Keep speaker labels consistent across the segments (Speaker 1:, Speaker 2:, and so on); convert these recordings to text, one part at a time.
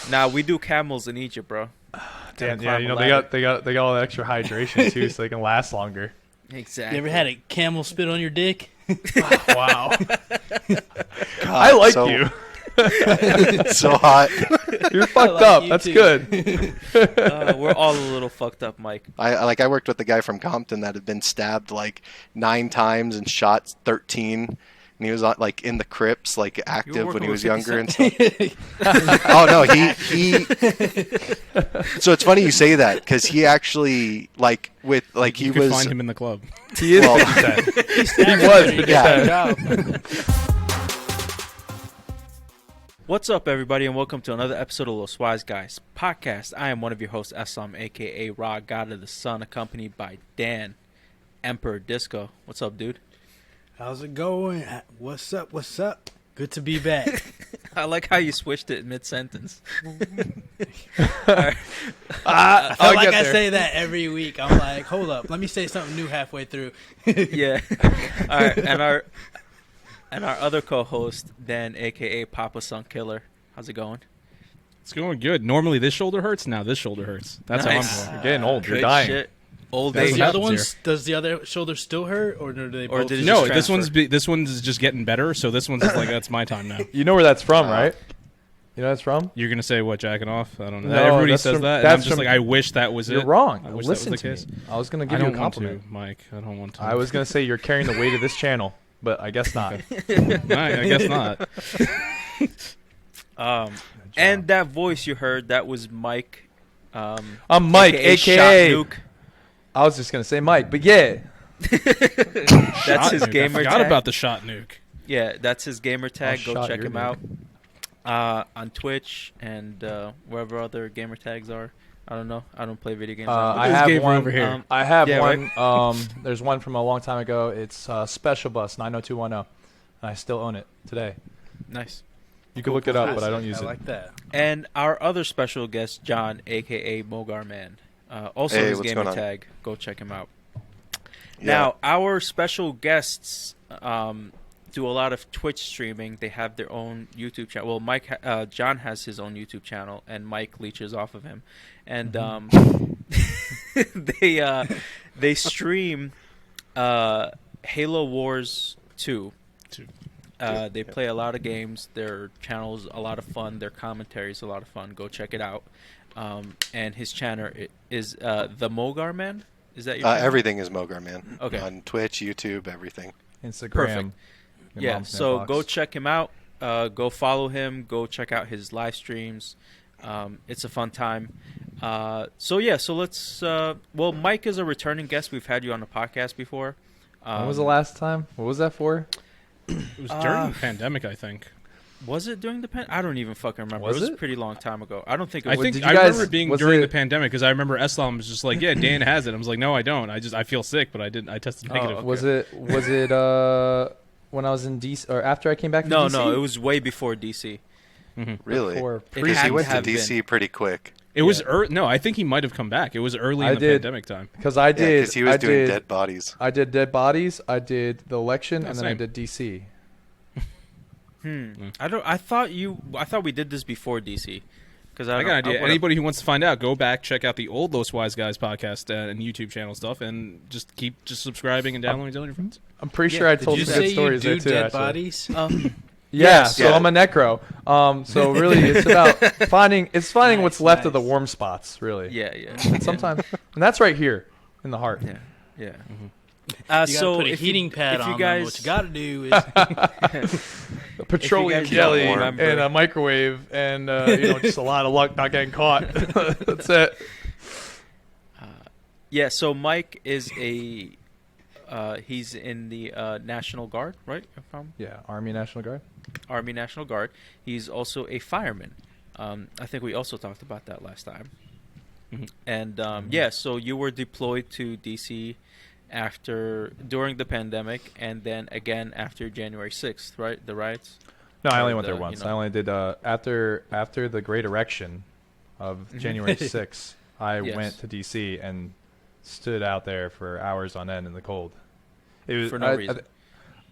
Speaker 1: Nah, we do camels in Egypt, bro.
Speaker 2: Damn, yeah, they got all that extra hydration too, so they can last longer.
Speaker 1: Exactly.
Speaker 3: You ever had a camel spit on your dick?
Speaker 2: Wow.
Speaker 4: God,
Speaker 2: I like you.
Speaker 4: So hot.
Speaker 2: You're fucked
Speaker 3: like
Speaker 2: up.
Speaker 3: you
Speaker 2: That's
Speaker 3: too.
Speaker 2: good.
Speaker 1: We're all a little fucked up, Mike.
Speaker 4: I worked with a guy from Compton that had been stabbed like 9 times and shot 13. And he was like in the crypts, like active when he was younger and stuff. Oh no, he. So it's funny you say that because he actually like with like
Speaker 5: you
Speaker 4: he
Speaker 5: could
Speaker 4: was.
Speaker 5: find him in the club.
Speaker 2: He is.
Speaker 4: Well,
Speaker 2: He was. But
Speaker 4: Yeah.
Speaker 1: What's up, everybody, and welcome to another episode of Los Wise Guys podcast. I am one of your hosts, Eslam, a.k.a. Raw God of the Sun, accompanied by Dan, Emperor Disco. What's up, dude?
Speaker 3: How's it going? What's up? What's up? Good to be back.
Speaker 1: I like how you switched it mid-sentence.
Speaker 3: I feel like I say that every week. I'm like, hold up, let me say something new halfway through.
Speaker 1: Yeah. All right, and our other co-host, Dan, a.k.a. Papa Sun Killer. How's it going?
Speaker 5: It's going good. Normally this shoulder hurts. Now this shoulder hurts. That's
Speaker 1: Nice.
Speaker 5: how I'm going.
Speaker 2: You're getting old. You're
Speaker 1: Good
Speaker 2: dying.
Speaker 1: shit. Old
Speaker 5: That's
Speaker 1: age.
Speaker 3: The other
Speaker 5: happens
Speaker 3: ones, does the other shoulder still hurt, or do they
Speaker 1: Or
Speaker 3: both?
Speaker 1: did it
Speaker 5: No,
Speaker 1: just
Speaker 5: this one's just getting better. So this one's just like that's my time now.
Speaker 2: You know where that's from, right? You know where that's from?
Speaker 5: You're gonna say what, jacking off? I don't know.
Speaker 2: No,
Speaker 5: Everybody
Speaker 2: that's
Speaker 5: says
Speaker 2: from-
Speaker 5: that. And
Speaker 2: that's
Speaker 5: I'm just
Speaker 2: from-
Speaker 5: like, I wish that was
Speaker 2: You're
Speaker 5: it.
Speaker 2: wrong.
Speaker 5: I wish
Speaker 2: Listen
Speaker 5: that was
Speaker 2: to
Speaker 5: the case.
Speaker 2: me. I was gonna
Speaker 5: I
Speaker 2: give you a
Speaker 5: don't want
Speaker 2: compliment.
Speaker 5: to, Mike. I don't want to.
Speaker 2: I was gonna say you're carrying the weight of this channel, but I guess not.
Speaker 5: I guess not.
Speaker 1: And that voice you heard, that was Mike.
Speaker 2: I'm Mike,
Speaker 1: AKA
Speaker 2: aka.
Speaker 1: Shot Nuke.
Speaker 2: I was just gonna say Mike, but yeah.
Speaker 1: That's
Speaker 5: Shot
Speaker 1: his
Speaker 5: nuke.
Speaker 1: gamer
Speaker 5: I forgot
Speaker 1: tag.
Speaker 5: about the shot nuke.
Speaker 1: Yeah, that's his gamer tag. Go
Speaker 2: shot
Speaker 1: check
Speaker 2: your
Speaker 1: him out on Twitch and wherever other gamer tags are. I don't know. I don't play video games.
Speaker 2: I
Speaker 5: This
Speaker 2: have
Speaker 5: gamer
Speaker 2: one
Speaker 5: over here.
Speaker 2: I have
Speaker 1: Yeah,
Speaker 2: one. There's one from a long time ago. It's Special Bus 90210, and I still own it today.
Speaker 1: Nice.
Speaker 2: You can look it up, but I don't use
Speaker 3: I
Speaker 2: it.
Speaker 3: like that.
Speaker 1: And our other special guest, Jon, a.k.a. Mogarman. Also
Speaker 4: Hey,
Speaker 1: his
Speaker 4: what's
Speaker 1: gamer
Speaker 4: going on?
Speaker 1: tag. Go check him out.
Speaker 4: Yeah.
Speaker 1: Now, our special guests do a lot of Twitch streaming. They have their own YouTube channel. Well, Jon has his own YouTube channel, and Mike leeches off of him. And they stream Halo Wars 2. They play a lot of games. Their channel's a lot of fun. Their commentary is a lot of fun. Go check it out. And his channel is the Mogarman. Is that your channel?
Speaker 4: Everything is Mogarman.
Speaker 1: Okay.
Speaker 4: On Twitch, YouTube, everything.
Speaker 2: Instagram.
Speaker 1: Perfect.
Speaker 2: your
Speaker 1: Yeah,
Speaker 2: mom's
Speaker 1: so
Speaker 2: mailbox.
Speaker 1: go check him out. Go follow him. Go check out his live streams. It's a fun time. So let's. Well, Mike is a returning guest. We've had you on the podcast before.
Speaker 2: When was the last time? What was that for?
Speaker 5: It was during the pandemic, I think.
Speaker 1: Was it during the pandemic? I don't even fucking remember.
Speaker 2: Was
Speaker 1: it was
Speaker 2: it?
Speaker 1: a pretty long time ago. I don't think it
Speaker 5: I
Speaker 1: was.
Speaker 5: think
Speaker 2: did you
Speaker 5: I
Speaker 2: guys-
Speaker 5: remember it being
Speaker 2: was
Speaker 5: during
Speaker 2: it-
Speaker 5: the pandemic because I remember Eslam was just like, "Yeah, Dan has it." I was like, "No, I don't. I feel sick, but I didn't. I tested negative."
Speaker 1: okay.
Speaker 2: Was it when I was in DC or after I came back from DC?
Speaker 1: No, it was way before DC.
Speaker 4: Really?
Speaker 2: Before
Speaker 4: Because
Speaker 1: had
Speaker 4: he
Speaker 1: to
Speaker 4: went to
Speaker 1: have
Speaker 4: DC
Speaker 1: been.
Speaker 4: pretty quick.
Speaker 5: It was no. I think he might have come back. It was early
Speaker 2: I
Speaker 5: in the
Speaker 2: did.
Speaker 5: pandemic time.
Speaker 2: because I
Speaker 4: Yeah,
Speaker 2: did.
Speaker 4: because he was
Speaker 2: I
Speaker 4: doing
Speaker 2: did,
Speaker 4: Dead Bodies.
Speaker 2: I did Dead Bodies. I did the election,
Speaker 5: Yeah,
Speaker 2: and then I
Speaker 5: same.
Speaker 2: did DC.
Speaker 1: I thought we did this before DC. Because
Speaker 5: I got an idea. Anybody who wants to find out, go back, check out the old Los Wise Guys podcast and YouTube channel stuff, and just keep subscribing and downloading, telling your friends.
Speaker 2: I'm pretty
Speaker 1: Yeah,
Speaker 2: sure I
Speaker 1: did
Speaker 2: told
Speaker 3: Did you
Speaker 2: some good
Speaker 3: say you
Speaker 2: stories
Speaker 3: do
Speaker 2: there too.
Speaker 3: dead
Speaker 2: actually.
Speaker 3: bodies?
Speaker 2: Yeah,
Speaker 1: Yes.
Speaker 2: so
Speaker 4: Yeah.
Speaker 2: I'm a necro. So really, it's about finding
Speaker 3: Nice,
Speaker 2: what's left of the
Speaker 3: nice.
Speaker 2: warm spots. Really.
Speaker 1: Yeah.
Speaker 2: And sometimes, and that's right here in the heart.
Speaker 1: Yeah.
Speaker 3: You gotta
Speaker 1: So
Speaker 3: put a
Speaker 1: if
Speaker 3: heating pad
Speaker 1: if you
Speaker 3: on
Speaker 1: guys,
Speaker 3: them. What you gotta do is
Speaker 2: The petroleum
Speaker 1: guys
Speaker 2: jelly
Speaker 1: don't remember-
Speaker 2: and a microwave and just a lot of luck not getting caught. That's it.
Speaker 1: Yeah, so Mike is he's in the National Guard, right? If I'm-
Speaker 2: Yeah, Army National Guard.
Speaker 1: Army National Guard. He's also a fireman. I think we also talked about that last time. And so you were deployed to DC during the pandemic, and then again after January 6th, right? The riots.
Speaker 2: No, I only
Speaker 1: Or
Speaker 2: went there
Speaker 1: the,
Speaker 2: once.
Speaker 1: you know-
Speaker 2: I only did after the Great Erection of January 6th. I
Speaker 1: Yes.
Speaker 2: went to DC and stood out there for hours on end in the cold. It was
Speaker 1: For no reason.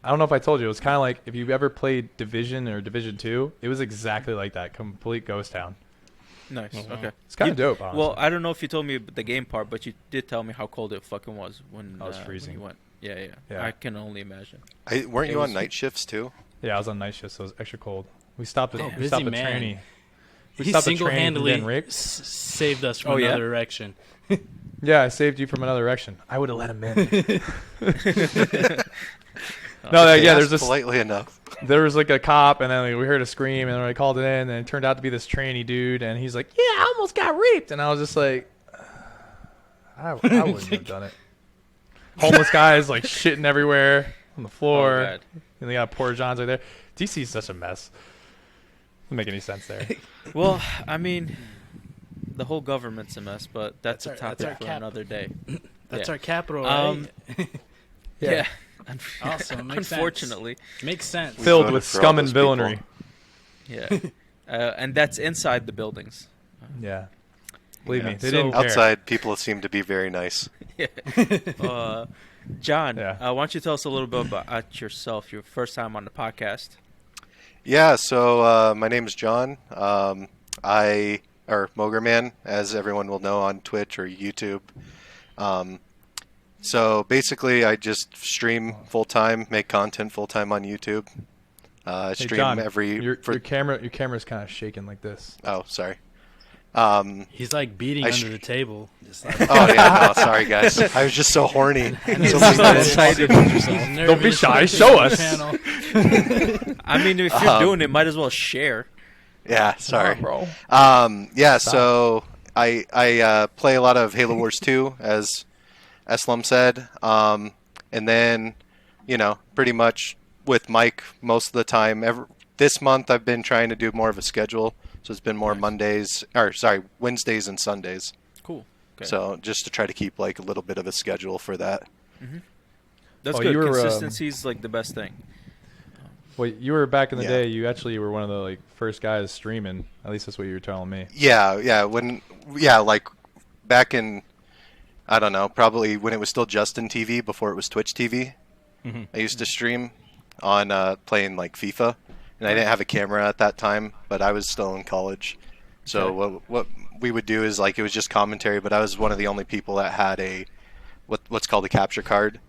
Speaker 2: I don't know if I told you. It was kind of like if you've ever played Division or Division 2. It was exactly like that. Complete ghost town.
Speaker 1: Nice.
Speaker 5: Oh, wow.
Speaker 1: Okay.
Speaker 2: It's kind of dope, honestly.
Speaker 1: Well, I don't know if you told me the game part, but you did tell me how cold it fucking was when
Speaker 2: I was
Speaker 1: when
Speaker 2: freezing.
Speaker 1: you went. Yeah.
Speaker 2: Yeah.
Speaker 1: I can only imagine.
Speaker 4: Weren't
Speaker 1: It
Speaker 4: you on
Speaker 1: was-
Speaker 4: night shifts too?
Speaker 2: Yeah, I was on night shift, so it was extra cold. We stopped at
Speaker 3: Damn,
Speaker 2: we stopped
Speaker 3: busy
Speaker 2: at
Speaker 3: man.
Speaker 2: tranny. We
Speaker 3: He
Speaker 2: stopped at tranny from
Speaker 3: single-handedly
Speaker 2: getting raped.
Speaker 3: saved us from
Speaker 1: Oh, yeah?
Speaker 3: another erection.
Speaker 2: Yeah, I saved you from another erection. I would have let him in.
Speaker 4: If
Speaker 2: No,
Speaker 4: they
Speaker 2: yeah,
Speaker 4: asked
Speaker 2: there's this.
Speaker 4: politely enough.
Speaker 2: There was like a cop, and then like, we heard a scream, and I called it in, and it turned out to be this tranny dude, and he's like, "Yeah, I almost got raped," and I was just like, I wouldn't have done it. Homeless guys like shitting everywhere on the floor,
Speaker 1: God.
Speaker 2: and they got poor John's right there. DC is such a mess. Doesn't make any sense there.
Speaker 1: Well, I mean, the whole government's a mess, but that's a
Speaker 3: That's
Speaker 1: topic
Speaker 3: our
Speaker 1: for
Speaker 3: cap.
Speaker 1: another day.
Speaker 3: That's
Speaker 1: Yeah.
Speaker 3: our capital,
Speaker 1: Um,
Speaker 3: right?
Speaker 1: Yeah.
Speaker 3: Awesome. Makes
Speaker 1: Unfortunately.
Speaker 3: Makes sense.
Speaker 2: Filled
Speaker 4: voted
Speaker 2: with
Speaker 4: for all
Speaker 2: scum and
Speaker 4: those people.
Speaker 2: villainy.
Speaker 1: Yeah. And that's inside the buildings.
Speaker 2: Yeah, believe me,
Speaker 1: Yeah.
Speaker 2: they
Speaker 1: So-
Speaker 2: didn't care.
Speaker 4: Outside, people seem to be very nice.
Speaker 1: John,
Speaker 2: Yeah.
Speaker 1: why don't you tell us a little bit about yourself, your first time on the podcast?
Speaker 4: Yeah, so my name is John. Or Mogarman, as everyone will know on Twitch or YouTube. So basically, I just stream full time, make content full time on YouTube.
Speaker 2: Hey,
Speaker 4: Stream
Speaker 2: John,
Speaker 4: every.
Speaker 2: your camera's kind of shaking like this.
Speaker 4: Oh, sorry.
Speaker 3: He's like beating
Speaker 4: I
Speaker 3: under
Speaker 4: sh-
Speaker 3: the table. Just like,
Speaker 4: Oh yeah, no, sorry guys. I was just so horny. So
Speaker 1: excited.
Speaker 2: Don't be shy, show us.
Speaker 1: I mean, if you're doing it, might as well share.
Speaker 4: Yeah, sorry.
Speaker 2: bro.
Speaker 4: Yeah, so I play a lot of Halo Wars 2, as Eslam said, and then pretty much with Mike most of the time. This month I've been trying to do more of a schedule, so it's been more Wednesdays and Sundays.
Speaker 1: Cool. Okay.
Speaker 4: So just to try to keep like a little bit of a schedule for that.
Speaker 1: That's
Speaker 2: Oh,
Speaker 1: good.
Speaker 2: you were,
Speaker 1: Consistency is like the best thing.
Speaker 2: Well, you were back in the
Speaker 4: Yeah.
Speaker 2: day. You actually were one of the like first guys streaming. At least that's what you were telling me.
Speaker 4: Yeah, like back in, I don't know, probably when it was still Justin TV before it was Twitch TV. I used to stream on playing like FIFA, and I didn't have a camera at that time, but I was still in college. So what we would do is like it was just commentary, but I was one of the only people that had a what's called a capture card,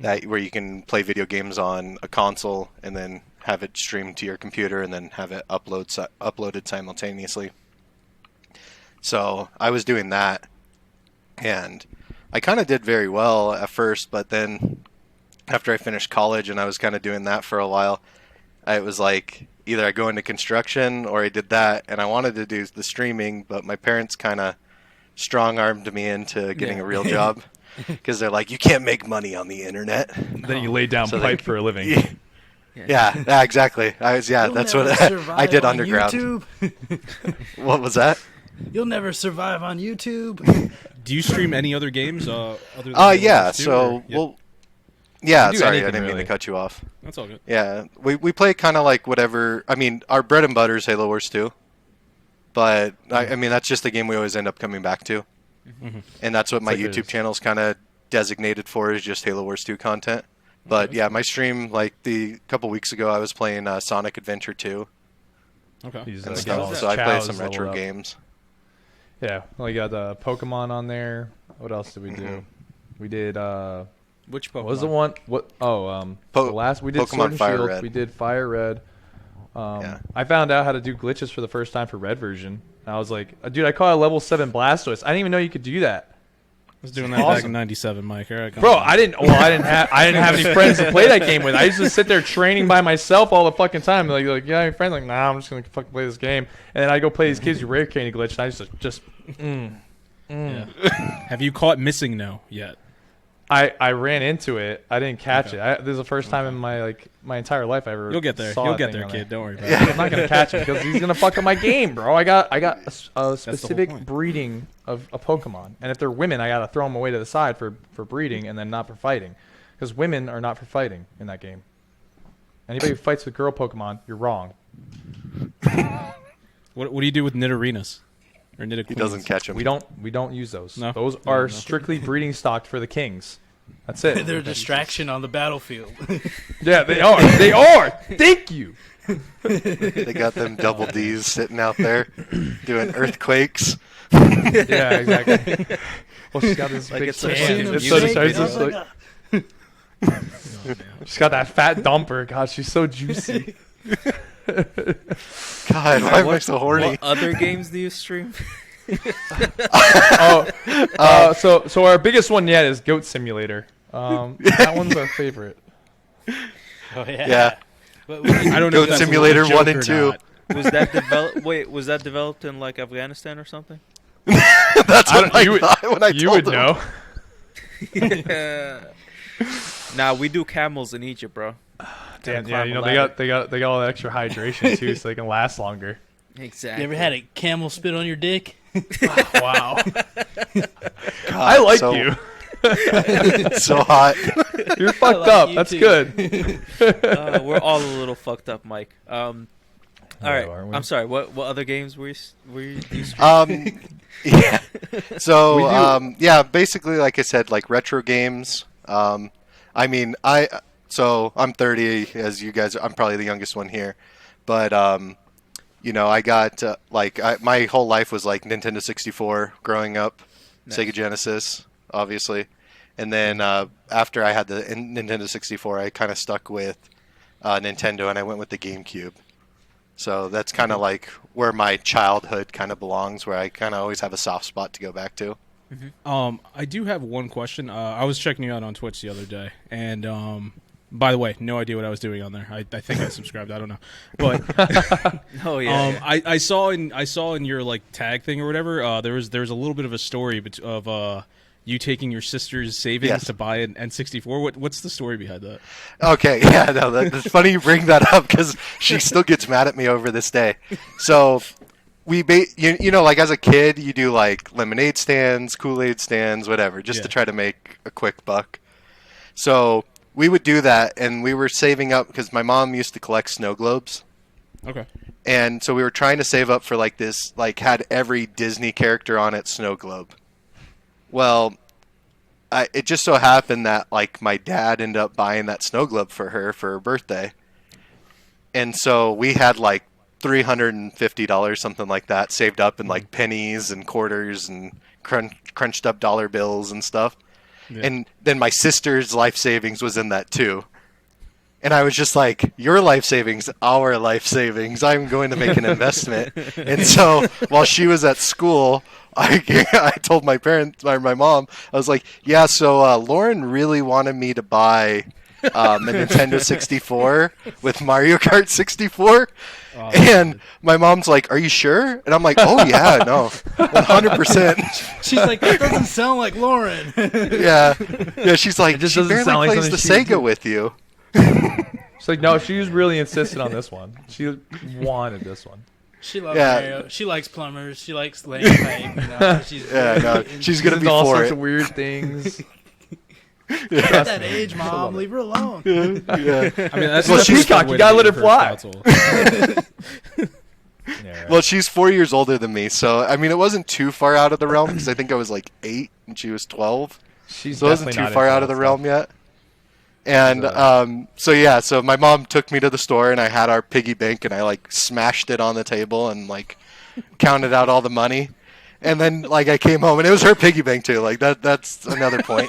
Speaker 4: where you can play video games on a console and then have it streamed to your computer and then have it uploaded simultaneously. So I was doing that, and I kind of did very well at first, but then after I finished college and I was kind of doing that for a while, it was like either I go into construction or I did that, and I wanted to do the streaming, but my parents kind of strong-armed me into getting a real job because they're like, you can't make money on the internet.
Speaker 2: Then you laid down
Speaker 4: So
Speaker 2: pipe
Speaker 4: they-
Speaker 2: for a living.
Speaker 4: Yeah, exactly. That's what I did underground.
Speaker 3: YouTube.
Speaker 4: What was that?
Speaker 3: You'll never survive on YouTube.
Speaker 5: Do you stream any other games? Other than Halo
Speaker 4: Yeah.
Speaker 5: Wars 2,
Speaker 4: So
Speaker 5: or-
Speaker 4: well, yeah.
Speaker 2: do
Speaker 4: Sorry, I
Speaker 2: anything,
Speaker 4: didn't mean
Speaker 2: really.
Speaker 4: to cut you off.
Speaker 5: That's all good.
Speaker 4: Yeah, we play kind of like whatever. I mean, our bread and butter is Halo Wars 2, but I mean that's just the game we always end up coming back to, and that's what my
Speaker 2: like
Speaker 4: YouTube
Speaker 2: this.
Speaker 4: channel's kind of designated for, is just Halo Wars 2 content. But yeah, my stream like the couple weeks ago, I was playing Sonic Adventure 2
Speaker 5: Okay.
Speaker 2: He's,
Speaker 4: and
Speaker 2: getting
Speaker 4: stuff,
Speaker 2: all
Speaker 4: so
Speaker 2: his
Speaker 4: I play
Speaker 2: chows
Speaker 4: some
Speaker 2: leveled
Speaker 4: retro
Speaker 2: up.
Speaker 4: games.
Speaker 2: Yeah. Well, you got the Pokemon on there. What else did we do? We did.
Speaker 1: Which Pokemon?
Speaker 2: What was the one? What? Oh,
Speaker 4: Po-
Speaker 2: the last we did
Speaker 4: Pokemon
Speaker 2: Sword and
Speaker 4: Fire
Speaker 2: Shield.
Speaker 4: Red.
Speaker 2: We did Fire Red.
Speaker 4: Yeah.
Speaker 2: I found out how to do glitches for the first time for Red version. I was like, dude, I caught a level 7 Blastoise. I didn't even know you could do that.
Speaker 5: I was doing that back
Speaker 2: Awesome.
Speaker 5: in '97, Mike. All right, come
Speaker 2: Bro,
Speaker 5: on.
Speaker 2: I didn't have any friends to play that game with. I used to sit there training by myself all the fucking time. Like yeah, your friends like, nah, I'm just gonna fucking play this game. And then I go play these kids who rare candy glitch, and I used to just.
Speaker 5: Yeah. Have you caught Missing No yet?
Speaker 2: I ran into it. I didn't catch it. This is the first time in my entire life I ever.
Speaker 5: You'll get there.
Speaker 2: saw
Speaker 5: You'll
Speaker 2: that
Speaker 5: get
Speaker 2: thing
Speaker 5: there,
Speaker 2: on
Speaker 5: kid. Don't worry about
Speaker 4: Yeah.
Speaker 5: it.
Speaker 2: I'm not gonna catch him because he's gonna fuck up my game, bro. I got a
Speaker 5: whole
Speaker 2: specific
Speaker 5: point.
Speaker 2: breeding of a Pokemon, and if they're women, I gotta throw them away to the side for breeding and then not for fighting, because women are not for fighting in that game. Anybody who fights with girl Pokemon, you're wrong.
Speaker 5: What do you do with Nidorinas? Or
Speaker 4: He doesn't catch them.
Speaker 2: We don't use those.
Speaker 5: No?
Speaker 2: Those
Speaker 5: No,
Speaker 2: are
Speaker 5: no.
Speaker 2: strictly breeding stocked for the kings. That's it.
Speaker 3: They're a distraction on the battlefield.
Speaker 2: Yeah, they are. They are. Thank you.
Speaker 4: They got them double Ds sitting out there doing earthquakes.
Speaker 2: Yeah, exactly. Well, she's got this
Speaker 1: Like
Speaker 2: big
Speaker 1: it's a
Speaker 2: can.
Speaker 1: fucking
Speaker 2: It's so
Speaker 1: music
Speaker 2: disgusting.
Speaker 1: video.
Speaker 2: It's like, she's got that fat dumper. God, she's so juicy.
Speaker 4: God, why am I so horny?
Speaker 1: What other games do you stream?
Speaker 2: So our biggest one yet is Goat Simulator. That one's our favorite.
Speaker 3: Oh
Speaker 4: Yeah.
Speaker 5: I don't know.
Speaker 4: Goat Simulator 1 and 2.
Speaker 1: Was that developed? Wait, was that developed in like Afghanistan or something?
Speaker 4: That's what I thought when I
Speaker 2: You
Speaker 4: told
Speaker 2: would
Speaker 4: him.
Speaker 2: know.
Speaker 1: Nah, we do camels in Egypt, bro.
Speaker 2: Damn,
Speaker 1: Gotta
Speaker 2: yeah,
Speaker 1: climb
Speaker 2: you
Speaker 1: a
Speaker 2: know
Speaker 1: ladder.
Speaker 2: they got all that extra hydration too, so they can last longer.
Speaker 1: Exactly.
Speaker 3: You ever had a camel spit on your dick?
Speaker 2: Wow,
Speaker 4: God,
Speaker 2: I like
Speaker 4: so,
Speaker 2: you.
Speaker 4: So hot.
Speaker 2: You're fucked
Speaker 3: like
Speaker 2: up.
Speaker 3: you
Speaker 2: That's
Speaker 3: too.
Speaker 2: good.
Speaker 1: We're all a little fucked up, Mike. All right.
Speaker 2: aren't we?
Speaker 1: I'm sorry. What other games were you streaming?
Speaker 4: Yeah. So
Speaker 2: We do-
Speaker 4: yeah, basically, like I said, like retro games. I mean, so I'm 30, as you guys. I'm probably the youngest one here, but you know, I got my whole life was like Nintendo 64 growing up,
Speaker 1: Nice.
Speaker 4: Sega Genesis, obviously, and then after I had the Nintendo 64, I kind of stuck with Nintendo, and I went with the GameCube. So that's kind of like where my childhood kind of belongs, where I kind of always have a soft spot to go back to.
Speaker 5: I do have one question. I was checking you out on Twitch the other day, and by the way, no idea what I was doing on there. I think I subscribed. I don't know, but
Speaker 1: Oh yeah.
Speaker 5: I saw in your like tag thing or whatever. There was a little bit of a story of you taking your sister's savings
Speaker 4: Yes.
Speaker 5: to buy an N64. What's the story behind that?
Speaker 4: Okay, yeah, no, that's funny you bring that up because she still gets mad at me over this day. So you know, like as a kid, you do like lemonade stands, Kool-Aid stands, whatever, just
Speaker 5: Yeah.
Speaker 4: to try to make a quick buck. So we would do that, and we were saving up because my mom used to collect snow globes.
Speaker 5: Okay.
Speaker 4: And so we were trying to save up for like this, like had every Disney character on it snow globe. Well, it just so happened that like my dad ended up buying that snow globe for her birthday. And so we had like $350, something like that, saved up in like pennies and quarters and crunched up dollar bills and stuff.
Speaker 5: Yeah.
Speaker 4: And then my sister's life savings was in that too. And I was just like, your life savings, our life savings. I'm going to make an investment. And so while she was at school, I told my parents, or my mom, I was like, yeah, so Lauren really wanted me to buy a Nintendo 64 with Mario Kart 64. And my mom's like, are you sure? And I'm like, oh, yeah, no, 100%.
Speaker 3: She's like, that doesn't sound like Lauren.
Speaker 4: Yeah. Yeah, she's like,
Speaker 2: just
Speaker 4: she
Speaker 2: doesn't
Speaker 4: barely
Speaker 2: sound like
Speaker 4: plays the
Speaker 2: something she would
Speaker 4: Sega
Speaker 2: do.
Speaker 4: with you.
Speaker 2: She's like, no, she was really insistent on this one. She wanted this one.
Speaker 3: She loves
Speaker 4: Yeah.
Speaker 3: Mario. She likes plumbers. She likes laying pipe. You know, she's
Speaker 4: Yeah, no, she's going to
Speaker 2: She's
Speaker 4: be
Speaker 2: all
Speaker 4: for
Speaker 2: sorts
Speaker 4: it.
Speaker 2: of weird things.
Speaker 3: at that age, mom. Leave her alone.
Speaker 4: Yeah.
Speaker 5: I mean, that's
Speaker 2: Well,
Speaker 5: that's
Speaker 2: she's
Speaker 5: a fun
Speaker 2: cock, you
Speaker 5: way
Speaker 2: gotta
Speaker 5: to
Speaker 2: let her
Speaker 5: encourage
Speaker 2: fly.
Speaker 5: counsel.
Speaker 2: Yeah, right.
Speaker 4: Well, she's 4 years older than me, so I mean, it wasn't too far out of the realm because I think I was like 8 and she was 12,
Speaker 2: She's
Speaker 4: so it wasn't
Speaker 2: definitely
Speaker 4: too
Speaker 2: not
Speaker 4: far
Speaker 2: into
Speaker 4: out of
Speaker 2: that
Speaker 4: the
Speaker 2: stuff.
Speaker 4: realm yet. And so yeah, so my mom took me to the store and I had our piggy bank and I like smashed it on the table and like counted out all the money. And then like I came home and it was her piggy bank too. Like that's another point.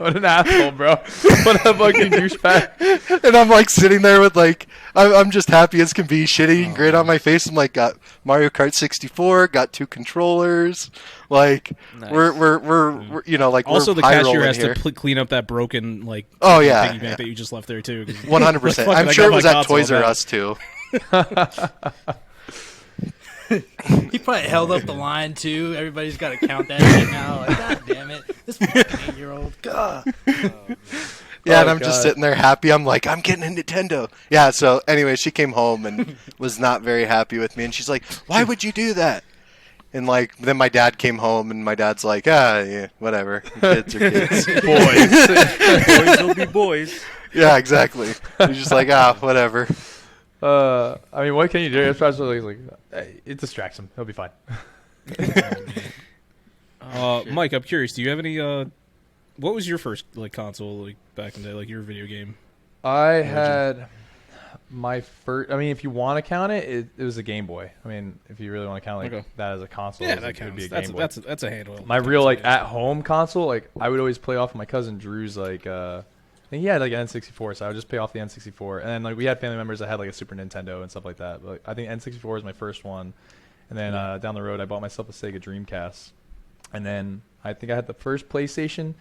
Speaker 2: What an asshole, bro. What a fucking douchebag.
Speaker 4: And I'm like sitting there with like I'm just happy as can be, shitty grin on my face. I'm like, got Mario Kart 64, got 2 controllers. Like
Speaker 1: Nice.
Speaker 4: we're you know, like
Speaker 5: Also,
Speaker 4: we're
Speaker 5: the
Speaker 4: high
Speaker 5: cashier
Speaker 4: rolling
Speaker 5: has
Speaker 4: here.
Speaker 5: to clean up that broken like
Speaker 4: Oh, yeah,
Speaker 5: piggy bank
Speaker 4: yeah.
Speaker 5: that you just left there too.
Speaker 4: 100%.
Speaker 5: Fuck it,
Speaker 4: I'm
Speaker 5: I
Speaker 4: sure
Speaker 5: got
Speaker 4: it was
Speaker 5: my
Speaker 4: at
Speaker 5: console
Speaker 4: Toys R
Speaker 5: back.
Speaker 4: Us too.
Speaker 3: He probably held up the line too. Everybody's got to count that shit now. Like, God damn it, this fucking 8-year-old. God.
Speaker 4: Yeah, and
Speaker 2: Oh,
Speaker 4: I'm just
Speaker 2: God.
Speaker 4: sitting there happy. I'm like, I'm getting a Nintendo. Yeah, so anyway, she came home and was not very happy with me. And she's like, why would you do that? And like, then my dad came home and my dad's like, yeah, whatever. Kids are kids.
Speaker 1: Boys will be boys.
Speaker 4: Yeah, exactly. He's just like, whatever.
Speaker 2: I mean, what can you do? Especially like, it distracts him. He'll be fine.
Speaker 5: Mike, I'm curious. Do you have any What was your first like console like back in the day, like your video game?
Speaker 2: I had my first. I mean, if you want to count it, it was a Game Boy. I mean, if you really want to count that as a console,
Speaker 5: Yeah,
Speaker 2: it
Speaker 5: that
Speaker 2: would
Speaker 5: counts.
Speaker 2: be a Game Boy.
Speaker 5: That's a handle.
Speaker 2: My real like at home console, like I would always play off of my cousin Drew's like. I think he had like an N64, so I would just pay off the N64, and then like we had family members that had like a Super Nintendo and stuff like that. But I think N64 was my first one, and then down the road I bought myself a Sega Dreamcast, and then I think I had the first PlayStation.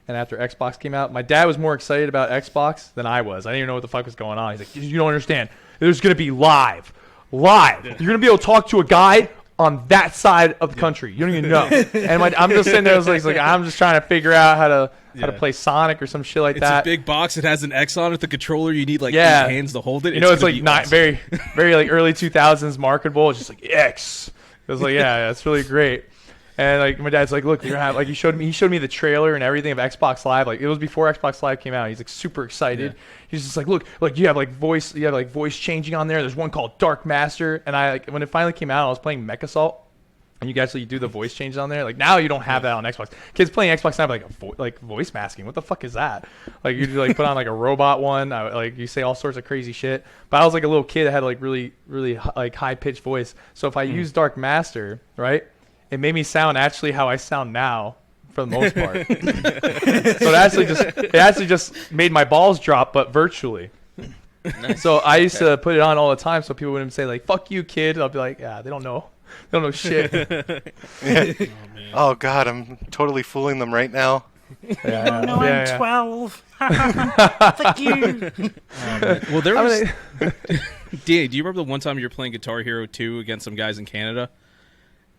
Speaker 2: And after Xbox came out, my dad was more excited about Xbox than I was. I didn't even know what the fuck was going on. He's like, "You don't understand. There's gonna be live. You're gonna be able to talk to a guy on that side of the country. You don't even know." And I'm just sitting there, I was like, I'm just trying to figure out how to play Sonic or some shit like that.
Speaker 5: It's a big box. It has an X on it. The controller, you need like 8 hands to hold it.
Speaker 2: You know, it's like not very, very like early 2000s marketable. It's just like X. It was like, yeah, it's really great. And like my dad's like, look, you're gonna have like he showed me the trailer and everything of Xbox Live. Like it was before Xbox Live came out. He's like super excited. Yeah. He's just like, look, you have like voice changing on there. There's one called Dark Master. And I like when it finally came out, I was playing Mech Assault. And you can actually do the voice changes on there. Like now you don't have that on Xbox. Kids playing Xbox now like voice masking. What the fuck is that? Like you like put on like a robot one. Like you say all sorts of crazy shit. But I was like a little kid that had like really like high pitched voice. So if I use Dark Master, right? It made me sound actually how I sound now, for the most part. So it actually just made my balls drop, but virtually. Nice. So I used to put it on all the time, so people wouldn't say like "fuck you, kid." I'll be like, "Yeah, they don't know shit."
Speaker 4: Yeah. Oh God, I'm totally fooling them right now.
Speaker 3: Yeah, no, I'm 12. Fuck you.
Speaker 5: Well, there was. D, do you remember the one time you were playing Guitar Hero 2 against some guys in Canada?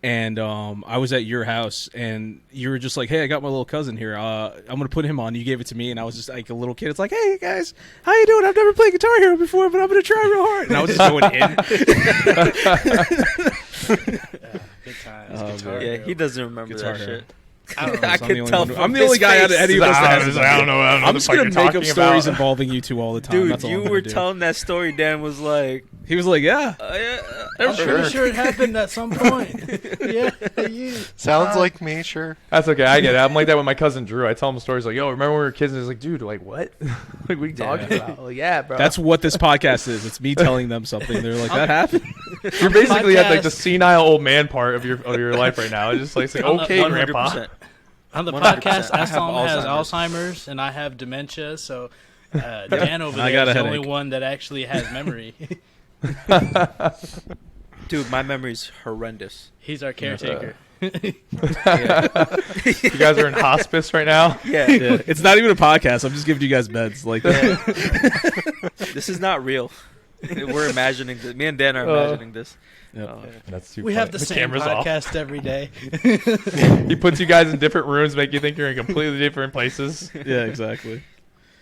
Speaker 5: And I was at your house, and you were just like, "Hey, I got my little cousin here. I'm gonna put him on." You gave it to me, and I was just like a little kid. It's like, "Hey guys, how you doing? I've never played Guitar Hero before, but I'm gonna try real hard." And I was just going in.
Speaker 3: Good times.
Speaker 1: Yeah, he doesn't remember
Speaker 5: Guitar
Speaker 1: that
Speaker 5: Hero.
Speaker 1: shit.
Speaker 3: I don't know.
Speaker 1: I can tell.
Speaker 5: I'm the only guy out of any of us that has.
Speaker 2: I don't know.
Speaker 5: I'm just gonna make up stories involving you two all the time.
Speaker 1: Dude,
Speaker 5: That's all
Speaker 1: you
Speaker 5: I'm
Speaker 1: were
Speaker 5: gonna do.
Speaker 1: telling that story. Dan was like,
Speaker 5: He was like, "Yeah."
Speaker 3: I'm pretty sure it happened at some point. Yeah, you.
Speaker 4: Sounds like me, sure.
Speaker 2: That's okay. I get it. I'm like that with my cousin Drew. I tell him stories like, "Yo, remember when we were kids?" And he's like, "Dude, like what? Like what are you talking about?" Like, yeah, bro.
Speaker 5: That's what this podcast is. It's me telling them something. They're like, "That happened."
Speaker 2: You're basically at like the senile old man part of your life right now. It's just like okay,
Speaker 1: 100%.
Speaker 2: Grandpa.
Speaker 3: On the
Speaker 1: 100%.
Speaker 3: podcast,
Speaker 1: I have
Speaker 3: Eslam has
Speaker 1: Alzheimer's.
Speaker 3: Alzheimer's, and I have dementia, so Dan over there
Speaker 5: got
Speaker 3: is
Speaker 5: a
Speaker 3: the only
Speaker 5: headache.
Speaker 3: one that actually has memory.
Speaker 1: dude, my memory's horrendous.
Speaker 3: He's our caretaker.
Speaker 2: You guys are in hospice right now.
Speaker 1: Yeah.
Speaker 5: It's not even a podcast. I'm just giving you guys beds. Like,
Speaker 1: This is not real. We're imagining this. Me and Dan are imagining this.
Speaker 2: That's too
Speaker 3: We
Speaker 2: funny.
Speaker 3: have the same
Speaker 2: camera's off.
Speaker 3: podcast every day.
Speaker 2: He puts you guys in different rooms, make you think you're in completely different places.
Speaker 5: yeah, exactly.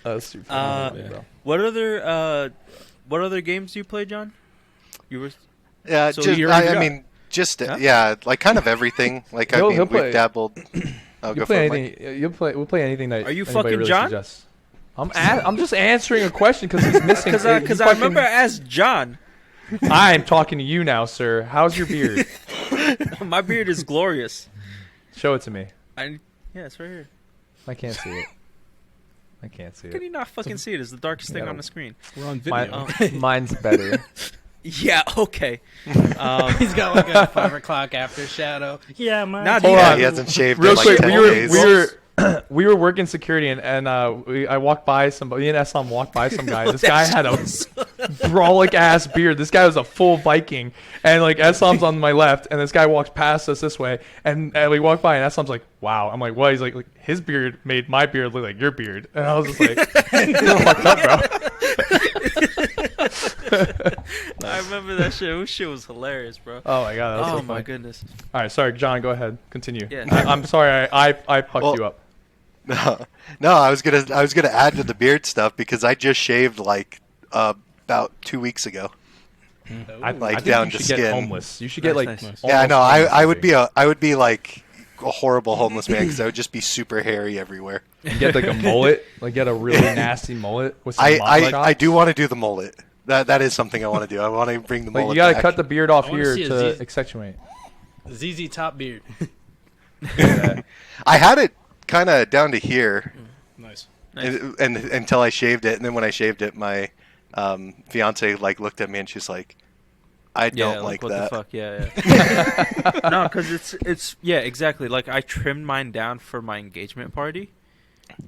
Speaker 2: That's too funny. Bro.
Speaker 1: What other games do you play, John? You were
Speaker 4: Yeah,
Speaker 1: So
Speaker 4: just
Speaker 1: you
Speaker 4: I mean, just
Speaker 1: Huh?
Speaker 4: yeah, like kind of everything. Like I
Speaker 2: He'll
Speaker 4: mean,
Speaker 2: play.
Speaker 4: we've dabbled. Oh,
Speaker 2: You
Speaker 4: go for
Speaker 2: play
Speaker 4: it, Mike.
Speaker 2: anything? We'll play anything that.
Speaker 1: Are you
Speaker 2: anybody
Speaker 1: fucking
Speaker 2: really
Speaker 1: John?
Speaker 2: suggests. I'm just answering a question because he's missing.
Speaker 1: because I remember I asked John.
Speaker 2: I'm talking to you now, sir. How's your beard?
Speaker 1: My beard is glorious.
Speaker 2: Show it to me.
Speaker 1: Yeah, it's right here.
Speaker 2: I can't see it. I can't see
Speaker 1: How can
Speaker 2: it.
Speaker 1: you not fucking see it? It's the darkest thing
Speaker 2: Yeah.
Speaker 1: on the screen.
Speaker 5: We're on video.
Speaker 2: Mine's better.
Speaker 1: Yeah, okay.
Speaker 3: He's got like a 5 o'clock after shadow. Yeah, man.
Speaker 1: Now,
Speaker 2: Hold
Speaker 4: Yeah,
Speaker 2: on.
Speaker 4: he hasn't shaved
Speaker 2: Real
Speaker 4: in like
Speaker 2: quick,
Speaker 4: 10 days.
Speaker 2: we were working security and I walked by somebody. Me and Eslam walked by some guy. This guy had a brolic ass beard. This guy was a full Viking, and like Eslam's on my left, and this guy walks past us this way, and we walk by, and Eslam's like, "Wow." I'm like, "What?" He's like, his beard made my beard look like your beard, and I was just like, "You're fucked up, bro."
Speaker 1: I remember that shit. That shit was hilarious, bro.
Speaker 2: Oh my god, that was
Speaker 1: Oh
Speaker 2: so
Speaker 1: my
Speaker 2: funny.
Speaker 1: goodness.
Speaker 2: All right, sorry, John. Go ahead. Continue.
Speaker 1: Yeah.
Speaker 2: I'm sorry. I fucked you up.
Speaker 4: No, I was gonna add to the beard stuff because I just shaved like about 2 weeks ago.
Speaker 2: I
Speaker 4: Like,
Speaker 2: think
Speaker 4: down
Speaker 2: you
Speaker 4: to
Speaker 2: should get
Speaker 4: skin.
Speaker 2: homeless. You should get like.
Speaker 1: Nice.
Speaker 2: almost
Speaker 4: Yeah, I know.
Speaker 2: homeless,
Speaker 4: I would be like a horrible homeless man because I would just be super hairy everywhere.
Speaker 2: You get like a mullet, like get a really nasty mullet with some
Speaker 4: I
Speaker 2: chops.
Speaker 4: do want to do the mullet. That is something I want to do. I want to bring the
Speaker 2: Like
Speaker 4: mullet
Speaker 2: you gotta
Speaker 4: back.
Speaker 2: cut the beard off
Speaker 3: I wanna
Speaker 2: here
Speaker 3: see a
Speaker 2: to
Speaker 3: Z-
Speaker 2: accentuate.
Speaker 3: ZZ Top beard.
Speaker 4: I had it kind of down to here.
Speaker 5: Nice.
Speaker 4: And until I shaved it, and then when I shaved it, my fiance like looked at me and she's like, "I don't like
Speaker 1: what
Speaker 4: that."
Speaker 1: The fuck? Yeah. No, because it's exactly. Like I trimmed mine down for my engagement party,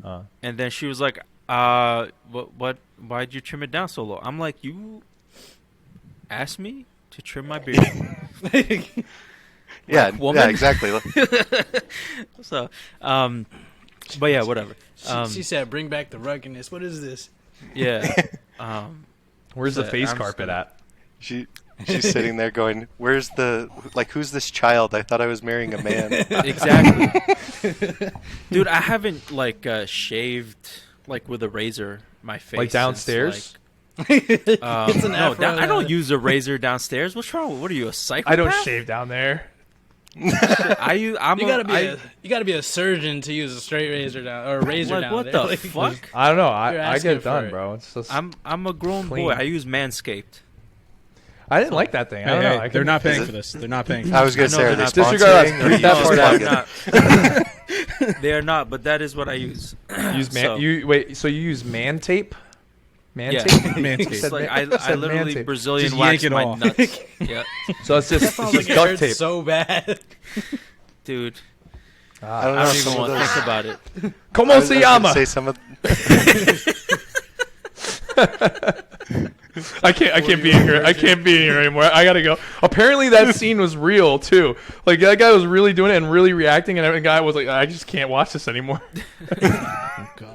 Speaker 1: and then she was like, what? Why'd you trim it down so low?" I'm like, "You asked me to trim my beard."
Speaker 4: Yeah,
Speaker 1: woman?
Speaker 4: yeah, exactly.
Speaker 1: So, but yeah, whatever.
Speaker 3: She said, "Bring back the ruggedness." What is this?
Speaker 1: Yeah.
Speaker 2: Where's the face
Speaker 1: I'm
Speaker 2: carpet at?
Speaker 4: She's sitting there going, "Where's who's this child? I thought I was marrying a man."
Speaker 1: Exactly. Dude, I haven't shaved with a razor my face.
Speaker 2: Like downstairs?
Speaker 3: It's an
Speaker 1: no,
Speaker 3: afro,
Speaker 1: I don't use a razor downstairs. What's wrong? What are you, a psychopath?
Speaker 2: I don't shave down there.
Speaker 3: You gotta be a surgeon to use a straight razor down or a razor down
Speaker 1: what
Speaker 3: there.
Speaker 1: the fuck?
Speaker 2: I don't know.
Speaker 3: You're
Speaker 2: I
Speaker 3: asking
Speaker 2: get it done,
Speaker 3: for it.
Speaker 2: bro. It's just
Speaker 1: I'm a grown
Speaker 2: clean.
Speaker 1: boy. I use Manscaped.
Speaker 2: I didn't like that thing. I don't know. I
Speaker 5: they're not paying
Speaker 4: Is
Speaker 5: for this. They're not paying.
Speaker 4: I was gonna say,
Speaker 1: they're
Speaker 4: are they
Speaker 1: not.
Speaker 2: Disregard
Speaker 4: sponsoring?
Speaker 2: us. Read that part
Speaker 1: they're not. They are not, but that is what I use.
Speaker 2: use man.
Speaker 1: So-
Speaker 2: So you use man tape? Man
Speaker 1: Yeah.
Speaker 2: tape?
Speaker 5: Manscaped.
Speaker 2: Said
Speaker 1: Like,
Speaker 2: man-
Speaker 1: I
Speaker 2: said
Speaker 1: literally
Speaker 2: man tape.
Speaker 1: Brazilian
Speaker 5: Just
Speaker 1: wax
Speaker 5: yank it
Speaker 1: my
Speaker 5: off.
Speaker 1: nuts. Yeah,
Speaker 2: So it's just,
Speaker 3: Sounds
Speaker 2: it's
Speaker 3: like
Speaker 2: just
Speaker 3: it
Speaker 2: duct
Speaker 3: hurts
Speaker 2: tape.
Speaker 3: so bad.
Speaker 1: dude.
Speaker 4: I don't know.
Speaker 1: I don't
Speaker 4: some
Speaker 1: even
Speaker 4: of
Speaker 1: want to
Speaker 4: those-
Speaker 1: think about it.
Speaker 2: Como
Speaker 4: I was
Speaker 2: se
Speaker 4: gonna
Speaker 2: llama?
Speaker 4: say some of.
Speaker 2: I can't be in here. I can't be in here anymore. I gotta go. Apparently that scene was real too. Like that guy was really doing it and really reacting, and the guy was like, "I just can't watch this anymore."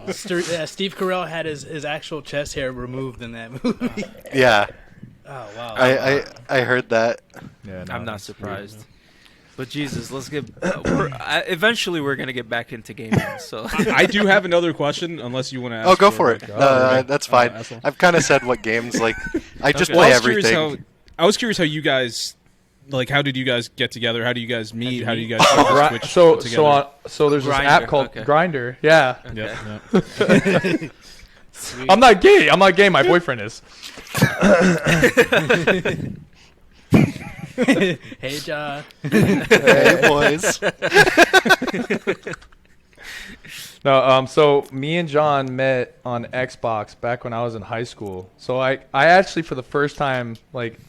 Speaker 3: Steve Carell had his actual chest hair removed in that movie.
Speaker 4: Yeah,
Speaker 3: Oh wow.
Speaker 4: I heard that.
Speaker 2: Yeah,
Speaker 1: I'm not surprised. But Jesus, let's get. Eventually, we're gonna get back into gaming. So
Speaker 5: I do have another question, unless you want to ask.
Speaker 4: Oh, go for it.
Speaker 5: Right.
Speaker 4: That's fine.
Speaker 5: Eslam.
Speaker 4: I've kind of said what games like. I just
Speaker 1: Okay.
Speaker 4: play
Speaker 5: I was curious
Speaker 4: everything.
Speaker 5: I was curious how you guys, how did you guys get together? How do you guys meet? How do you guys switch
Speaker 2: So
Speaker 5: together?
Speaker 2: there's this
Speaker 1: Grindr,
Speaker 2: app called
Speaker 1: okay.
Speaker 2: Grindr. Yeah.
Speaker 5: Yep.
Speaker 3: Sweet.
Speaker 2: I'm not gay. My boyfriend is.
Speaker 3: Hey John.
Speaker 4: Hey, boys.
Speaker 2: No, so me and John met on Xbox back when I was in high school. So I actually for the first time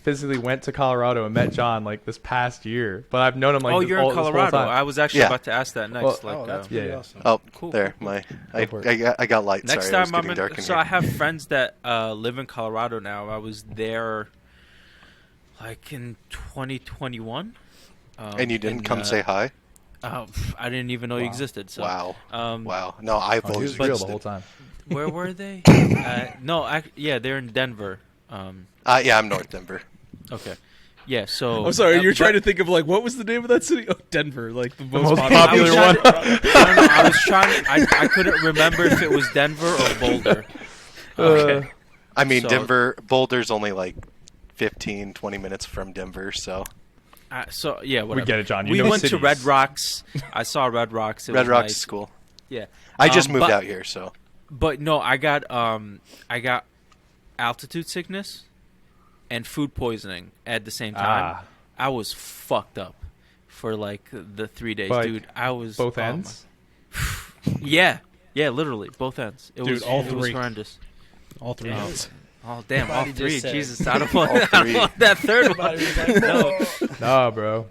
Speaker 2: physically went to Colorado and met John this past year. But I've known him
Speaker 1: oh, you're in
Speaker 2: this whole
Speaker 1: Colorado.
Speaker 2: time.
Speaker 1: I was actually
Speaker 4: Yeah.
Speaker 1: about to ask that next.
Speaker 2: Well,
Speaker 3: That's
Speaker 2: yeah,
Speaker 3: pretty
Speaker 2: yeah.
Speaker 3: awesome.
Speaker 4: Oh,
Speaker 1: Cool,
Speaker 4: there,
Speaker 1: cool,
Speaker 4: I got lights.
Speaker 1: Next
Speaker 4: Sorry, it was
Speaker 1: time I'm
Speaker 4: getting
Speaker 1: in.
Speaker 4: dark in
Speaker 1: So
Speaker 4: here.
Speaker 1: I have friends that live in Colorado now. I was there, in 2021.
Speaker 4: And you didn't come say hi?
Speaker 1: I didn't even know you existed. So,
Speaker 4: Wow.
Speaker 1: Um,
Speaker 4: Wow. No, I've
Speaker 2: Oh, he
Speaker 4: always
Speaker 2: was real the
Speaker 4: existed.
Speaker 2: whole time.
Speaker 1: Where were they? No, they're in Denver.
Speaker 4: Yeah, I'm North Denver.
Speaker 1: Okay. Yeah. So.
Speaker 5: I'm sorry, you're
Speaker 1: but-
Speaker 5: trying to think of what was the name of that city? Oh, Denver, the most
Speaker 2: most
Speaker 5: popular
Speaker 2: popular
Speaker 1: I was
Speaker 2: one.
Speaker 1: trying to- no, I was trying. I couldn't remember if it was Denver or Boulder.
Speaker 4: Okay. I mean,
Speaker 1: So-
Speaker 4: Boulder's only 15, 20 minutes from Denver, so.
Speaker 1: So yeah, whatever.
Speaker 2: We get it, John. You
Speaker 1: we
Speaker 2: know
Speaker 1: went to
Speaker 2: cities.
Speaker 1: Red Rocks. I saw Red Rocks. It
Speaker 4: Red
Speaker 1: was
Speaker 4: Rocks
Speaker 1: nice.
Speaker 4: is cool.
Speaker 1: Yeah.
Speaker 4: I just moved
Speaker 1: but-
Speaker 4: out here, so.
Speaker 1: But no, I got altitude sickness and food poisoning at the same time.
Speaker 2: Ah.
Speaker 1: I was fucked up for the 3 days,
Speaker 2: Like,
Speaker 1: dude. I was
Speaker 2: Both
Speaker 1: oh my-
Speaker 2: ends.
Speaker 1: Yeah, literally both ends. It
Speaker 5: Dude,
Speaker 1: was
Speaker 5: all
Speaker 1: It was
Speaker 5: three.
Speaker 1: horrendous.
Speaker 5: all three.
Speaker 1: Oh, oh damn, all
Speaker 3: Somebody just
Speaker 1: three.
Speaker 3: said-
Speaker 1: Jesus, I don't want,
Speaker 4: All
Speaker 1: I don't
Speaker 4: three.
Speaker 1: want that third one.
Speaker 3: Somebody was like,
Speaker 1: No,
Speaker 2: Nah, bro.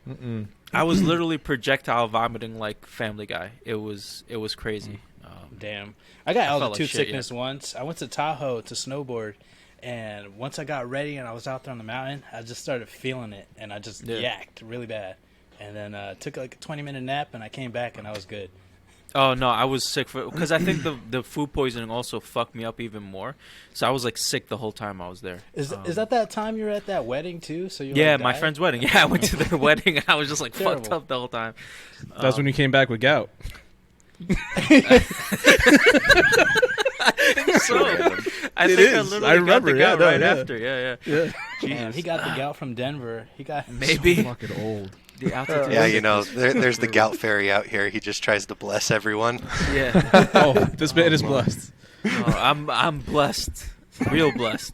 Speaker 2: Mm-mm.
Speaker 1: I was literally projectile vomiting like Family Guy. It was crazy.
Speaker 3: Damn. I got
Speaker 1: felt like
Speaker 3: altitude
Speaker 1: shit,
Speaker 3: sickness once. I went to Tahoe to snowboard, and once I got ready and I was out there on the mountain, I just started feeling it, and I just
Speaker 1: Yeah.
Speaker 3: yacked really bad. And then took a 20-minute nap, and I came back, and I was good.
Speaker 1: Oh no, I was sick because I think the food poisoning also fucked me up even more. So I was sick the whole time I was there.
Speaker 3: Is that time you were at that wedding, too? So you
Speaker 1: Yeah, my
Speaker 3: died?
Speaker 1: friend's wedding. Yeah, I went to their wedding and I was just fucked
Speaker 3: Terrible.
Speaker 1: up the whole time.
Speaker 5: That's when you came back with gout.
Speaker 1: So I
Speaker 5: It
Speaker 1: think I
Speaker 5: is.
Speaker 1: literally
Speaker 5: I remember,
Speaker 1: got the
Speaker 5: yeah,
Speaker 1: gout
Speaker 5: no,
Speaker 1: right
Speaker 5: yeah.
Speaker 1: after. Yeah.
Speaker 5: Yeah.
Speaker 3: Damn, he got the gout from Denver. He got
Speaker 1: Maybe
Speaker 5: Fucking old.
Speaker 1: the altitude.
Speaker 4: Yeah, there's the gout fairy out here. He just tries to bless everyone.
Speaker 1: Yeah.
Speaker 5: Oh, this man is blessed.
Speaker 1: Oh, I'm blessed, real blessed.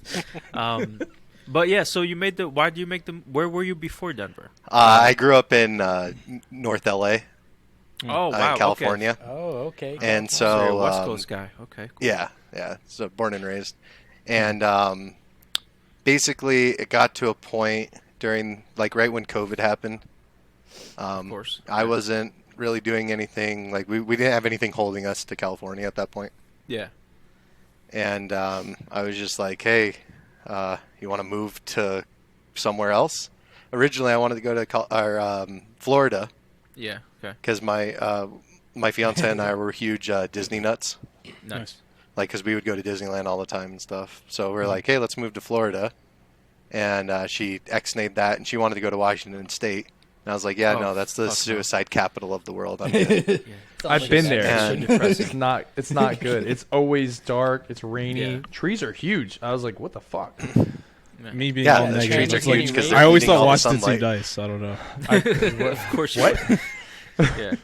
Speaker 1: But yeah, so you made the. Why do you make them? Where were you before Denver?
Speaker 4: I grew up in North LA.
Speaker 1: Oh wow,
Speaker 4: in California.
Speaker 3: Oh, okay.
Speaker 4: And
Speaker 1: So you're a
Speaker 4: so
Speaker 1: West Coast guy. Okay. Cool.
Speaker 4: yeah. So born and raised, and basically it got to a point during like right when COVID happened.
Speaker 1: Of course.
Speaker 4: I wasn't really doing anything. Like we didn't have anything holding us to California at that point.
Speaker 1: Yeah.
Speaker 4: And I was just like, hey, you want to move to somewhere else? Originally, I wanted to go to Florida
Speaker 1: Yeah. Okay.
Speaker 4: because my fiance and I were huge Disney nuts.
Speaker 1: Nice.
Speaker 4: Like, because we would go to Disneyland all the time and stuff. So we're like, hey, let's move to Florida. And she ex-nayed that, and she wanted to go to Washington State. And I was like, yeah,
Speaker 1: Oh,
Speaker 4: no, that's the
Speaker 1: fuck no.
Speaker 4: suicide capital of the world. I'm good.
Speaker 2: I've been there.
Speaker 4: And-
Speaker 2: It's not good. It's always dark. It's rainy.
Speaker 1: Yeah.
Speaker 2: Trees are huge. I was like, what the fuck?
Speaker 5: Me being
Speaker 4: Yeah,
Speaker 5: all
Speaker 4: the
Speaker 5: negative.
Speaker 4: trees are
Speaker 5: it's like-
Speaker 4: huge 'cause
Speaker 3: they're
Speaker 5: I always
Speaker 4: eating all
Speaker 5: thought
Speaker 4: the
Speaker 5: Washington
Speaker 4: sunlight.
Speaker 5: seemed nice. I don't know.
Speaker 1: Of course. You
Speaker 2: What?
Speaker 1: would. Yeah.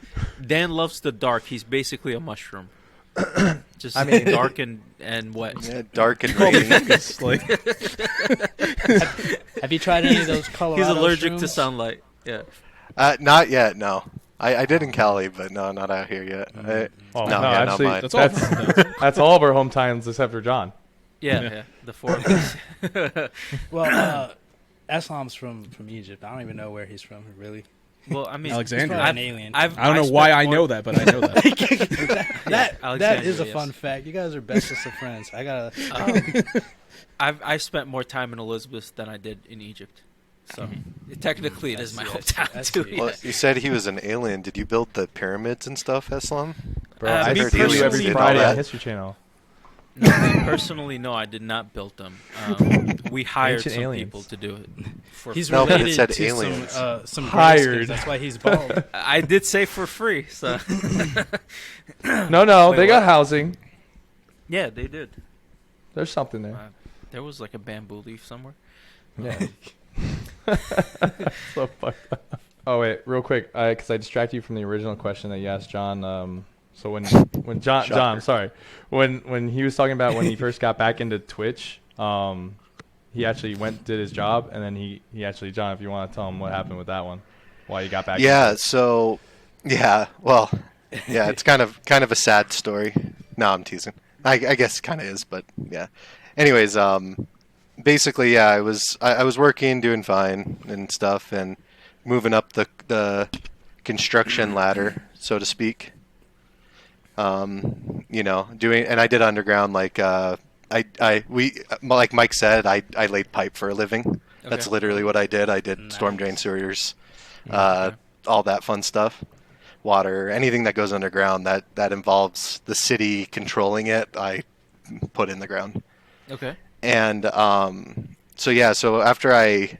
Speaker 1: Dan loves the dark. He's basically a mushroom. Just
Speaker 2: I mean-
Speaker 1: dark and wet.
Speaker 4: Yeah, dark and rainy.
Speaker 5: It's like
Speaker 3: Have you tried any of those Colorado
Speaker 1: He's allergic to
Speaker 3: shrooms?
Speaker 1: sunlight. Yeah.
Speaker 4: Not yet, no. I did in Cali, but no, not out here yet.
Speaker 2: Oh,
Speaker 4: no,
Speaker 2: no,
Speaker 4: yeah,
Speaker 2: actually,
Speaker 4: not mine.
Speaker 5: that's all.
Speaker 2: That's all of our hometowns except for John.
Speaker 1: Yeah. The four of us.
Speaker 3: Well, Eslam's from Egypt. I don't even know where he's from, really.
Speaker 1: Well, I mean,
Speaker 5: Alexandria.
Speaker 3: He's probably an alien.
Speaker 5: I don't know why I know that, but I know that.
Speaker 3: that
Speaker 1: Alexandria,
Speaker 3: is a
Speaker 1: yes.
Speaker 3: fun fact. You guys are bestest of friends. I gotta.
Speaker 1: I've spent more time in Elizabeth than I did in Egypt. So technically, it is my hometown
Speaker 3: I
Speaker 1: too.
Speaker 3: see.
Speaker 4: Well,
Speaker 1: Yeah.
Speaker 4: you said he was an alien. Did you build the pyramids and stuff, Eslam?
Speaker 2: Bro,
Speaker 1: Uh,
Speaker 2: I
Speaker 1: me
Speaker 2: see you every
Speaker 1: personally,
Speaker 2: Friday
Speaker 4: no.
Speaker 2: on History Channel.
Speaker 1: No, me personally, no, I did not build them. We hired
Speaker 2: Ancient
Speaker 1: some
Speaker 2: aliens.
Speaker 1: people to do it.
Speaker 3: He's
Speaker 4: No, but it
Speaker 3: related
Speaker 4: said
Speaker 3: to
Speaker 4: aliens.
Speaker 3: some
Speaker 2: Hired.
Speaker 3: Grayscales. That's why he's bald.
Speaker 1: I did say for free. So
Speaker 2: No,
Speaker 1: Wait,
Speaker 2: they got
Speaker 1: what?
Speaker 2: housing.
Speaker 1: yeah, they did.
Speaker 2: There's something there.
Speaker 1: There was like a bamboo leaf somewhere.
Speaker 2: Yeah. So fucked up. Oh wait, real quick, because I distracted you from the original question that you asked John. So when John,
Speaker 4: Shocker.
Speaker 2: I'm sorry, when he was talking about when he first got back into Twitch, he actually did his job, and then he actually, John, if you want to tell him what happened with that one, why he got back.
Speaker 4: Yeah.
Speaker 2: into it.
Speaker 4: So, yeah. Well, yeah. It's kind of a sad story. No, I'm teasing. I guess it kind of is, but yeah. Anyways, basically, yeah. I was working, doing fine and stuff, and moving up the construction ladder, so to speak. Doing, and I did underground, like like Mike said, I laid pipe for a living. That's
Speaker 1: Okay.
Speaker 4: literally what I did. I did storm drain sewers, all that fun stuff, water, anything that goes underground that involves the city controlling it, I put in the ground.
Speaker 1: Okay.
Speaker 4: And so after I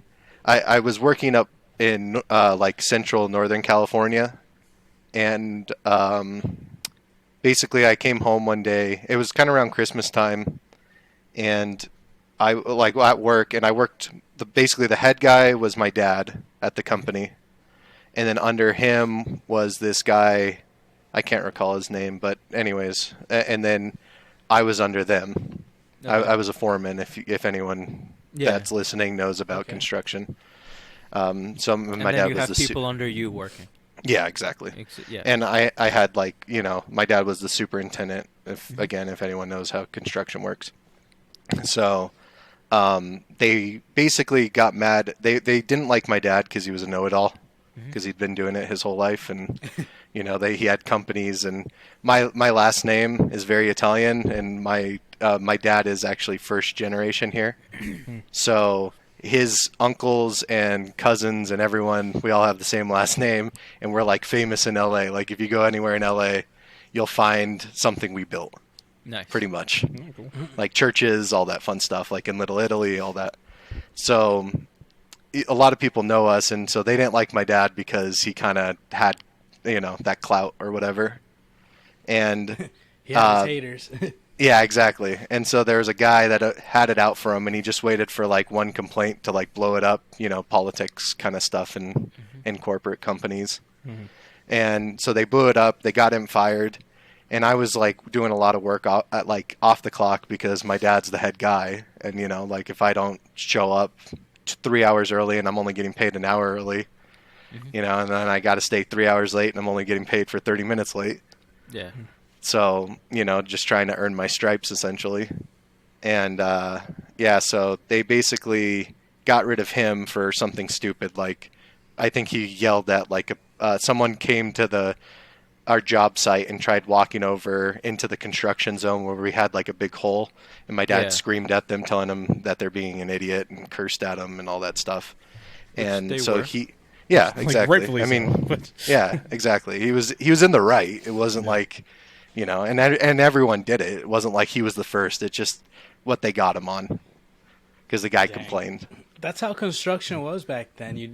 Speaker 4: was working up in like central Northern California, and basically I came home one day. It was kind of around Christmas time, and I like at work, and I worked. Basically the head guy was my dad at the company, and then under him was this guy. I can't recall his name, but anyways, and then I was under them.
Speaker 1: Okay.
Speaker 4: I was a foreman. If anyone
Speaker 1: Yeah.
Speaker 4: that's listening knows about
Speaker 1: Okay.
Speaker 4: construction. So
Speaker 1: And
Speaker 4: my
Speaker 1: then
Speaker 4: dad
Speaker 1: you
Speaker 4: was
Speaker 1: have
Speaker 4: the
Speaker 1: people under you working.
Speaker 4: yeah, exactly.
Speaker 1: Yeah.
Speaker 4: And I had like, my dad was the superintendent, if anyone knows how construction works. So they basically got mad. They didn't like my dad because he was a know-it-all, because he'd been doing it his whole life. And, he had companies. And my last name is very Italian, and my dad is actually first generation here. So his uncles and cousins and everyone, we all have the same last name, and we're like famous in LA. Like if you go anywhere in LA, you'll find something we built,
Speaker 1: Nice.
Speaker 4: pretty much. Like churches, all that fun stuff, like in Little Italy, all that. So a lot of people know us, and so they didn't like my dad because he kind of had, that clout or whatever. And
Speaker 3: He had his haters.
Speaker 4: yeah, exactly. And so there was a guy that had it out for him, and he just waited for like one complaint to like blow it up, politics kind of stuff in corporate companies. And so they blew it up. They got him fired. And I was like doing a lot of work off the clock because my dad's the head guy. And, like if I don't show up 3 hours early and I'm only getting paid an hour early, you know, and then I got to stay 3 hours late, and I'm only getting paid for 30 minutes late.
Speaker 1: Yeah.
Speaker 4: So, you know, just trying to earn my stripes essentially. And yeah, so they basically got rid of him for something stupid. Like, I think he yelled at like someone came to our job site and tried walking over into the construction zone where we had like a big hole, and my dad screamed at them, telling them that they're being an idiot, and cursed at them and all that stuff. And so yeah, exactly.
Speaker 5: Rightfully
Speaker 4: I mean,
Speaker 5: so, but...
Speaker 4: yeah, exactly. He was in the right. It wasn't like, you know, and everyone did it. It wasn't like he was the first. It's just what they got him on because the guy complained.
Speaker 3: That's how construction was back then. You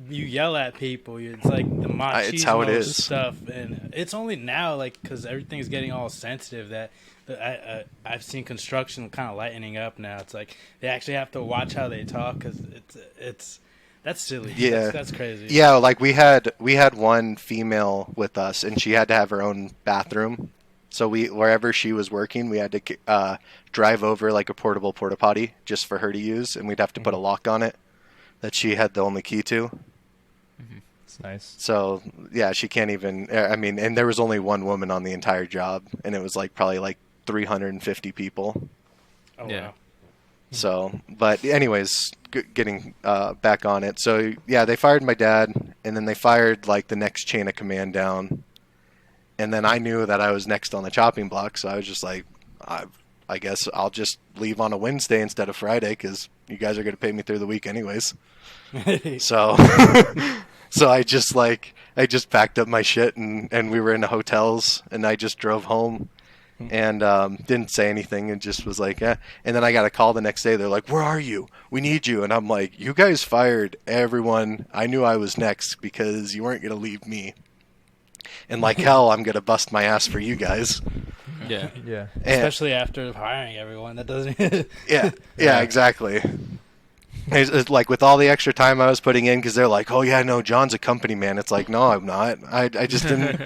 Speaker 3: yell at people. It's like the
Speaker 4: it's how it
Speaker 3: machismo
Speaker 4: is.
Speaker 3: stuff, and it's only now, like, because everything's getting all sensitive, that I've seen construction kind of lightening up now. It's like they actually have to watch how they talk, because that's silly.
Speaker 4: Yeah,
Speaker 3: that's crazy.
Speaker 4: Yeah, like we had one female with us, and she had to have her own bathroom. So wherever she was working, we had to drive over like a portable porta potty just for her to use, and we'd have to put a lock on it that she had the only key to.
Speaker 2: It's nice.
Speaker 4: So yeah, she can't even. I mean, and there was only one woman on the entire job, and it was like probably like 350 people.
Speaker 3: Oh,
Speaker 1: yeah.
Speaker 3: wow.
Speaker 4: So, but anyways, getting back on it. So yeah, they fired my dad, and then they fired like the next chain of command down. And then I knew that I was next on the chopping block, so I was just like, I guess I'll just leave on a Wednesday instead of Friday, because you guys are going to pay me through the week anyways. So, so I just packed up my shit, and we were in the hotels, and I just drove home, and didn't say anything, and just was like, eh. And then I got a call the next day. They're like, "Where are you? We need you." And I'm like, "You guys fired everyone. I knew I was next because you weren't going to leave me. And like hell, I'm going to bust my ass for you guys."
Speaker 1: Yeah.
Speaker 2: Yeah.
Speaker 3: Especially after hiring everyone. That doesn't...
Speaker 4: Yeah, exactly. It's like with all the extra time I was putting in, because they're like, "Oh yeah, no, John's a company man." It's like, no, I'm not. I just didn't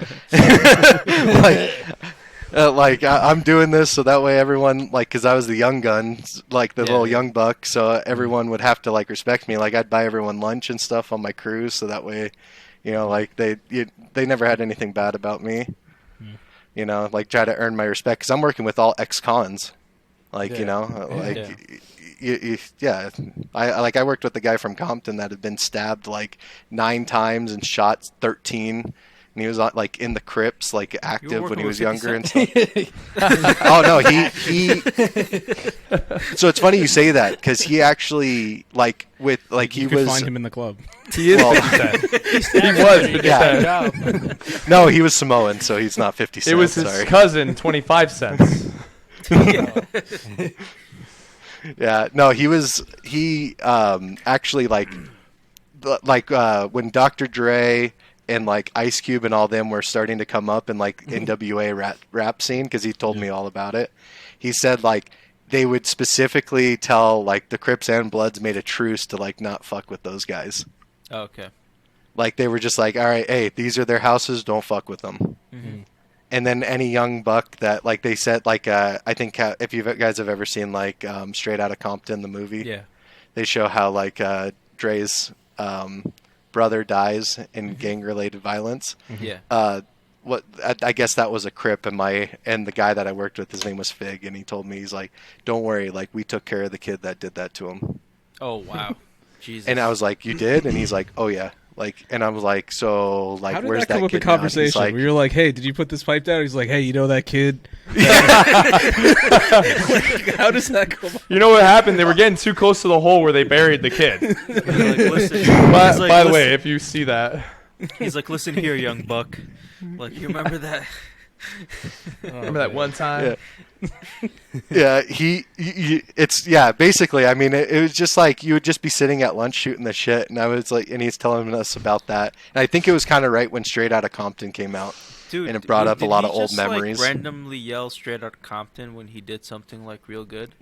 Speaker 4: I'm doing this so that way everyone, like, because I was the young gun, like the little young buck, so everyone would have to like respect me. Like I'd buy everyone lunch and stuff on my cruise, so that way, you know, like they never had anything bad about me. You know, like try to earn my respect, because I'm working with all ex-cons. Like, you know, like, I worked with the guy from Compton that had been stabbed like 9 times and shot 13. And he was like in the crypts, like active when he was younger and stuff. Oh no, he. So it's funny you say that, because he actually he
Speaker 5: could find him in the club.
Speaker 2: He is 50 Cent. He was 50 Cent.
Speaker 4: No, he was Samoan, so he's not 50 Cent.
Speaker 2: It was his cousin, 25 cents.
Speaker 4: Yeah, no, he actually when Dr. Dre and like Ice Cube and all them were starting to come up in like NWA rap scene, because he told me all about it. He said like they would specifically tell like the Crips and Bloods made a truce to like not fuck with those guys.
Speaker 1: Oh, okay.
Speaker 4: Like they were just like, all right, hey, these are their houses, don't fuck with them.
Speaker 1: Mm-hmm.
Speaker 4: And then any young buck that, like they said, like I think if you guys have ever seen like Straight Outta Compton, the movie, they show how like Dre's brother dies in gang-related violence.
Speaker 1: Yeah.
Speaker 4: I guess that was a Crip, and the guy that I worked with, his name was Fig, and he told me, he's like, "Don't worry, like we took care of the kid that did that to him."
Speaker 1: Oh wow. Jesus.
Speaker 4: And I was like, "You did?" And he's like, "Oh yeah." Like, and I was like, "So, like,
Speaker 5: How did
Speaker 4: where's
Speaker 5: that come up in
Speaker 4: kid now?" And he's
Speaker 5: conversation?
Speaker 4: like,
Speaker 5: We were like, "Hey, did you put this pipe down?" He's like, "Hey, you know that kid?" How does that go?
Speaker 2: You know what happened? They were getting too close to the hole where they buried the kid. By the way, if you see that,
Speaker 1: he's like, "Listen here, young buck. Like, you remember that?
Speaker 2: Remember that one time?"
Speaker 4: Yeah, basically, I mean, it was just like you would just be sitting at lunch shooting the shit, and I was like, and he's telling us about that, and I think it was kind of right when Straight Outta Compton came out.
Speaker 1: Dude,
Speaker 4: and it brought up a lot of old
Speaker 1: just,
Speaker 4: memories.
Speaker 1: Like, randomly yell Straight Outta Compton when he did something like real good.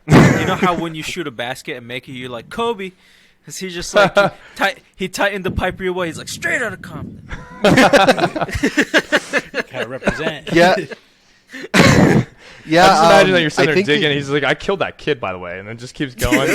Speaker 1: You know how when you shoot a basket and make it, you're like Kobe, because he just like he tightened the pipe real well. He's like Straight Outta Compton.
Speaker 3: Gotta represent.
Speaker 4: Yeah. Yeah,
Speaker 2: I just imagine that you're
Speaker 4: I
Speaker 2: sitting there
Speaker 4: think
Speaker 2: digging. He's like, I killed that kid, by the way, and then just keeps going.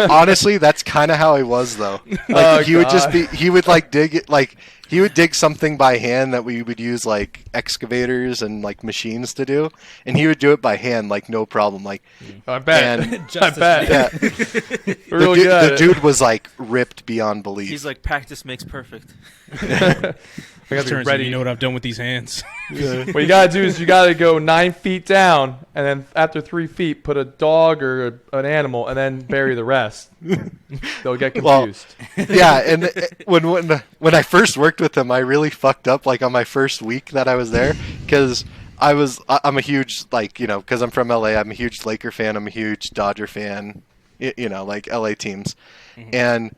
Speaker 4: Honestly, that's kind of how he was, though. Like he would just be, he would like dig it, like he would dig something by hand that we would use like excavators and like machines to do, and he would do it by hand, like no problem. Like,
Speaker 2: I bet.
Speaker 4: and
Speaker 2: I bet.
Speaker 4: yeah,
Speaker 2: Really good.
Speaker 4: the dude was like ripped beyond belief.
Speaker 1: He's like, practice makes perfect.
Speaker 2: I gotta be
Speaker 5: Turns out
Speaker 2: ready.
Speaker 5: you know what I've done with these hands.
Speaker 2: What you gotta do is you gotta go 9 feet down, and then after 3 feet, put a dog or an animal, and then bury the rest. They'll get confused.
Speaker 4: Yeah, and when I first worked with him, I really fucked up like on my first week that I was there, because I'm a huge, like, you know, because I'm from LA, I'm a huge Laker fan, I'm a huge Dodger fan, you know, like LA teams, and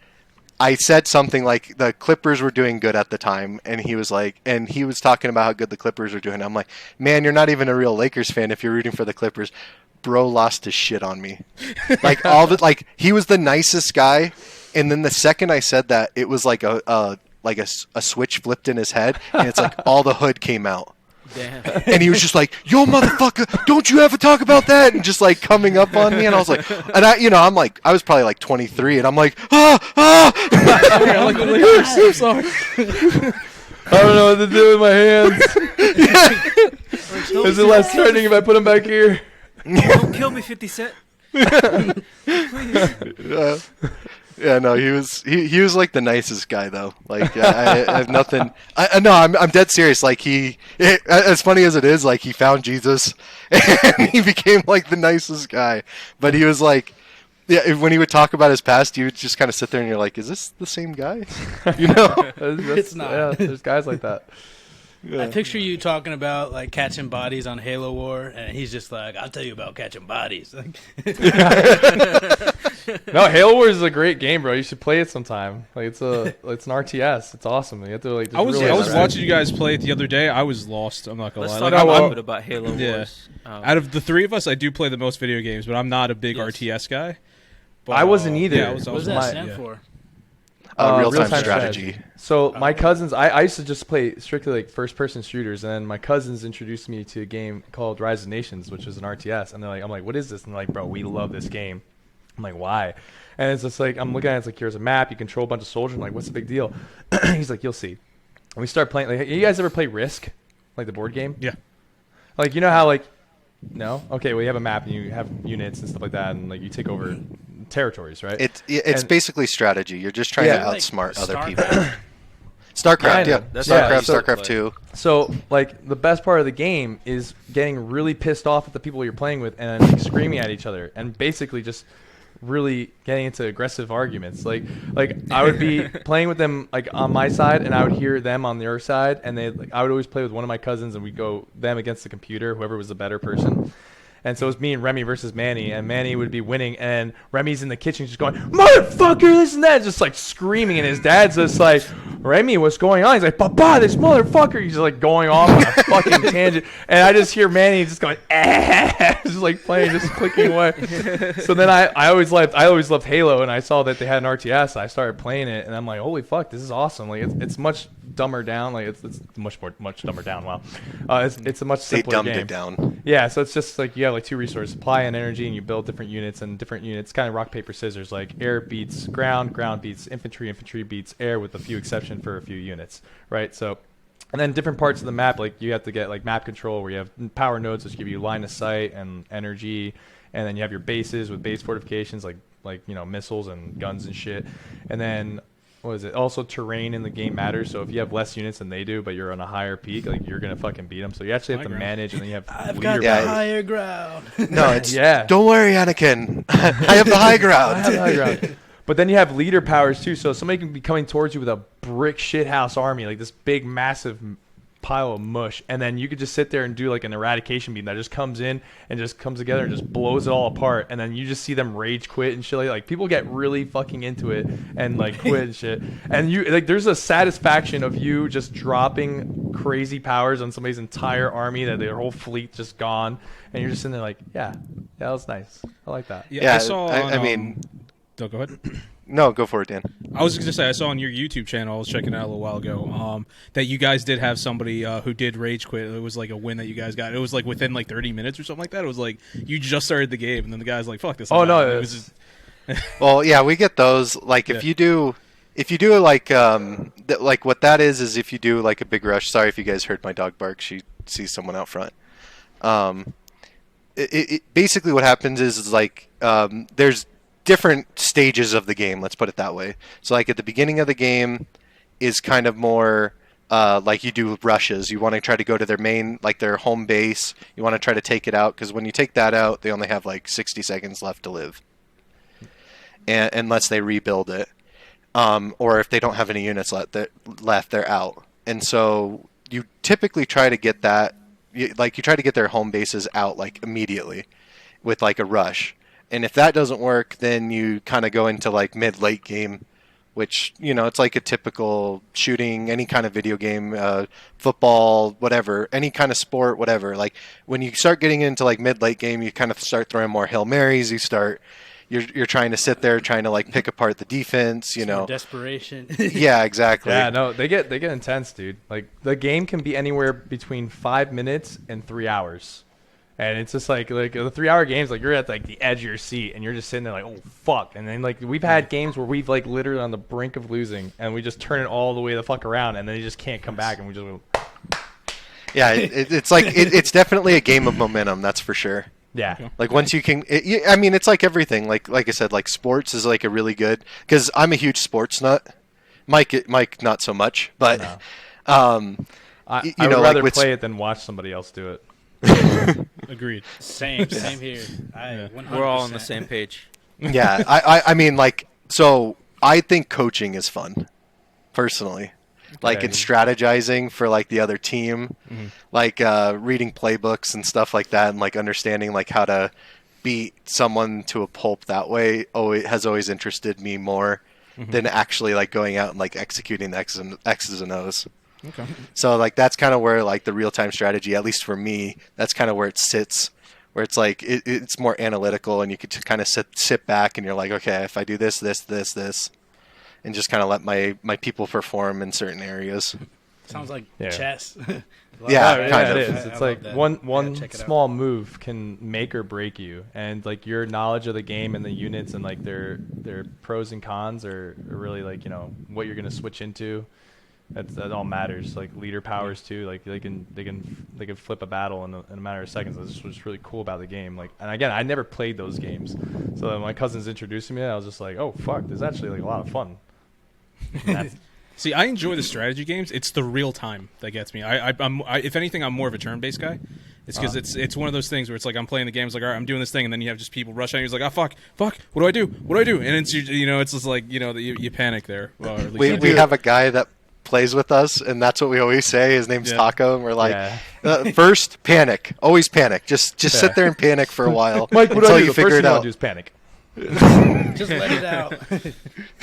Speaker 4: I said something like the Clippers were doing good at the time, and he was like, and he was talking about how good the Clippers were doing. I'm like, man, you're not even a real Lakers fan if you're rooting for the Clippers. Bro lost his shit on me. Like like he was the nicest guy, and then the second I said that, it was like a switch flipped in his head, and it's like all the hood came out.
Speaker 1: Damn.
Speaker 4: And he was just like, yo, motherfucker, don't you ever talk about that? And just like coming up on me. And I was like, and I'm like, I was probably like 23, and I'm like, I'm sorry.
Speaker 2: I don't know what to do with my hands. Is it less threatening if I put them back here?
Speaker 1: Don't kill me, 50 Cent.
Speaker 4: Yeah, no, he was like the nicest guy though. Like I have nothing. I'm dead serious. Like as funny as it is, like he found Jesus and he became like the nicest guy. But he was like, yeah, when he would talk about his past, you would just kind of sit there and you're like, is this the same guy? You know,
Speaker 3: It's not.
Speaker 2: Yeah, there's guys like that.
Speaker 4: Yeah.
Speaker 3: I picture you talking about like catching bodies on Halo War, and he's just like, "I'll tell you about catching bodies."
Speaker 2: No, Halo Wars is a great game, bro. You should play it sometime. Like it's an RTS. It's awesome. You have to like.
Speaker 5: I was
Speaker 2: really
Speaker 5: watching you guys play it the other day. I was lost. I'm not gonna
Speaker 1: Let's
Speaker 5: lie.
Speaker 1: talk
Speaker 5: Like,
Speaker 1: a
Speaker 5: I'm-
Speaker 1: little bit about Halo Wars.
Speaker 5: out of the three of us, I do play the most video games, but I'm not a big
Speaker 1: Yes.
Speaker 5: RTS guy. But,
Speaker 2: I wasn't either.
Speaker 5: Yeah, I was
Speaker 3: What does
Speaker 5: also
Speaker 3: that
Speaker 2: my-
Speaker 3: stand for?
Speaker 4: Real-time strategy.
Speaker 2: So my cousins, I used to just play strictly like first-person shooters, and then my cousins introduced me to a game called Rise of Nations, which is an RTS, and I'm like, what is this? And they're like, bro, we love this game. I'm like, why? And it's just like, I'm looking at it, it's like, here's a map, you control a bunch of soldiers. I'm like, what's the big deal? He's like, you'll see. And we start playing, like, you guys ever play Risk? Like the board game?
Speaker 5: Yeah.
Speaker 2: Like, you know how, like, no? Okay, well, you have a map, and you have units and stuff like that, and, like, you take over territories, right?
Speaker 4: It's
Speaker 2: And-
Speaker 4: basically strategy. You're just trying
Speaker 2: Yeah.
Speaker 4: to outsmart other
Speaker 3: Starcraft.
Speaker 4: people. StarCraft,
Speaker 2: Kinda.
Speaker 4: yeah.
Speaker 1: That's
Speaker 2: Yeah,
Speaker 4: StarCraft,
Speaker 2: so-
Speaker 4: StarCraft 2.
Speaker 2: So, like, the best part of the game is getting really pissed off at the people you're playing with and like, screaming at each other and basically just really getting into aggressive arguments. Like I would be playing with them like on my side, and I would hear them on their side, and I would always play with one of my cousins, and we'd go them against the computer, whoever was the better person. And so it was me and Remy versus Manny, and Manny would be winning, and Remy's in the kitchen just going, motherfucker, this and that, just like screaming, and his dad's just like, Remy, what's going on? He's like, Papa, this motherfucker. He's just like going off on a fucking tangent, and I just hear Manny just going, just like playing, just clicking away. So then I always loved Halo, and I saw that they had an RTS, and I started playing it, and I'm like, holy fuck, this is awesome. Like it's much dumber down, like it's much dumber down. Wow, it's a much
Speaker 4: They
Speaker 2: simpler
Speaker 4: dumbed
Speaker 2: game.
Speaker 4: it down.
Speaker 2: Yeah, so it's just like you have like two resources, supply and energy, and you build different units, and different units kind of rock paper scissors. Like air beats ground, ground beats infantry, infantry beats air, with a few exception for a few units, right? So, and then different parts of the map, like you have to get like map control, where you have power nodes which give you line of sight and energy, and then you have your bases with base fortifications, like you know, missiles and guns and shit, and then. What is it? Also, terrain in the game matters. So if you have less units than they do, but you're on a higher peak, like you're gonna fucking beat them. So you actually have to manage, and then you have
Speaker 3: I've
Speaker 2: leader
Speaker 3: got
Speaker 4: Yeah.
Speaker 3: the higher ground.
Speaker 4: No, it's
Speaker 2: Yeah.
Speaker 4: Don't worry, Anakin. I have the high ground.
Speaker 2: I have the high ground. But then you have leader powers too. So somebody can be coming towards you with a brick shithouse army, like this big, massive pile of mush, and then you could just sit there and do like an eradication beam that just comes in and just comes together and just blows it all apart, and then you just see them rage quit and shit. Like people get really fucking into it and like quit and shit, and you like there's a satisfaction of you just dropping crazy powers on somebody's entire army, that their whole fleet just gone, and you're just sitting there like, yeah, that was nice. I like that.
Speaker 5: Yeah,
Speaker 4: Yeah,
Speaker 5: I saw.
Speaker 4: I mean,
Speaker 5: no, go ahead.
Speaker 4: No, go for it, Dan.
Speaker 5: I was going to say, I saw on your YouTube channel, I was checking it out a little while ago, that you guys did have somebody who did rage quit. It was like a win that you guys got. It was like within like 30 minutes or something like that. It was like you just started the game, and then the guy's like, fuck this.
Speaker 2: Oh, no.
Speaker 5: It was just...
Speaker 4: Well, yeah, we get those. Like, if you do like, like what that is if you do like a big rush. Sorry if you guys heard my dog bark. She sees someone out front. Basically what happens is like, there's different stages of the game, let's put it that way. So like at the beginning of the game is kind of more like you do rushes. You want to try to go to their main, like their home base. You want to try to take it out, because when you take that out, they only have like 60 seconds left to live, and unless they rebuild it, or if they don't have any units left, they're out. And so you typically try to get that, you try to get their home bases out like immediately with like a rush. And if that doesn't work, then you kind of go into like mid-late game, which, it's like a typical shooting, any kind of video game, football, whatever, any kind of sport, whatever. Like when you start getting into like mid-late game, you kind of start throwing more Hail Marys. You're trying to sit there trying to like pick apart the defense,
Speaker 3: desperation.
Speaker 4: Yeah, exactly.
Speaker 2: Yeah, no, they get intense, dude. Like the game can be anywhere between 5 minutes and 3 hours. And it's just like the 3-hour games, like you're at like the edge of your seat and you're just sitting there like, oh fuck. And then like we've had games where we've like literally on the brink of losing and we just turn it all the way the fuck around and then you just can't come back and we just go.
Speaker 4: Yeah, it's like it's definitely a game of momentum, that's for sure.
Speaker 2: Yeah.
Speaker 4: Like once you can, I mean, it's like everything. Like I said, like sports is like a really good, because I'm a huge sports nut. Mike, not so much, but
Speaker 2: no. I would rather play it than watch somebody else do it.
Speaker 5: Agreed.
Speaker 3: Same here.
Speaker 1: We're all on the same page.
Speaker 4: Yeah, I mean, like, so I think coaching is fun, personally. Like in strategizing for like the other team, like reading playbooks and stuff like that, and like understanding like how to beat someone to a pulp that way has always interested me more than actually like going out and like executing the X's and O's.
Speaker 5: Okay.
Speaker 4: So like that's kind of where like the real-time strategy, at least for me, that's kind of where it sits, where it's like it's more analytical, and you could kind of sit back and you're like, okay, if I do this, and just kind of let my people perform in certain areas.
Speaker 3: Sounds like chess.
Speaker 4: Yeah, kind of.
Speaker 2: It is. It's like one small move can make or break you, and like your knowledge of the game and the units and like their pros and cons are really like what you're gonna switch into. That all matters. Like leader powers too. Like they can flip a battle in a matter of seconds. That's what's really cool about the game. Like, and again, I never played those games, so when my cousins introduced me, I was just like, oh fuck, this is actually like a lot of fun.
Speaker 5: See, I enjoy the strategy games. It's the real time that gets me. I'm if anything, I'm more of a turn-based guy. It's because it's one of those things where it's like I'm playing the game, it's like, all right, I'm doing this thing, and then you have just people rush at you. It's like, oh fuck, what do I do? And it's it's just like you panic there. Well, or at least
Speaker 4: we have a guy that plays with us, and that's what we always say. His name's Taco, and we're like, first panic, always panic. Just sit there and panic for a while.
Speaker 2: Mike, what do I do? The first thing I'll do is panic.
Speaker 3: Just let it out.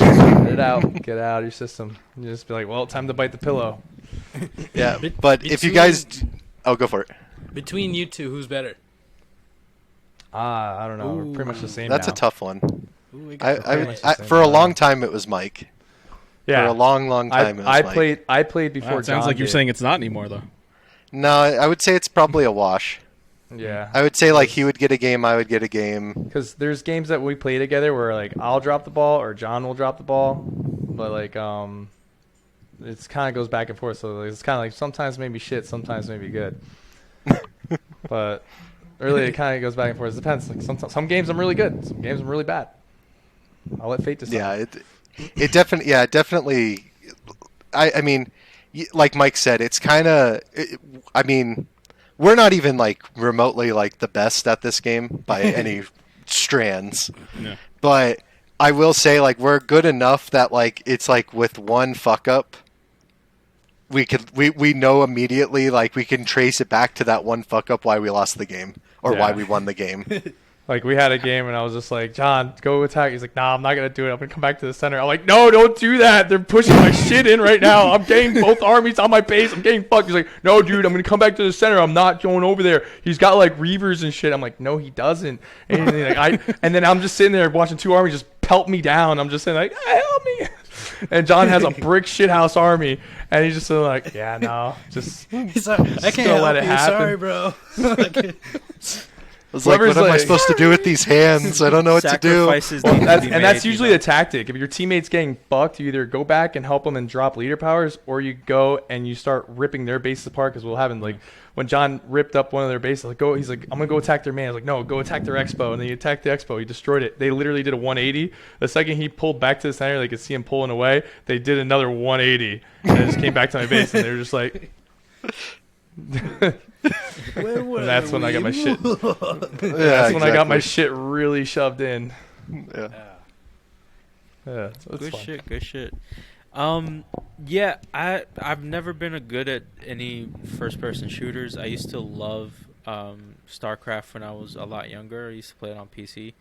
Speaker 2: Let it out. Get it out of your system. You just be like, well, time to bite the pillow.
Speaker 4: Yeah, but if you guys, go for it.
Speaker 3: Between you two, who's better?
Speaker 2: I don't know. We're pretty much the same.
Speaker 4: That's
Speaker 2: now.
Speaker 4: a tough one.
Speaker 3: Ooh,
Speaker 4: For a long time, it was Mike.
Speaker 2: Yeah,
Speaker 4: for a long time. It was Mike.
Speaker 2: I played before.
Speaker 5: It sounds
Speaker 2: John
Speaker 5: like you're
Speaker 2: did.
Speaker 5: saying it's not anymore though.
Speaker 4: No, I would say it's probably a wash.
Speaker 2: Yeah,
Speaker 4: I would say like he would get a game, I would get a game.
Speaker 2: Because there's games that we play together where like I'll drop the ball or John will drop the ball, but like it's kind of goes back and forth. So it's kind of like sometimes maybe shit, sometimes maybe good. But really, it kind of goes back and forth. It depends. Like some games I'm really good, some games I'm really bad. I'll let fate decide.
Speaker 4: Yeah, it definitely. I mean, like Mike said, it's kind of. I mean, we're not even like remotely like the best at this game by any strands.
Speaker 5: No.
Speaker 4: But I will say, like, we're good enough that like it's like with one fuck up, we know immediately, like we can trace it back to that one fuck up why we lost the game or why we won the game.
Speaker 2: Like, we had a game, and I was just like, John, go attack. He's like, nah, I'm not going to do it. I'm going to come back to the center. I'm like, no, don't do that. They're pushing my shit in right now. I'm getting both armies on my base. I'm getting fucked. He's like, no, dude, I'm going to come back to the center. I'm not going over there. He's got, like, reavers and shit. I'm like, no, he doesn't. And then I'm just sitting there watching two armies just pelt me down. I'm just saying like, help me. And John has a brick shithouse army, and he's just like, yeah, no, just
Speaker 3: He's like, I can't help
Speaker 2: let it
Speaker 3: you.
Speaker 2: happen.
Speaker 3: Sorry, bro.
Speaker 4: I was like, what am I supposed to do with these hands? I don't know what to do.
Speaker 1: Sacrifices
Speaker 2: Well,
Speaker 1: need to
Speaker 2: that's,
Speaker 1: be
Speaker 2: and that's
Speaker 1: made,
Speaker 2: usually the tactic. If your teammate's getting fucked, you either go back and help them and drop leader powers, or you go and you start ripping their bases apart. Because we'll have like when John ripped up one of their bases, like he's like, I'm gonna go attack their man. I was like, no, go attack their expo, and then he attacked the expo. He destroyed it. They literally did a 180. The second he pulled back to the center, they could see him pulling away. They did another 180, and it just came back to my base, and they were just like. And that's when I got my shit. That's when I got my shit really shoved in.
Speaker 4: Yeah.
Speaker 2: Yeah, so it's
Speaker 1: Good
Speaker 2: fun.
Speaker 1: shit. Good shit. Yeah, I've never been a good at any first-person shooters. I used to love StarCraft when I was a lot younger. I used to play it on PC.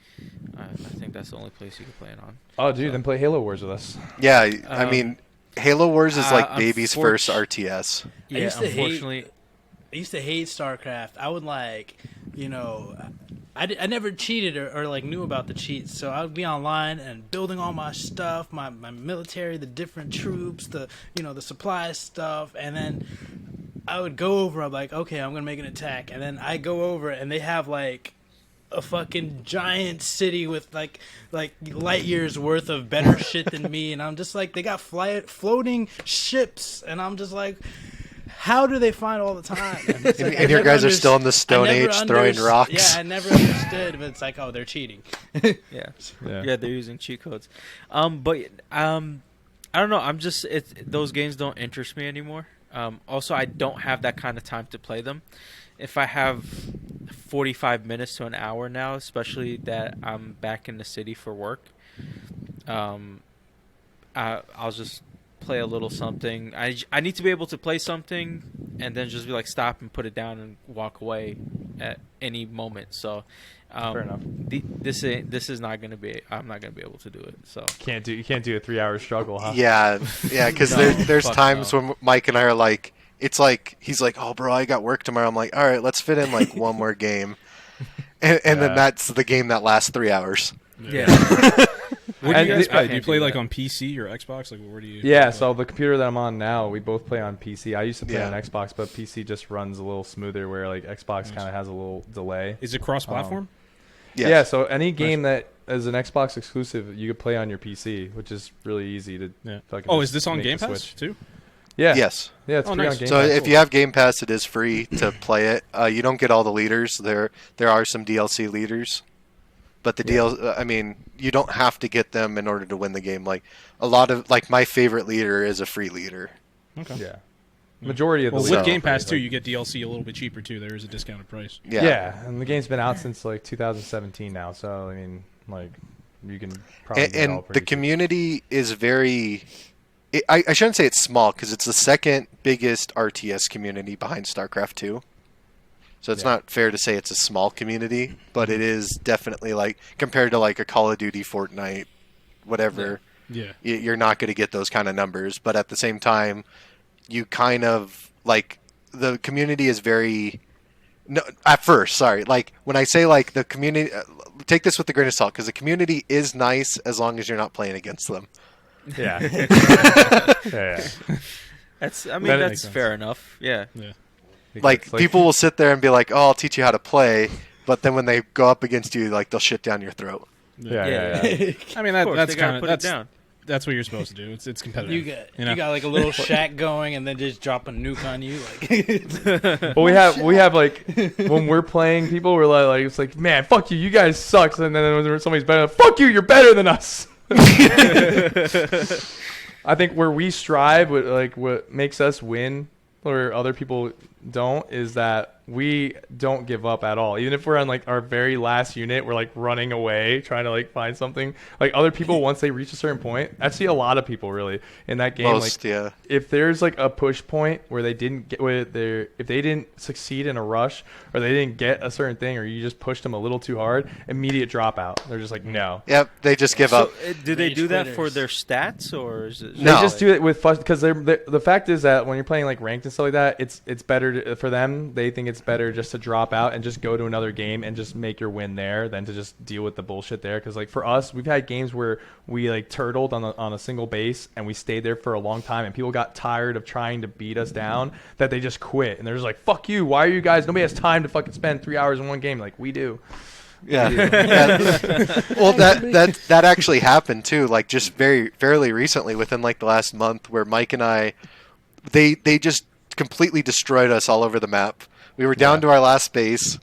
Speaker 1: I think that's the only place you can play it on.
Speaker 2: Oh, dude, then play Halo Wars with us.
Speaker 4: Yeah, I mean, Halo Wars is like baby's first
Speaker 1: unfortunately-
Speaker 4: RTS.
Speaker 1: Yeah,
Speaker 3: used to hate-
Speaker 1: unfortunately.
Speaker 3: I used to hate StarCraft. I would like, I never cheated or like knew about the cheats, so I would be online and building all my stuff, my military, the different troops, the supply stuff, and then I would go over. I'm like, okay, I'm gonna make an attack, and then I go over and they have like a fucking giant city with like light years worth of better shit than me, and I'm just like, they got floating ships, and I'm just like, how do they find all the time? And, it's like,
Speaker 4: And your guys are still in the Stone
Speaker 3: I never
Speaker 4: Age throwing rocks.
Speaker 3: Yeah, I never understood, but it's like, oh, they're cheating.
Speaker 1: Yeah.
Speaker 2: Yeah.
Speaker 1: Yeah, they're using cheat codes. But I don't know. I'm just those games don't interest me anymore. Also, I don't have that kind of time to play them. If I have 45 minutes to an hour now, especially that I'm back in the city for work, I'll just play a little something. I need to be able to play something and then just be like, stop and put it down and walk away at any moment. So
Speaker 2: Fair enough.
Speaker 1: This is not going to be. I'm not going to be able to do it. So
Speaker 2: You can't do a 3-hour struggle, huh?
Speaker 4: Yeah, because
Speaker 1: No,
Speaker 4: there's
Speaker 1: fuck
Speaker 4: times
Speaker 1: no.
Speaker 4: when Mike and I are like, it's like he's like, oh bro, I got work tomorrow. I'm like, all right, let's fit in like one more game, and then that's the game that lasts 3 hours.
Speaker 1: yeah.
Speaker 5: What do you guys
Speaker 1: I
Speaker 5: play? Do
Speaker 1: can't
Speaker 5: you play
Speaker 1: do
Speaker 5: like
Speaker 1: that.
Speaker 5: on PC or Xbox? Like, where do you?
Speaker 2: Yeah,
Speaker 5: play?
Speaker 2: so the computer that I'm on now, we both play on PC. I used to play
Speaker 4: Yeah.
Speaker 2: on Xbox, but PC just runs a little smoother where like Xbox kind of has a little delay.
Speaker 5: Is it cross-platform?
Speaker 4: Yes.
Speaker 2: Yeah, so any game that is an Xbox exclusive, you could play on your PC, which is really easy to
Speaker 5: Yeah.
Speaker 2: fucking
Speaker 5: Oh,
Speaker 2: just
Speaker 5: is this on
Speaker 2: make
Speaker 5: Game
Speaker 2: the
Speaker 5: Pass
Speaker 2: switch.
Speaker 5: too?
Speaker 2: Yeah.
Speaker 4: Yes.
Speaker 2: Yeah, it's
Speaker 5: Oh,
Speaker 2: free
Speaker 5: nice.
Speaker 2: on Game
Speaker 4: So
Speaker 2: Pass.
Speaker 4: if you have Game Pass, it is free to play it. You don't get all the leaders. There are some DLC leaders, but the I mean, you don't have to get them in order to win the game. Like a lot of my favorite leader is a free leader.
Speaker 5: Okay.
Speaker 2: Yeah. Majority of the
Speaker 5: Well,
Speaker 2: leagues
Speaker 5: with Game
Speaker 2: are free,
Speaker 5: Pass too,
Speaker 2: like-
Speaker 5: you get DLC a little bit cheaper too. There is a discounted price.
Speaker 2: Yeah, and the game's been out since like 2017 now, so I mean, like you can probably get it all
Speaker 4: And
Speaker 2: pretty
Speaker 4: the community is very. I shouldn't say it's small because it's the second biggest RTS community behind StarCraft 2. So it's
Speaker 2: Yeah.
Speaker 4: not fair to say it's a small community, but it is definitely like compared to like a Call of Duty, Fortnite, whatever.
Speaker 5: Yeah.
Speaker 4: You're not going to get those kind of numbers, but at the same time, you kind of like the community is very. No, at first, sorry. Like when I say like the community, take this with a grain of salt because the community is nice as long as you're not playing against them.
Speaker 2: Yeah. yeah.
Speaker 1: That's. I
Speaker 2: That
Speaker 1: mean,
Speaker 2: makes
Speaker 1: that's
Speaker 2: sense.
Speaker 1: fair enough. Yeah.
Speaker 5: Yeah.
Speaker 4: Like people will sit there and be like, "Oh, I'll teach you how to play," but then when they go up against you, like they'll shit down your throat.
Speaker 2: Yeah.
Speaker 5: I mean,
Speaker 1: Of course,
Speaker 5: that's
Speaker 1: they gotta
Speaker 5: kind
Speaker 1: put
Speaker 5: of
Speaker 1: it down.
Speaker 5: that's what you're supposed to do. It's competitive.
Speaker 3: You got like a little shack going, and then just drop a nuke on you. Like,
Speaker 2: Well, we have like when we're playing, people were like it's like, man, fuck you, you guys suck. And then when somebody's better, fuck you, you're better than us. I think where we strive, what makes us win, or other people don't, is that we don't give up at all. Even if we're on like our very last unit, we're like running away, trying to like find something. Like other people, once they reach a certain point, I see a lot of people really in that game.
Speaker 4: Most,
Speaker 2: like,
Speaker 4: yeah.
Speaker 2: if there's like a push point where they didn't get if they didn't succeed in a rush or they didn't get a certain thing, or you just pushed them a little too hard, immediate dropout. They're just like, no.
Speaker 4: Yep, they just give
Speaker 1: So,
Speaker 4: up.
Speaker 1: do they
Speaker 3: Rage
Speaker 1: do that for
Speaker 3: quitters.
Speaker 1: their stats, or is it?
Speaker 4: No.
Speaker 2: They just do it with fun because the fact is that when you're playing like ranked and stuff like that, it's better better for them. They think it's better just to drop out and just go to another game and just make your win there than to just deal with the bullshit there. Because like for us, we've had games where we like turtled on a single base and we stayed there for a long time, and people got tired of trying to beat us down that they just quit, and they're just like, "Fuck you! Why are you guys? Nobody has time to fucking spend 3 hours in one game like we do."
Speaker 4: Yeah. Well, that actually happened too. Like just fairly recently, within like the last month, where Mike and I, they just completely destroyed us all over the map. We were down to our last base,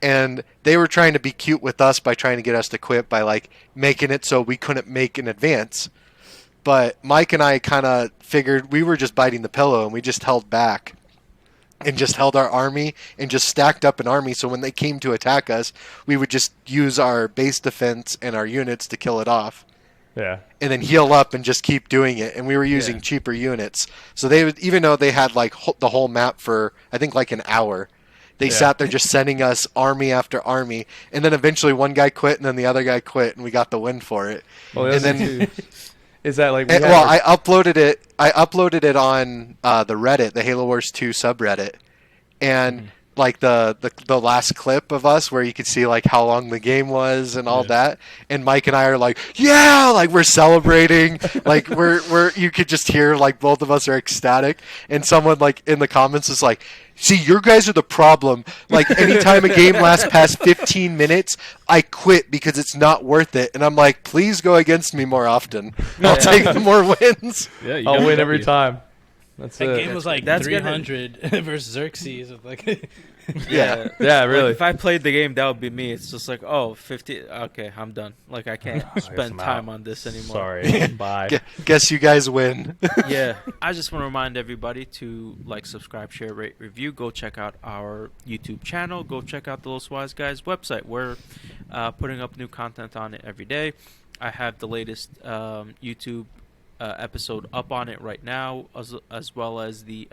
Speaker 4: and they were trying to be cute with us by trying to get us to quit by like making it so we couldn't make an advance. But Mike and I kind of figured we were just biting the pillow, and we just held back. And just held our army and just stacked up an army, so when they came to attack us, we would just use our base defense and our units to kill it off.
Speaker 2: Yeah.
Speaker 4: And then heal up and just keep doing it. And we were using cheaper units. So they would, even though they had like the whole map for, I think, like an hour, they sat there just sending us army after army. And then eventually one guy quit, and then the other guy quit, and we got the win for it.
Speaker 2: Well,
Speaker 4: and then...
Speaker 2: Is that like?
Speaker 4: I uploaded it. I uploaded it on the Reddit, the Halo Wars 2 subreddit, and like the last clip of us where you could see like how long the game was and all that. And Mike and I are like, yeah, like we're celebrating, like we're you could just hear like both of us are ecstatic. And someone like in the comments is like, see, you guys are the problem. Like, anytime a game lasts past 15 minutes, I quit because it's not worth it. And I'm like, please go against me more often. I'll take the more wins.
Speaker 5: Yeah,
Speaker 2: I'll win every time. That's
Speaker 3: that
Speaker 2: it.
Speaker 3: game was like 300 versus Xerxes. With like
Speaker 4: Yeah,
Speaker 2: really.
Speaker 1: Like, if I played the game, that would be me. It's just like, oh, 50. Okay, I'm done. Like, I can't spend time on this anymore.
Speaker 2: Sorry. Bye.
Speaker 4: Guess you guys win.
Speaker 1: Yeah. I just want to remind everybody to like, subscribe, share, rate, review. Go check out our YouTube channel. Go check out the Los Wise Guys website. We're putting up new content on it every day. I have the latest YouTube episode up on it right now, as well as the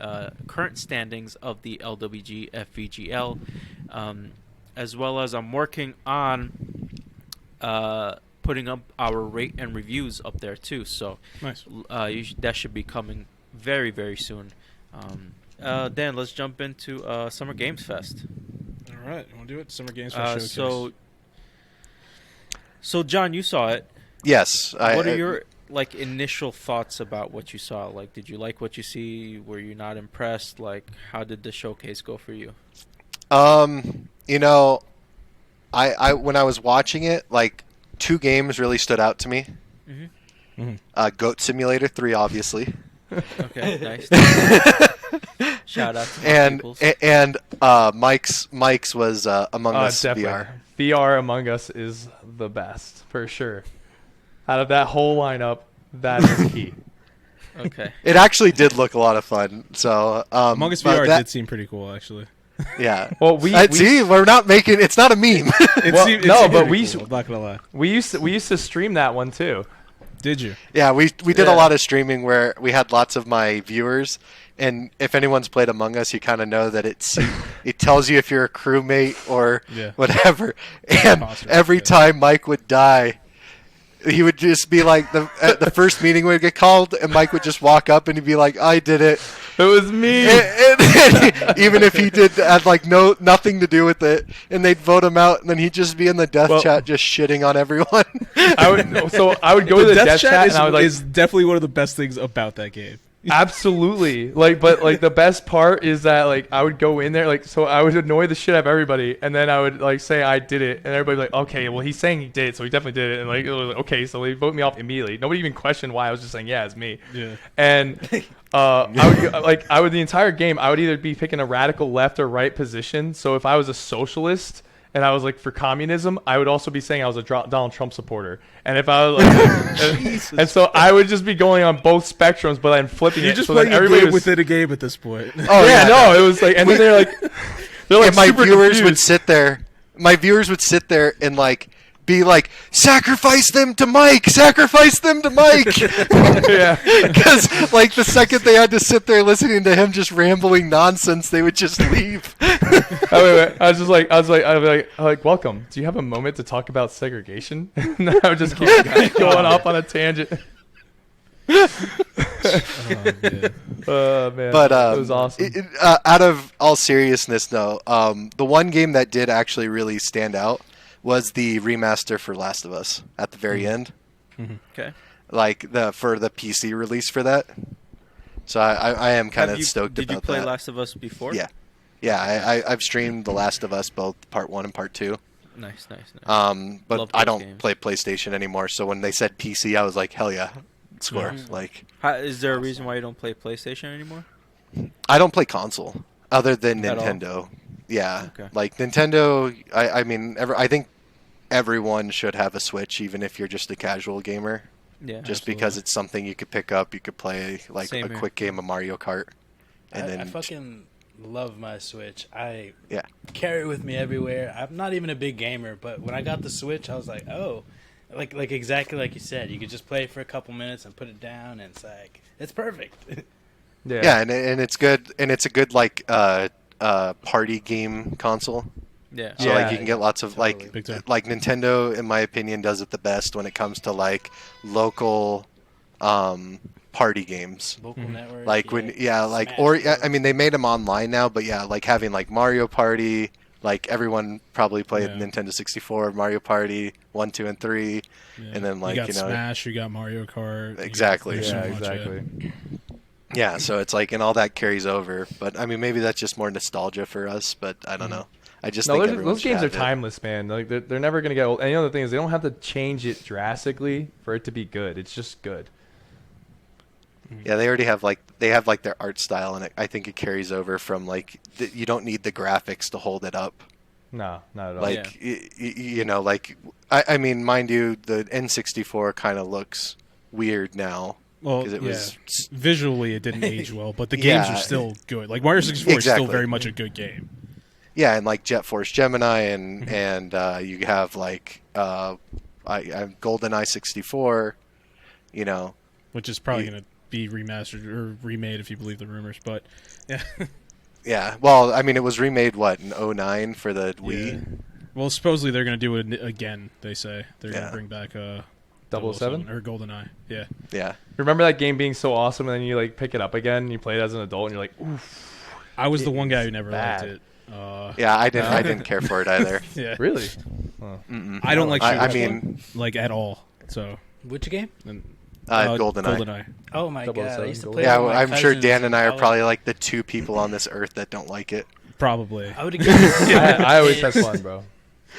Speaker 1: current standings of the LWG FVGL, as well as I'm working on putting up our rate and reviews up there too. So
Speaker 5: nice.
Speaker 1: That should be coming very, very soon. Dan, let's jump into Summer Games Fest.
Speaker 5: All right, we'll do it. Summer Games Fest
Speaker 1: showcase. So John, you saw it.
Speaker 4: Yes.
Speaker 1: What are your like initial thoughts about what you saw? Like, did you like what you see? Were you not impressed? Like, how did the showcase go for you?
Speaker 4: You know, I when I was watching it, like 2 games really stood out to me. Goat Simulator 3, obviously.
Speaker 1: Okay, nice. Shout out to
Speaker 4: and Mike's was Among Us
Speaker 2: definitely.
Speaker 4: VR.
Speaker 2: VR Among Us is the best for sure. Out of that whole lineup, that is key.
Speaker 1: Okay.
Speaker 4: It actually did look a lot of fun. So
Speaker 5: Among Us VR did seem pretty cool, actually.
Speaker 4: Yeah.
Speaker 2: Well,
Speaker 4: see, we're not making. It's not a meme.
Speaker 5: Cool, I'm not gonna lie.
Speaker 2: we used to stream that one too.
Speaker 5: Did you?
Speaker 4: Yeah, we did a lot of streaming where we had lots of my viewers, and if anyone's played Among Us, you kind of know that it tells you if you're a crewmate or whatever. And every time Mike would die, he would just be like, the first meeting would get called, and Mike would just walk up and he'd be like, I did it.
Speaker 2: It was me.
Speaker 4: And even if he had like nothing to do with it, and they'd vote him out, and then he'd just be in the death chat just shitting on everyone.
Speaker 2: I would go to the death chat and I would like,
Speaker 5: is definitely one of the best things about that game.
Speaker 2: Absolutely. But the best part is that like I would go in there so I would annoy the shit out of everybody, and then I would like say I did it, and everybody would be like, okay, well he's saying he did it, so he definitely did it, and like it was like, okay, so they vote me off immediately. Nobody even questioned why. I was just saying, yeah, it's me.
Speaker 5: Yeah.
Speaker 2: And I would the entire game I would either be picking a radical left or right position. So if I was a socialist and I was like for communism, I would also be saying I was a Donald Trump supporter. And if I was like, and so I would just be going on both spectrums, but I'm flipping
Speaker 5: You're
Speaker 2: it.
Speaker 5: just
Speaker 2: so
Speaker 5: playing
Speaker 2: everybody was
Speaker 5: within a game at this point.
Speaker 4: Oh
Speaker 2: yeah, no, it was like, and then they're like
Speaker 4: and my
Speaker 2: super
Speaker 4: viewers
Speaker 2: confused.
Speaker 4: would sit there. My viewers would sit there and like be like, sacrifice them to Mike, sacrifice them to Mike.
Speaker 2: Yeah,
Speaker 4: because like the second they had to sit there listening to him just rambling nonsense, they would just leave.
Speaker 2: I was like, welcome. Do you have a moment to talk about segregation? And I would just keep going off on a tangent.
Speaker 5: man.
Speaker 2: Man,
Speaker 4: But
Speaker 2: it was awesome.
Speaker 4: Out of all seriousness, though, the one game that did actually really stand out was the remaster for Last of Us at the very end.
Speaker 1: Okay.
Speaker 4: Like for the PC release for that. So I am kind of stoked about that.
Speaker 1: Did you play Last of Us before?
Speaker 4: Yeah. Yeah, I've streamed The Last of Us, both Part 1 and Part 2.
Speaker 1: Nice.
Speaker 4: But
Speaker 1: Love
Speaker 4: I
Speaker 1: those
Speaker 4: don't
Speaker 1: games.
Speaker 4: play PlayStation anymore, so when they said PC, I was like, hell yeah, score. Like,
Speaker 1: Is there a reason why you don't play PlayStation anymore?
Speaker 4: I don't play console other than
Speaker 1: At all?
Speaker 4: Nintendo. Yeah,
Speaker 1: Okay.
Speaker 4: like Nintendo, I mean, I think everyone should have a Switch, even if you're just a casual gamer.
Speaker 1: Yeah.
Speaker 4: Just because it's something you could pick up, you could play like
Speaker 1: Same
Speaker 4: a
Speaker 1: here.
Speaker 4: quick game of Mario Kart, and
Speaker 3: I
Speaker 4: then
Speaker 3: fucking love my Switch. I
Speaker 4: yeah.
Speaker 3: carry it with me everywhere. I'm not even a big gamer, but when I got the Switch, I was like, oh, like exactly like you said. You could just play it for a couple minutes and put it down, and it's like it's perfect.
Speaker 4: Yeah, and it's good, and it's a good like party game console.
Speaker 1: Yeah.
Speaker 4: So like you can get lots of
Speaker 3: totally.
Speaker 5: Big time.
Speaker 4: like Nintendo, in my opinion, does it the best when it comes to like local party games.
Speaker 3: Local network.
Speaker 4: Like when like
Speaker 3: Smash
Speaker 4: or
Speaker 3: Bros.
Speaker 4: I mean they made them online now, but yeah, like having like Mario Party, like everyone probably played
Speaker 5: Yeah.
Speaker 4: Nintendo 64, Mario Party 1, 2, and 3,
Speaker 5: Yeah.
Speaker 4: and then like
Speaker 5: you got
Speaker 4: you know
Speaker 5: Smash, you got Mario Kart.
Speaker 4: Exactly.
Speaker 5: there's so
Speaker 2: Yeah,
Speaker 5: much,
Speaker 2: exactly.
Speaker 4: yeah, so it's like and all that carries over. But I mean maybe that's just more nostalgia for us, but I don't know. I just
Speaker 2: No,
Speaker 4: think
Speaker 2: those,
Speaker 4: everyone
Speaker 2: those
Speaker 4: should
Speaker 2: games are
Speaker 4: have it.
Speaker 2: timeless, man. Like they're never gonna get old. And the other thing is they don't have to change it drastically for it to be good. It's just good.
Speaker 4: Yeah, they already have like their art style, and I think it carries over from like you don't need the graphics to hold it up.
Speaker 2: No, not at all.
Speaker 4: Like you know, like I mean, mind you, the N64 kind of looks weird now
Speaker 5: Well,
Speaker 4: because it was
Speaker 5: visually it didn't age well, but the games
Speaker 4: Yeah.
Speaker 5: are still good. Like Mario 64 is
Speaker 4: Exactly.
Speaker 5: still very much a good game.
Speaker 4: yeah, and like Jet Force Gemini and you have like GoldenEye 64, you know.
Speaker 5: Which is probably going to be remastered or remade if you believe the rumors. But yeah,
Speaker 4: Yeah, well, I mean, it was remade in 09 for the Wii.
Speaker 5: Yeah. Well, supposedly they're going to do it again. They say they're going
Speaker 4: Yeah.
Speaker 5: to bring back
Speaker 2: 007?
Speaker 5: or GoldenEye. Yeah,
Speaker 4: Yeah.
Speaker 2: Remember that game being so awesome, and then you like pick it up again, and you play it as an adult, and you're like, oof.
Speaker 5: I was the one guy who never
Speaker 2: bad.
Speaker 5: liked it.
Speaker 4: Yeah, I didn't care for it either.
Speaker 5: Yeah,
Speaker 2: Really?
Speaker 4: Mm-mm.
Speaker 5: I don't like.
Speaker 4: I
Speaker 5: shooters,
Speaker 4: mean,
Speaker 5: like at all. So
Speaker 3: Which game?
Speaker 5: and,
Speaker 4: GoldenEye.
Speaker 3: Oh my god! I
Speaker 2: 007
Speaker 3: used to play.
Speaker 4: Yeah,
Speaker 3: with my
Speaker 4: I'm sure
Speaker 3: cousins
Speaker 4: Dan and I are
Speaker 3: in
Speaker 4: probably like the two people on this earth that don't like it,
Speaker 5: probably.
Speaker 3: I would get.
Speaker 2: I always have fun, bro.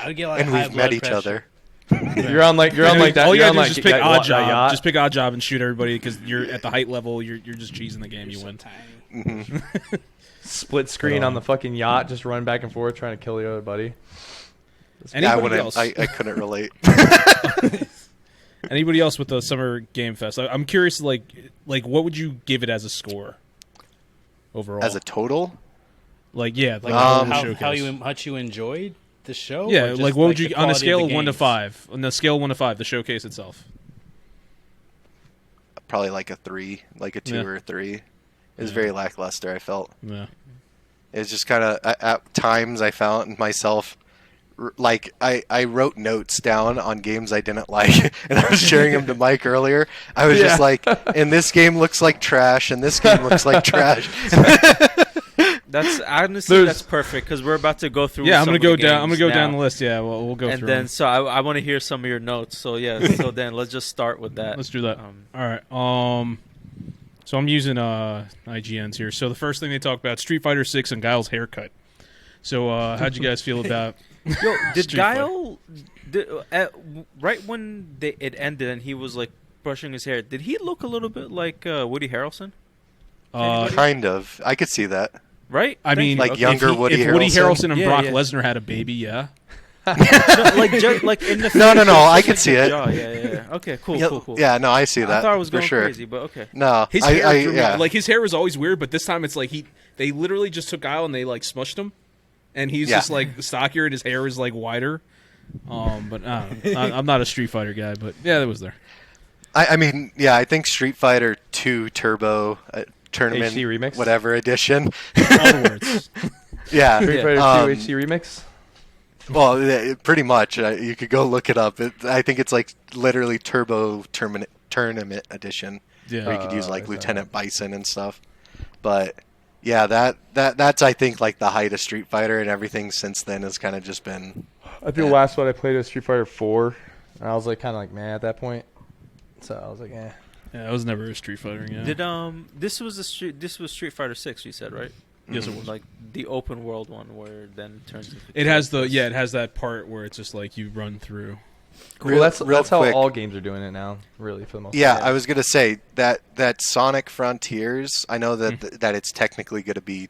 Speaker 3: I would get like
Speaker 4: and
Speaker 3: high
Speaker 4: we've
Speaker 3: blood
Speaker 4: met each
Speaker 3: pressure.
Speaker 4: other.
Speaker 2: You're on like that.
Speaker 5: All you
Speaker 2: you're
Speaker 5: gotta
Speaker 2: on
Speaker 5: do
Speaker 2: like
Speaker 5: is just pick
Speaker 2: that
Speaker 5: odd
Speaker 2: yacht-
Speaker 5: job.
Speaker 2: yacht.
Speaker 5: Just pick odd job and shoot everybody because you're at the height level. You're just cheesing the game. You
Speaker 3: You're so
Speaker 5: win.
Speaker 3: tiny.
Speaker 4: Mhm.
Speaker 2: split screen on the fucking yacht, just run back and forth trying to kill the other buddy.
Speaker 4: Yeah, I
Speaker 5: Anybody
Speaker 4: wouldn't.
Speaker 5: else?
Speaker 4: I couldn't relate.
Speaker 5: Anybody else with the Summer Game Fest? I'm curious. Like what would you give it as a score overall?
Speaker 4: As a total,
Speaker 5: like yeah, like
Speaker 4: Um,
Speaker 5: the
Speaker 3: How
Speaker 5: showcase.
Speaker 3: much you enjoyed the show?
Speaker 5: Yeah,
Speaker 3: or just,
Speaker 5: like what would you
Speaker 3: the
Speaker 5: on a
Speaker 3: quality
Speaker 5: scale
Speaker 3: the
Speaker 5: of 1 to
Speaker 3: games?
Speaker 5: 5? On the scale of 1 to 5, the showcase itself.
Speaker 4: probably like a 3, like a 2
Speaker 5: Yeah.
Speaker 4: or a 3. It was
Speaker 5: Yeah.
Speaker 4: very lackluster. I felt
Speaker 5: Yeah.
Speaker 4: it was just kind of at times I found myself like I wrote notes down on games I didn't like, and I was sharing them to Mike earlier. I was just like, and this game looks like trash, and this game looks like trash.
Speaker 1: That's honestly that's perfect because we're about to go through.
Speaker 5: Yeah, I'm
Speaker 1: some
Speaker 5: gonna
Speaker 1: of
Speaker 5: go
Speaker 1: the
Speaker 5: down. I'm
Speaker 1: games
Speaker 5: gonna go down
Speaker 1: now.
Speaker 5: the list. Yeah, we'll go
Speaker 1: And
Speaker 5: through.
Speaker 1: then,
Speaker 5: them.
Speaker 1: so I want to hear some of your notes. So yeah, so then let's just start with that.
Speaker 5: Let's do that.
Speaker 1: Um,
Speaker 5: All right. So I'm using IGNs here. So the first thing they talk about Street Fighter 6 and Guile's haircut. So how'd you guys feel about?
Speaker 1: Yo, did
Speaker 5: Street Fighter?
Speaker 1: Guile, right when it ended and he was like brushing his hair, did he look a little bit like Woody Harrelson?
Speaker 4: Kind of. I could see that.
Speaker 1: Right?
Speaker 5: I mean,
Speaker 4: Like
Speaker 5: if
Speaker 4: younger
Speaker 5: he-
Speaker 4: Woody
Speaker 5: if Woody
Speaker 4: Harrelson?
Speaker 5: Harrelson and
Speaker 1: Yeah,
Speaker 5: Brock
Speaker 1: yeah.
Speaker 5: Lesnar had a baby, yeah.
Speaker 1: No, like in the
Speaker 4: No,
Speaker 1: face,
Speaker 4: no, I
Speaker 1: like
Speaker 4: could
Speaker 1: the
Speaker 4: see it.
Speaker 1: jaw. Yeah. Okay, cool.
Speaker 4: Yeah, no, I see that.
Speaker 1: I thought I was
Speaker 4: for
Speaker 1: going
Speaker 4: sure.
Speaker 1: crazy, but okay.
Speaker 4: No,
Speaker 5: His hair, drew me-
Speaker 4: yeah.
Speaker 5: like his hair was always weird, but this time it's like they literally just took Guile and they like smushed him, and he's
Speaker 4: Yeah.
Speaker 5: just like stockier and his hair is like wider. But I don't know. I'm not a Street Fighter guy, but yeah, that was there.
Speaker 4: I mean, yeah, I think Street Fighter 2 Turbo Tournament
Speaker 2: HD remix?
Speaker 4: whatever edition.
Speaker 5: All the words.
Speaker 4: Yeah.
Speaker 2: Street Fighter 2 HD remix.
Speaker 4: Well, pretty much. You could go look it up. I think it's like literally Turbo tournament edition,
Speaker 5: Yeah.
Speaker 4: where you could use like
Speaker 2: is that
Speaker 4: Lieutenant Bison and stuff. But yeah, that's I think like the height of Street Fighter, and everything since then has kind of just been.
Speaker 2: I think the last one I played was Street Fighter 4, and I was like kind of like meh at that point. So I was like, eh.
Speaker 5: Yeah, I was never a Street Fighter. Yeah.
Speaker 1: Did this was Street Fighter 6, you said, right?
Speaker 5: Yes, it was.
Speaker 1: Like the open world one where it then turns into
Speaker 5: It has it has that part where it's just like you run through.
Speaker 2: Cool. That's how
Speaker 4: quick.
Speaker 2: all games are doing it now, really, for the most
Speaker 4: Yeah,
Speaker 2: part.
Speaker 4: I was gonna say that Sonic Frontiers. I know that that it's technically gonna be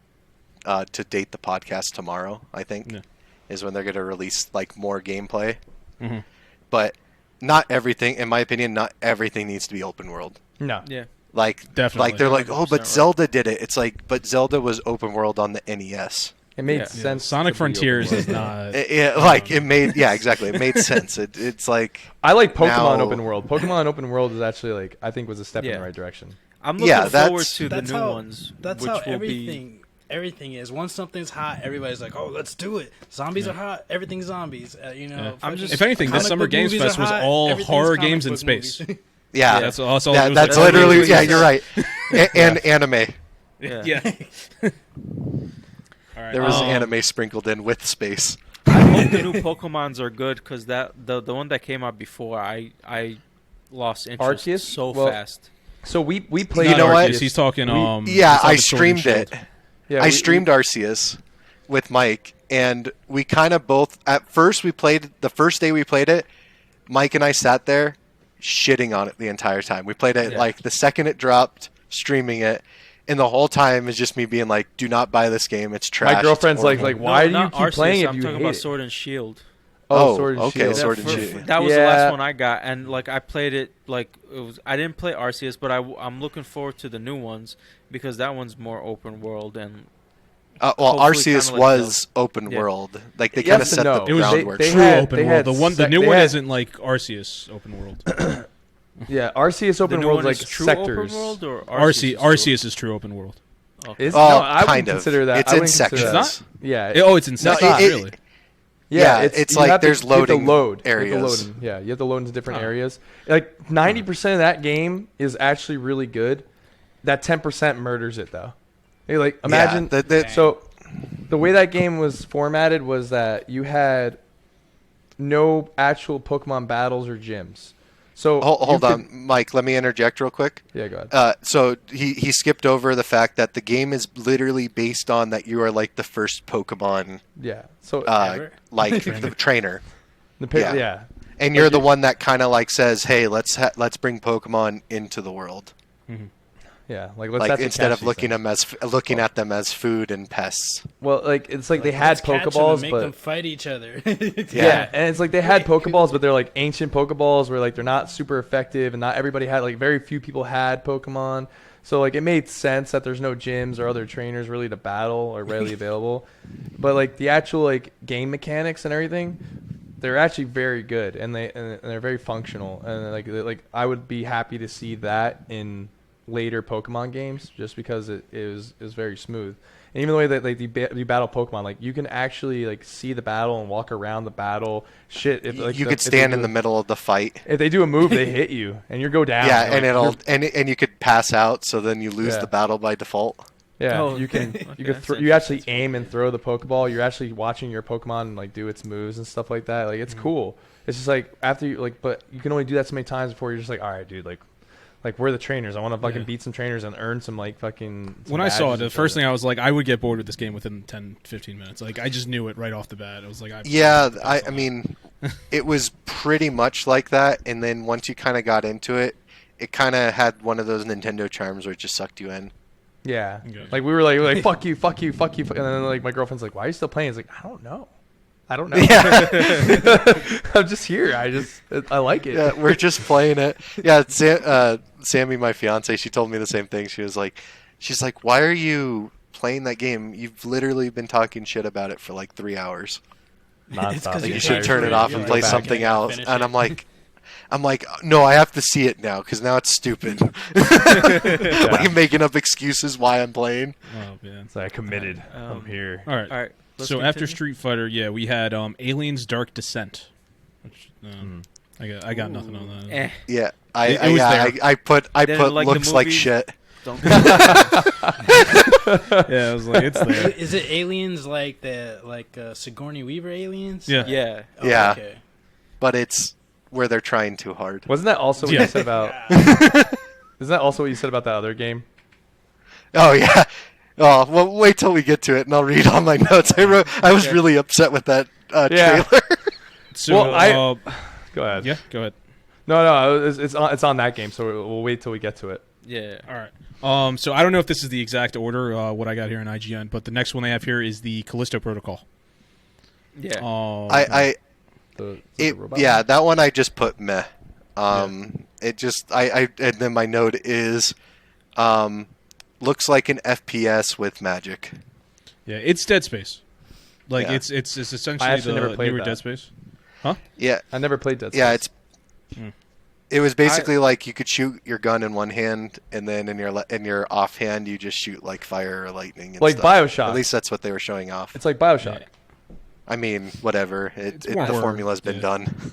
Speaker 4: to date the podcast tomorrow. I think is when they're gonna release like more gameplay.
Speaker 5: Mm-hmm.
Speaker 4: But not everything, in my opinion, not everything needs to be open world.
Speaker 2: No.
Speaker 1: Yeah.
Speaker 4: Like
Speaker 5: Definitely.
Speaker 4: like they're like, oh, but
Speaker 1: 100%
Speaker 4: Zelda did it. It's like, but Zelda was open world on the NES.
Speaker 2: It made
Speaker 1: Yeah.
Speaker 2: sense.
Speaker 5: Sonic
Speaker 2: to be
Speaker 5: Frontiers
Speaker 2: open
Speaker 5: is
Speaker 2: world.
Speaker 5: not.
Speaker 4: It made exactly. It made sense. It's like
Speaker 2: I like Pokemon
Speaker 4: now-
Speaker 2: open world. Pokemon open world is actually like I think was a step in
Speaker 1: Yeah.
Speaker 2: the right direction.
Speaker 1: I'm looking
Speaker 4: Yeah,
Speaker 1: forward
Speaker 4: that's-
Speaker 1: to the
Speaker 3: That's
Speaker 1: new
Speaker 3: how-
Speaker 1: ones.
Speaker 3: That's
Speaker 1: which
Speaker 3: how
Speaker 1: will
Speaker 3: everything is. Once something's hot, everybody's like, "Oh, let's do it." Zombies are hot. Everything's zombies. You know.
Speaker 5: Yeah.
Speaker 1: I'm just-
Speaker 5: If anything, this
Speaker 3: comic
Speaker 5: Summer
Speaker 3: book
Speaker 5: Games
Speaker 3: movies
Speaker 5: Fest
Speaker 3: are
Speaker 5: was
Speaker 3: hot,
Speaker 5: all
Speaker 3: everything's
Speaker 5: horror
Speaker 3: comic
Speaker 5: games in
Speaker 3: book
Speaker 5: space.
Speaker 3: movies.
Speaker 4: yeah.
Speaker 5: That's all.
Speaker 4: That's
Speaker 5: it was like,
Speaker 4: literally
Speaker 5: yeah,
Speaker 4: you're right. And anime.
Speaker 1: Yeah.
Speaker 5: Yeah. All right.
Speaker 4: There was anime sprinkled in with space.
Speaker 1: I hope the new Pokemons are good because the one that came out before, I lost interest
Speaker 2: Arceus?
Speaker 1: so
Speaker 2: Well,
Speaker 1: fast.
Speaker 2: So we played.
Speaker 4: You know what?
Speaker 5: He's talking.
Speaker 4: Yeah,
Speaker 5: he's talking
Speaker 4: I
Speaker 5: Sword and
Speaker 4: streamed it.
Speaker 5: Shield.
Speaker 2: Yeah,
Speaker 4: I streamed Arceus with Mike, and we kind of both. At first, we played the first day we played it. Mike and I sat there, shitting on it the entire time. We played it
Speaker 1: Yeah.
Speaker 4: like the second it dropped, streaming it, and the whole time is just me being like, "Do not buy this game. It's trash."
Speaker 2: My girlfriend's
Speaker 4: It's
Speaker 2: like,
Speaker 4: horrible."
Speaker 2: why do you
Speaker 1: not
Speaker 2: keep
Speaker 1: Arceus,
Speaker 2: playing if
Speaker 1: I'm
Speaker 2: you
Speaker 1: talking
Speaker 2: hate
Speaker 1: about
Speaker 2: it?
Speaker 1: Sword and Shield.
Speaker 4: Oh,
Speaker 2: Sword and
Speaker 4: okay,
Speaker 2: Shield.
Speaker 4: Sword and Shield.
Speaker 1: That was the
Speaker 2: Yeah.
Speaker 1: last one I got, and like I played it like it was. I didn't play Arceus, but I'm looking forward to the new ones because that one's more open world and
Speaker 4: Well,
Speaker 1: hopefully
Speaker 4: Arceus
Speaker 1: kinda like
Speaker 4: was open
Speaker 1: Yeah.
Speaker 4: world. Like they
Speaker 2: Yes
Speaker 4: kind of
Speaker 2: and
Speaker 4: set
Speaker 2: no.
Speaker 4: the
Speaker 2: It was-
Speaker 4: groundwork.
Speaker 2: they
Speaker 5: True
Speaker 2: had-
Speaker 5: open
Speaker 2: they
Speaker 5: world.
Speaker 2: had
Speaker 5: The
Speaker 2: they
Speaker 5: new one
Speaker 2: had-
Speaker 5: isn't like Arceus open world.
Speaker 2: Yeah, Arceus open
Speaker 1: the new
Speaker 2: world
Speaker 1: one
Speaker 2: like
Speaker 1: is true
Speaker 2: sectors.
Speaker 1: open world or
Speaker 5: Arceus is true open world.
Speaker 1: Okay.
Speaker 2: Is,
Speaker 4: Oh,
Speaker 2: no, I
Speaker 4: kind
Speaker 2: wouldn't
Speaker 4: of.
Speaker 2: consider that.
Speaker 4: It's
Speaker 2: I
Speaker 4: in
Speaker 2: wouldn't consider
Speaker 4: sections.
Speaker 2: that.
Speaker 5: It's
Speaker 2: Yeah.
Speaker 5: It's in
Speaker 4: No,
Speaker 5: sections,
Speaker 4: it-
Speaker 5: really.
Speaker 4: Yeah,
Speaker 2: it's
Speaker 4: it's
Speaker 2: you
Speaker 4: like
Speaker 2: have to-
Speaker 4: there's
Speaker 2: you have to
Speaker 4: loading
Speaker 2: load.
Speaker 4: areas.
Speaker 2: You have to load in. Yeah, you have to load into different
Speaker 5: Huh.
Speaker 2: areas. Like 90% of that game is actually really good. That 10% murders it though. Hey, like imagine so the way that game was formatted was that you had no actual Pokemon battles or gyms. So
Speaker 4: Hold
Speaker 2: you
Speaker 4: on,
Speaker 2: could-
Speaker 4: Mike. Let me interject real quick.
Speaker 2: Yeah, go ahead.
Speaker 4: So he skipped over the fact that the game is literally based on that you are like the first Pokemon,
Speaker 2: Yeah. So
Speaker 4: like the trainer, yeah.
Speaker 2: yeah.
Speaker 4: and you're the one that kind of like says, "Hey, let's bring Pokemon into the world."
Speaker 2: Yeah, like let's
Speaker 4: Like
Speaker 2: have to
Speaker 4: instead
Speaker 2: catch
Speaker 4: of looking
Speaker 2: these
Speaker 4: at them as food and pests.
Speaker 2: Well, like it's like they had
Speaker 3: Let's catch 'em and
Speaker 2: Pokeballs,
Speaker 3: make
Speaker 2: but
Speaker 3: them fight each other.
Speaker 2: yeah, and it's like they had Pokeballs, but they're like ancient Pokeballs where like they're not super effective, and not everybody had like very few people had Pokemon. So like it made sense that there's no gyms or other trainers really to battle or readily available. But like the actual like game mechanics and everything, they're actually very good, and they're very functional, and like I would be happy to see that in later Pokemon games just because it was very smooth. And even the way that like you battle Pokemon, like you can actually like see the battle and walk around the battle. Shit, if like
Speaker 4: You could stand in the middle of the fight.
Speaker 2: If they do a move, they hit you and you go down.
Speaker 4: Yeah,
Speaker 2: You're
Speaker 4: and
Speaker 2: like,
Speaker 4: it'll and you could pass out, so then you lose
Speaker 2: Yeah.
Speaker 4: the battle by default.
Speaker 2: yeah,
Speaker 1: Oh,
Speaker 2: you can
Speaker 1: okay,
Speaker 2: you can
Speaker 1: that's
Speaker 2: you actually
Speaker 1: interesting.
Speaker 2: aim and throw the Pokeball. You're actually watching your Pokemon like do its moves and stuff like that. Like it's cool. It's just like after you like, but you can only do that so many times before you're just like, all right, dude, like we're the trainers. I want to fucking beat some trainers and earn some like fucking. Some
Speaker 5: When I saw it,
Speaker 2: badges
Speaker 5: the
Speaker 2: and
Speaker 5: first
Speaker 2: shit.
Speaker 5: thing I was like, I would get bored with this game within 10, 15 minutes. Like, I just knew it right off the bat. I was like,
Speaker 4: Yeah, I mean, it was pretty much like that, and then once you kind of got into it, it kind of had one of those Nintendo charms where it just sucked you in.
Speaker 2: Yeah,
Speaker 5: Okay.
Speaker 2: like we were like fuck you, fuck you, fuck you, and then like my girlfriend's like, why are you still playing? It's like I don't know. I'm just here. I like it.
Speaker 4: Yeah, we're just playing it. Yeah, Sammy, my fiance, she told me the same thing. She's like, why are you playing that game? You've literally been talking shit about it for like 3 hours.
Speaker 2: Nonstop.
Speaker 3: Like,
Speaker 4: Like,
Speaker 3: you
Speaker 4: you
Speaker 3: should
Speaker 4: should turn it off and
Speaker 3: You're
Speaker 4: play
Speaker 3: like,
Speaker 4: something
Speaker 3: okay,
Speaker 4: else.
Speaker 3: finish
Speaker 4: And
Speaker 3: it.
Speaker 4: I'm like, no, I have to see it now because now it's stupid. Like I'm making up excuses why I'm playing.
Speaker 5: oh man.
Speaker 2: So I committed. I'm here.
Speaker 5: All right.
Speaker 1: All right. let's
Speaker 5: So after
Speaker 1: continue.
Speaker 5: Street Fighter, yeah, we had Aliens: Dark Descent. Which, I got nothing on that.
Speaker 1: Eh.
Speaker 4: Yeah,
Speaker 5: It was there.
Speaker 4: I put
Speaker 1: Didn't like the
Speaker 4: looks like
Speaker 1: movie?
Speaker 4: shit.
Speaker 1: Don't
Speaker 5: Yeah, I was like, it's there.
Speaker 3: Is it aliens like Sigourney Weaver aliens?
Speaker 5: Yeah.
Speaker 1: Yeah.
Speaker 3: Oh,
Speaker 4: Yeah.
Speaker 3: Okay.
Speaker 4: But it's where they're trying too hard.
Speaker 2: Wasn't that also what
Speaker 5: Yeah.
Speaker 2: you said about? Isn't that also what you said about that other game?
Speaker 4: Oh yeah. Oh well, wait till we get to it, and I'll read all my notes. I was really upset with that
Speaker 2: Yeah.
Speaker 4: trailer.
Speaker 5: So,
Speaker 2: Well, Go ahead.
Speaker 5: yeah, go ahead.
Speaker 2: No, it's on that game, so we'll wait till we get to it.
Speaker 1: Yeah.
Speaker 5: All right. So I don't know if this is the exact order, what I got here in IGN, but the next one they have here is the Callisto Protocol.
Speaker 1: Yeah.
Speaker 2: The robot
Speaker 4: Yeah,
Speaker 2: one?
Speaker 4: that one I just put meh. It just and then my note is, looks like an FPS with magic.
Speaker 5: Yeah, it's Dead Space. Like
Speaker 4: Yeah.
Speaker 5: it's essentially
Speaker 2: I actually
Speaker 5: the
Speaker 2: never played
Speaker 5: newer
Speaker 2: that.
Speaker 5: Dead Space.
Speaker 4: Yeah,
Speaker 2: I never played Dead Space.
Speaker 4: yeah,
Speaker 5: Hmm.
Speaker 4: it was basically like you could shoot your gun in one hand, and then in your off hand you just shoot like fire or lightning. And
Speaker 2: Like
Speaker 4: stuff.
Speaker 2: BioShock.
Speaker 4: At least that's what they were showing off.
Speaker 2: It's like BioShock.
Speaker 4: I mean, whatever. The
Speaker 5: more horror,
Speaker 4: formula's been
Speaker 5: yeah.
Speaker 4: done.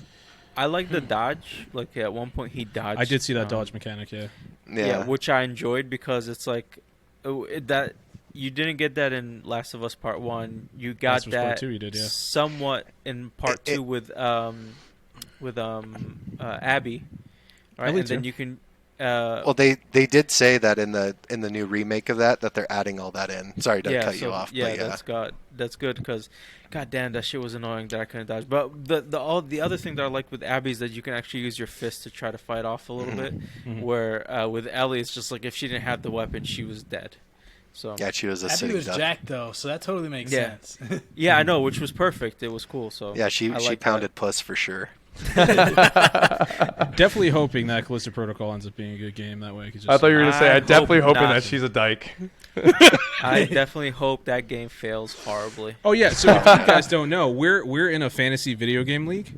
Speaker 1: I like the dodge. Like at one point he dodged.
Speaker 5: I did see that dodge mechanic. Yeah.
Speaker 4: Yeah.
Speaker 1: which I enjoyed because it's like that you didn't get that in Last of Us Part 1. You got
Speaker 5: Last of Us Part
Speaker 1: that
Speaker 5: 2 you did, yeah.
Speaker 1: somewhat in Part 2 with Abby. Right,
Speaker 5: Ellie
Speaker 1: and then
Speaker 5: too.
Speaker 1: you can.
Speaker 4: Well, they did say that in the new remake of that they're adding all that in. Sorry to cut you off.
Speaker 1: Yeah,
Speaker 4: but
Speaker 1: that's good because, god damn, that shit was annoying that I couldn't dodge. But the other thing that I like with Abby is that you can actually use your fist to try to fight off a little bit.
Speaker 5: Mhm.
Speaker 1: Where with Ellie, it's just like if she didn't have the weapon, she was dead. So
Speaker 4: yeah, she was a
Speaker 3: Abby
Speaker 4: sitting
Speaker 3: was
Speaker 4: duck.
Speaker 3: jacked though, so that totally makes
Speaker 1: Yeah.
Speaker 3: sense.
Speaker 1: yeah, I know, which was perfect. It was cool. So
Speaker 4: Yeah, she
Speaker 1: I like
Speaker 4: pounded puss for sure.
Speaker 5: Definitely hoping that Callisto Protocol ends up being a good game that way.
Speaker 2: I thought you were gonna say
Speaker 1: I
Speaker 2: I'm definitely
Speaker 1: hope
Speaker 2: hoping
Speaker 1: not.
Speaker 2: that she's a dyke.
Speaker 1: I definitely hope that game fails horribly.
Speaker 5: Oh yeah. So if you guys don't know, we're in a fantasy video game league.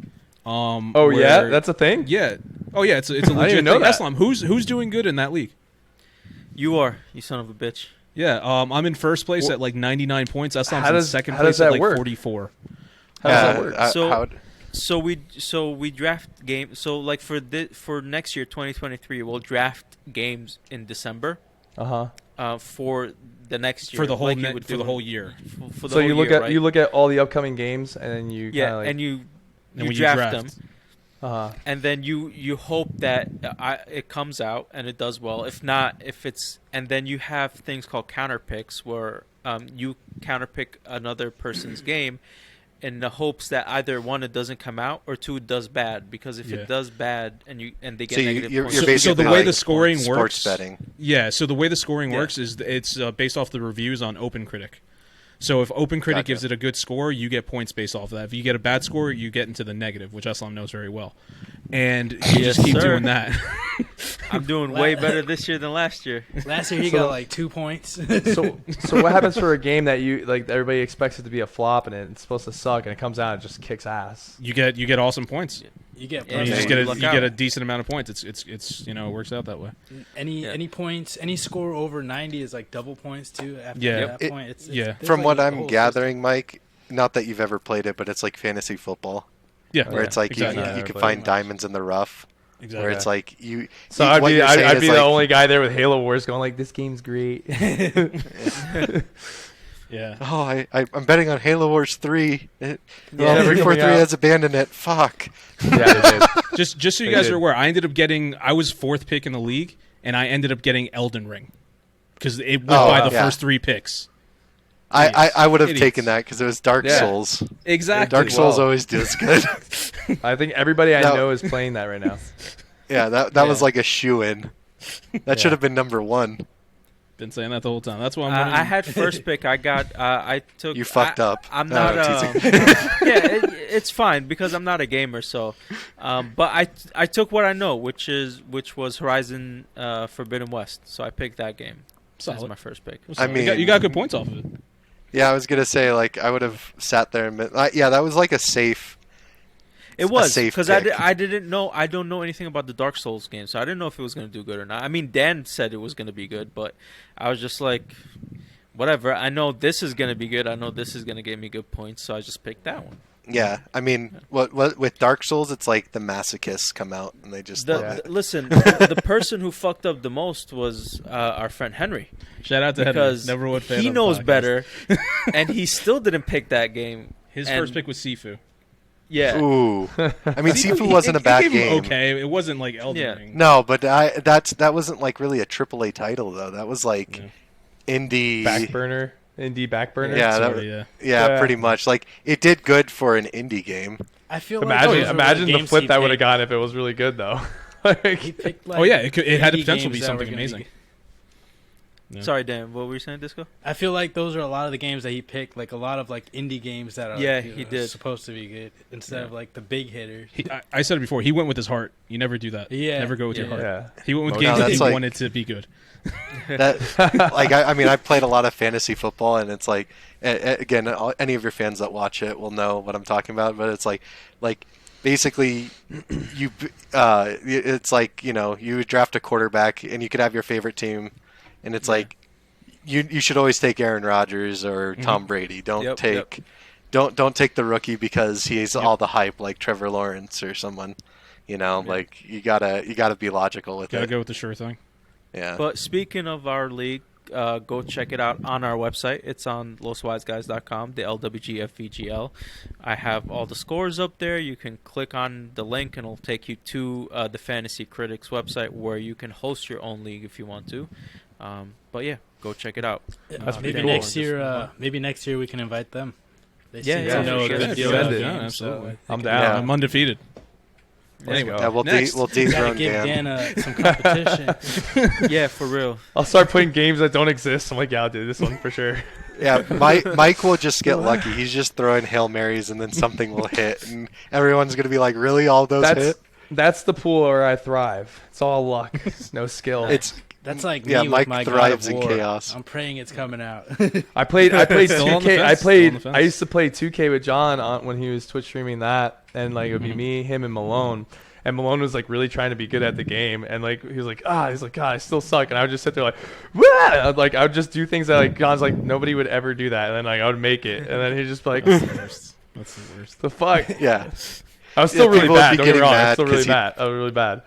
Speaker 2: Oh yeah,
Speaker 5: where-
Speaker 2: that's a thing.
Speaker 5: yeah. Oh yeah, it's a legit
Speaker 2: even know
Speaker 5: thing.
Speaker 2: that.
Speaker 5: Eslam, who's doing good in that league?
Speaker 1: You are, you son of a bitch.
Speaker 5: Yeah, I'm in first place at like 99 points. Eslam's
Speaker 2: How
Speaker 5: in
Speaker 2: does-
Speaker 5: second
Speaker 2: how does
Speaker 5: place at
Speaker 2: that
Speaker 5: like
Speaker 2: work?
Speaker 5: 44.
Speaker 2: How does that work?
Speaker 1: So- So we draft games. So like for next year 2023, we'll draft games in December. For the next year
Speaker 5: For the whole
Speaker 1: like you
Speaker 5: ne-
Speaker 1: would
Speaker 5: for
Speaker 1: do
Speaker 5: the
Speaker 1: in-
Speaker 5: whole year.
Speaker 1: For the
Speaker 2: So
Speaker 1: whole
Speaker 2: you look
Speaker 1: year,
Speaker 2: at
Speaker 1: right?
Speaker 2: you look at all the upcoming games and then you
Speaker 1: yeah,
Speaker 2: kinda like,
Speaker 1: and you
Speaker 5: when you
Speaker 1: draft
Speaker 5: draft.
Speaker 1: them, and then you hope that it comes out and it does well. If not, and then you have things called counter picks where you counter pick another person's game in the hopes that either one, it doesn't come out, or two, it does bad. Because if
Speaker 5: Yeah.
Speaker 1: it does bad and they get
Speaker 4: So
Speaker 1: negative
Speaker 4: you're
Speaker 1: points,
Speaker 5: So
Speaker 4: basically
Speaker 5: the way
Speaker 4: like
Speaker 5: the scoring
Speaker 4: sports
Speaker 5: works,
Speaker 4: betting.
Speaker 5: Yeah, so the way the scoring
Speaker 1: Yeah.
Speaker 5: works is it's based off the reviews on OpenCritic. So if OpenCritic
Speaker 4: Gotcha.
Speaker 5: gives it a good score, you get points based off of that. If you get a bad score, you get into the negative, which Eslam knows very well. And you
Speaker 1: Yes,
Speaker 5: just keep
Speaker 1: sir.
Speaker 5: doing that.
Speaker 1: I'm doing way better this year than last year.
Speaker 3: Last year he
Speaker 2: So-
Speaker 3: got like 2 points.
Speaker 2: So what happens for a game that you like everybody expects it to be a flop and it's supposed to suck and it comes out and just kicks ass?
Speaker 5: you get awesome points.
Speaker 3: You get
Speaker 1: Yeah,
Speaker 5: You
Speaker 1: Yeah,
Speaker 5: just
Speaker 1: you
Speaker 5: get
Speaker 1: luck
Speaker 5: you
Speaker 1: out.
Speaker 5: get a decent amount of points. It's it works out that way.
Speaker 3: any points, any score over 90 is like double points too. After
Speaker 5: Yeah.
Speaker 3: that
Speaker 4: It-
Speaker 3: point, it's
Speaker 5: yeah.
Speaker 3: there's
Speaker 4: From
Speaker 3: like
Speaker 4: what
Speaker 3: a
Speaker 4: I'm
Speaker 3: whole
Speaker 4: gathering, Mike, not that you've ever played it, but it's like fantasy football,
Speaker 5: Yeah,
Speaker 4: where it's like
Speaker 5: exactly.
Speaker 2: Yeah,
Speaker 4: you
Speaker 2: never
Speaker 4: can
Speaker 2: played
Speaker 4: find
Speaker 3: it.
Speaker 4: diamonds in the rough,
Speaker 5: Exactly.
Speaker 4: where it's like you.
Speaker 2: So
Speaker 4: you-
Speaker 2: I'd
Speaker 4: what
Speaker 2: be
Speaker 4: you're saying
Speaker 2: I'd
Speaker 4: is
Speaker 2: be the
Speaker 4: like-
Speaker 2: only guy there with Halo Wars going like this game's great.
Speaker 5: Yeah.
Speaker 4: Oh, I'm betting on Halo Wars 3.
Speaker 2: Yeah,
Speaker 4: Well,
Speaker 2: they're
Speaker 4: 343
Speaker 2: coming out.
Speaker 4: has abandoned it. Fuck.
Speaker 2: Yeah, they did.
Speaker 5: Just so you
Speaker 2: They
Speaker 5: guys
Speaker 2: did.
Speaker 5: are aware, I was fourth pick in the league, and I ended up getting Elden Ring because it went by the
Speaker 4: yeah.
Speaker 5: first three picks.
Speaker 4: I would have
Speaker 5: Idiots.
Speaker 4: taken that because it was Dark
Speaker 2: Yeah.
Speaker 4: Souls.
Speaker 5: Exactly.
Speaker 4: Dark Souls
Speaker 2: Well.
Speaker 4: always does good.
Speaker 2: I think everybody I
Speaker 4: No.
Speaker 2: know is playing that right now.
Speaker 4: Yeah, that was like a shoe-in. That
Speaker 2: Yeah.
Speaker 4: should have been number one.
Speaker 5: Been saying that the whole time. That's why I'm running.
Speaker 1: I had first pick. I got. I took.
Speaker 4: You fucked up.
Speaker 1: I'm
Speaker 4: No,
Speaker 1: not.
Speaker 4: I'm teasing.
Speaker 1: Yeah, it's fine because I'm not a gamer. So, but I took what I know, which was Horizon Forbidden West. So I picked that game as
Speaker 5: Solid.
Speaker 1: my first pick.
Speaker 4: I
Speaker 5: You got
Speaker 4: mean-
Speaker 5: good points off of it.
Speaker 4: Yeah, I was gonna say like I would have sat there and yeah, that was like a safe.
Speaker 1: It was
Speaker 4: safe
Speaker 1: because
Speaker 4: pick.
Speaker 1: I didn't know. I don't know anything about the Dark Souls game, so I didn't know if it was going to do good or not. I mean, Dan said it was going to be good, but I was just like, whatever. I know this is going to be good. I know this is going to give me good points, so I just picked that one.
Speaker 4: Yeah, I mean, what with Dark Souls, it's like the masochists come out and they just love it.
Speaker 1: Listen, the person who fucked up the most was our friend Henry.
Speaker 5: Shout out to
Speaker 1: because
Speaker 5: Henry. Never would fan
Speaker 1: he
Speaker 5: on the
Speaker 1: knows
Speaker 5: podcast.
Speaker 1: better, and he still didn't pick that game.
Speaker 5: His
Speaker 1: And-
Speaker 5: first pick was Sifu.
Speaker 1: Yeah,
Speaker 4: Ooh, I mean, Sifu wasn't a bad
Speaker 5: It gave him
Speaker 4: game.
Speaker 5: okay, it wasn't like Elden
Speaker 1: Yeah.
Speaker 5: Ring.
Speaker 4: No, but that wasn't like really a AAA title though. That was like indie
Speaker 2: indie backburner.
Speaker 4: Yeah,
Speaker 5: Sorry,
Speaker 4: that,
Speaker 5: yeah.
Speaker 4: yeah, pretty much. Like it did good for an indie game.
Speaker 3: I feel
Speaker 2: Imagine,
Speaker 3: like those
Speaker 2: imagine
Speaker 3: were
Speaker 2: the
Speaker 3: games
Speaker 2: flip
Speaker 3: he
Speaker 2: that would have
Speaker 3: picked.
Speaker 2: got if it was really good though.
Speaker 3: He picked, like,
Speaker 5: Oh yeah, it had the
Speaker 3: indie
Speaker 5: potential to be
Speaker 3: games that were
Speaker 5: something
Speaker 3: gonna
Speaker 5: amazing. Yeah.
Speaker 1: Sorry, Dan. What were you saying, Disco?
Speaker 3: I feel like those are a lot of the games that he picked, like a lot of like indie games that are
Speaker 1: Yeah,
Speaker 3: you
Speaker 1: he
Speaker 3: know,
Speaker 1: did.
Speaker 3: supposed to be good instead of like the big hitters.
Speaker 5: I said it before. He went with his heart. You never do that.
Speaker 3: Yeah,
Speaker 5: Never go with your
Speaker 3: yeah.
Speaker 5: heart.
Speaker 2: Yeah.
Speaker 5: He went with
Speaker 4: No,
Speaker 5: games that he
Speaker 4: that's like-
Speaker 5: wanted to be good.
Speaker 4: That like I mean, I played a lot of fantasy football, and it's like again, any of your fans that watch it will know what I'm talking about. But it's like basically it's like you would draft a quarterback, and you could have your favorite team, and it's like you should always take Aaron Rodgers or Tom Brady. Don't
Speaker 1: Yep,
Speaker 4: take don't take the rookie because he's all the hype like Trevor Lawrence or someone. Like you gotta be logical with
Speaker 5: Gotta
Speaker 4: it.
Speaker 5: go with the sure thing.
Speaker 4: Yeah.
Speaker 1: But speaking of our league, go check it out on our website. It's on loswiseguys.com, the LWG FVGL. I have all the scores up there. You can click on the link and it'll take you to the Fantasy Critics website where you can host your own league if you want to. But yeah, go check it out.
Speaker 3: Maybe
Speaker 1: Dan,
Speaker 3: next
Speaker 1: just-
Speaker 3: year. Maybe next year we can invite them. They
Speaker 1: Yeah,
Speaker 3: seem
Speaker 1: yeah,
Speaker 3: to know
Speaker 1: sure.
Speaker 3: a
Speaker 1: Yeah,
Speaker 3: good deal
Speaker 2: send
Speaker 3: about
Speaker 2: it.
Speaker 3: games,
Speaker 5: Yeah, absolutely.
Speaker 3: so
Speaker 2: I'm
Speaker 4: Yeah.
Speaker 2: down.
Speaker 5: I'm undefeated.
Speaker 2: Anyway,
Speaker 4: Yeah, we'll
Speaker 5: Next.
Speaker 4: we'll
Speaker 3: gotta
Speaker 4: dethrone
Speaker 3: give
Speaker 4: Dan.
Speaker 3: Dan some competition.
Speaker 1: Yeah, for real.
Speaker 2: I'll start putting games that don't exist. I'm like, yeah, I'll do this one for sure.
Speaker 4: Yeah, Mike will just get lucky. He's just throwing Hail Marys and then something will hit, and everyone's gonna be like, "Really, all those hit?"
Speaker 2: That's the pool where I thrive. It's all luck, no skill.
Speaker 3: That's like
Speaker 4: Yeah,
Speaker 3: me
Speaker 4: Mike
Speaker 3: with my
Speaker 4: thrives
Speaker 3: God
Speaker 4: in
Speaker 3: of War.
Speaker 4: chaos.
Speaker 3: I'm praying it's coming out.
Speaker 2: I played
Speaker 5: Still on the
Speaker 2: 2K.
Speaker 5: fence, still on the fence.
Speaker 2: I used to play 2K with John when he was Twitch streaming that, and like it would be me, him, and Malone. And Malone was like really trying to be good at the game, and like he was like, God, I still suck. And I would just sit there like, Wah! Like I would just do things that like John's like nobody would ever do that, and then like I would make it, and then he'd just be like,
Speaker 5: That's the worst. That's the worst.
Speaker 2: the fuck.
Speaker 4: Yeah.
Speaker 2: I was still
Speaker 4: Yeah,
Speaker 2: really
Speaker 4: people would
Speaker 2: bad.
Speaker 4: be
Speaker 2: Don't get me
Speaker 4: getting
Speaker 2: wrong. I was
Speaker 4: mad
Speaker 2: still really
Speaker 4: 'cause
Speaker 2: bad. I was really bad.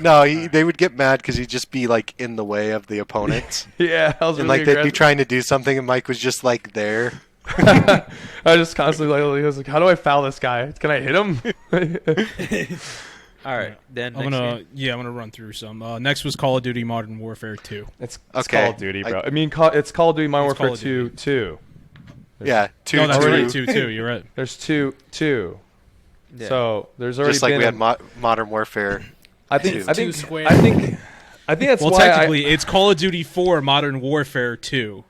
Speaker 4: No, they would get mad because he'd just be like in the way of the opponents,
Speaker 2: Yeah, I was
Speaker 4: and
Speaker 2: really
Speaker 4: like they'd be
Speaker 2: aggressive.
Speaker 4: trying to do something, and Mike was just like there.
Speaker 2: I was just constantly like, he was like, how do I foul this guy? Can I hit him?
Speaker 1: All right, then
Speaker 5: I'm
Speaker 1: next
Speaker 5: gonna
Speaker 1: game.
Speaker 5: I'm gonna run through some. Next was Call of Duty Modern Warfare 2.
Speaker 2: It's
Speaker 4: Okay.
Speaker 2: Call of Duty, bro. I mean, it's Call of Duty Modern
Speaker 5: It's Call
Speaker 2: Warfare
Speaker 5: of
Speaker 2: 2
Speaker 5: Duty.
Speaker 2: too.
Speaker 4: Yeah, two,
Speaker 5: No, that's
Speaker 4: two.
Speaker 5: right. Two. You're right.
Speaker 2: There's two.
Speaker 1: Yeah.
Speaker 2: So there's already
Speaker 4: Just like
Speaker 2: been
Speaker 4: we had Modern Warfare.
Speaker 2: I think
Speaker 4: two.
Speaker 2: I think
Speaker 3: Two square.
Speaker 2: I think that's
Speaker 5: Well,
Speaker 2: why
Speaker 5: technically, it's Call of Duty 4 Modern Warfare 2.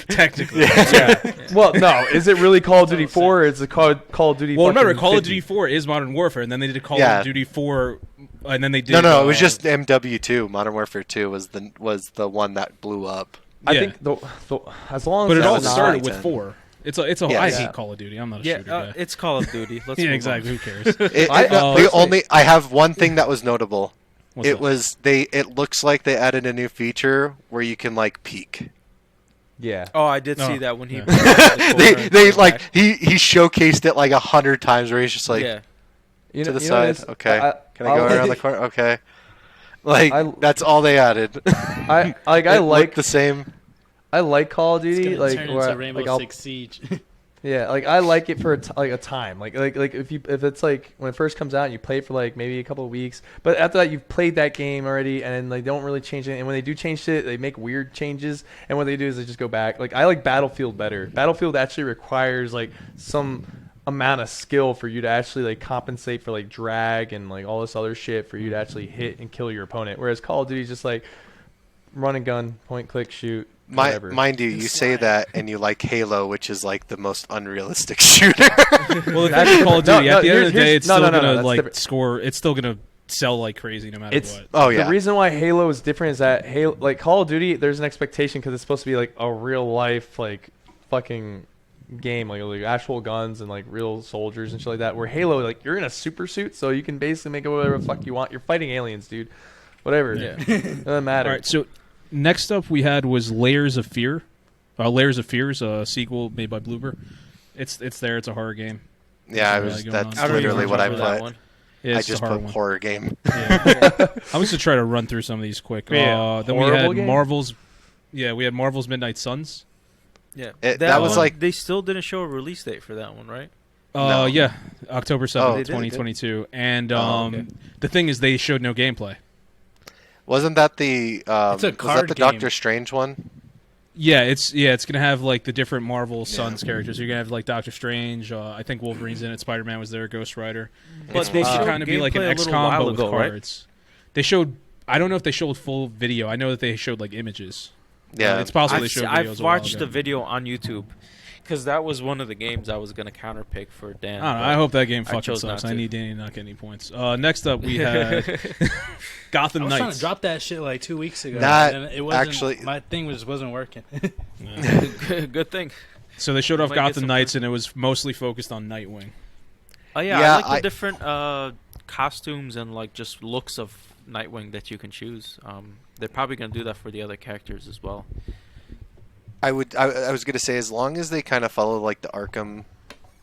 Speaker 5: Technically.
Speaker 2: yeah. Well, no, is it really Call of Duty 4 or is it Call of Duty?
Speaker 5: Well, remember,
Speaker 2: fucking
Speaker 5: Call of
Speaker 2: 50?
Speaker 5: Duty 4 is Modern Warfare, and then they did Call
Speaker 4: Yeah.
Speaker 5: of Duty 4, and then they did.
Speaker 4: No, it was just MW2. Modern Warfare 2 was the one that blew up.
Speaker 2: I
Speaker 5: Yeah.
Speaker 2: think the as long as
Speaker 5: But it
Speaker 2: that's
Speaker 5: all
Speaker 2: not-
Speaker 5: started with
Speaker 4: Ten.
Speaker 5: 4. It's a.
Speaker 4: Yeah.
Speaker 5: I
Speaker 4: Yeah.
Speaker 5: hate Call of Duty. I'm not a
Speaker 1: Yeah,
Speaker 5: shooter guy.
Speaker 1: it's Call of Duty. Let's
Speaker 5: Yeah,
Speaker 1: move
Speaker 5: exactly.
Speaker 1: on.
Speaker 5: Who cares?
Speaker 4: I have one thing that was notable.
Speaker 5: What's that?
Speaker 4: It looks like they added a new feature where you can like peek.
Speaker 2: Yeah.
Speaker 1: Oh, I did
Speaker 5: Oh,
Speaker 1: see that when he.
Speaker 5: yeah.
Speaker 4: They like he showcased it like 100 times where he's just like
Speaker 1: yeah.
Speaker 2: You
Speaker 4: to the
Speaker 2: you
Speaker 4: side.
Speaker 2: it's-
Speaker 4: Okay, can I go around the corner? Okay, like
Speaker 2: I-
Speaker 4: that's all they added.
Speaker 2: I
Speaker 4: It
Speaker 2: like
Speaker 4: looked the same.
Speaker 2: I like Call of
Speaker 3: It's
Speaker 2: Duty
Speaker 3: gonna
Speaker 2: like
Speaker 3: turn
Speaker 2: where-
Speaker 3: into Rainbow
Speaker 2: like I'll
Speaker 3: Six Siege.
Speaker 2: Yeah, like I like it for a time. Like if it's like when it first comes out and you play it for like maybe a couple of weeks, but after that you've played that game already and then they don't really change it. And when they do change it, they make weird changes. And what they do is they just go back. Like I like Battlefield better. Battlefield actually requires like some amount of skill for you to actually like compensate for like drag and like all this other shit for you to actually hit and kill your opponent. Whereas Call of Duty is just like run and gun, point, click, shoot. Whatever.
Speaker 4: Mind you, you say that and you like Halo, which is like the most unrealistic shooter.
Speaker 5: Well, the thing with Call of Duty,
Speaker 2: No,
Speaker 5: at the end of the
Speaker 2: here's-
Speaker 5: day, it's
Speaker 2: no,
Speaker 5: still
Speaker 2: no, no,
Speaker 5: gonna
Speaker 2: that's
Speaker 5: like
Speaker 2: different.
Speaker 5: score. It's still gonna sell like crazy no matter
Speaker 2: It's
Speaker 5: what.
Speaker 4: Oh yeah,
Speaker 2: The reason why Halo is different is that Halo, like Call of Duty, there's an expectation because it's supposed to be like a real life like fucking game, like actual guns and like real soldiers and shit like that. Where Halo, like you're in a super suit, so you can basically make it whatever the fuck you want. You're fighting aliens, dude. Whatever.
Speaker 1: Yeah.
Speaker 2: Doesn't matter.
Speaker 5: All right, so next up we had was Layers of Fear. Layers of Fear is a sequel made by Bloober. It's there. It's a horror game.
Speaker 4: Yeah,
Speaker 5: Really going
Speaker 4: that's
Speaker 5: on.
Speaker 1: I don't even
Speaker 4: literally what I
Speaker 1: remember that
Speaker 4: put.
Speaker 1: one.
Speaker 5: Yeah,
Speaker 4: I
Speaker 5: it's
Speaker 4: just
Speaker 5: a horror
Speaker 4: put
Speaker 5: one.
Speaker 4: horror game.
Speaker 5: Yeah. I'm just to try to run through some of these quick.
Speaker 2: Yeah,
Speaker 5: Then we
Speaker 2: horrible
Speaker 5: had
Speaker 2: game?
Speaker 5: Marvel's. Yeah, we had Marvel's Midnight Suns.
Speaker 1: Yeah,
Speaker 4: That was
Speaker 1: one,
Speaker 4: like-
Speaker 1: they still didn't show a release date for that one, right?
Speaker 4: No.
Speaker 5: Yeah, October 7th,
Speaker 4: Oh, they did?
Speaker 5: 2022. And
Speaker 4: okay.
Speaker 5: the thing is, they showed no gameplay.
Speaker 4: Wasn't that the
Speaker 3: It's a
Speaker 4: was that
Speaker 3: card
Speaker 4: the
Speaker 3: game.
Speaker 4: Doctor Strange one?
Speaker 5: Yeah, it's gonna have like the different Marvel Suns characters. You're gonna have like Doctor Strange. I think Wolverine's in it. Spider-Man was there. Ghost Rider.
Speaker 1: But
Speaker 5: It's supposed
Speaker 1: they
Speaker 5: to
Speaker 1: showed
Speaker 5: kind of be like an
Speaker 1: gameplay a little
Speaker 5: XCOM
Speaker 1: while
Speaker 5: but with
Speaker 1: ago, right?
Speaker 5: cards. They showed. I don't know if they showed full video. I know that they showed like images.
Speaker 4: Yeah,
Speaker 5: It's possible they showed videos.
Speaker 1: I've
Speaker 5: a while
Speaker 1: watched
Speaker 5: ago.
Speaker 1: the video on YouTube because that was one of the games I was gonna counterpick for Dan.
Speaker 5: I don't know.
Speaker 1: but
Speaker 5: I hope that game
Speaker 1: I
Speaker 5: fucking
Speaker 1: chose not
Speaker 5: sucks. I
Speaker 1: to.
Speaker 5: need Danny to not get any points. Next up, we had Gotham
Speaker 3: I was trying to
Speaker 5: Knights.
Speaker 3: drop that shit like 2 weeks ago.
Speaker 4: Not
Speaker 3: and it wasn't,
Speaker 4: actually-
Speaker 3: my thing wasn't working.
Speaker 1: Good thing.
Speaker 5: So they showed off
Speaker 1: Might get
Speaker 5: Gotham
Speaker 1: some
Speaker 5: Knights, and it was mostly focused on Nightwing.
Speaker 1: Oh yeah,
Speaker 4: Yeah,
Speaker 1: I like the
Speaker 4: I-
Speaker 1: different costumes and like just looks of Nightwing that you can choose. They're probably gonna do that for the other characters as well.
Speaker 4: I was gonna say, as long as they kind of follow like the Arkham,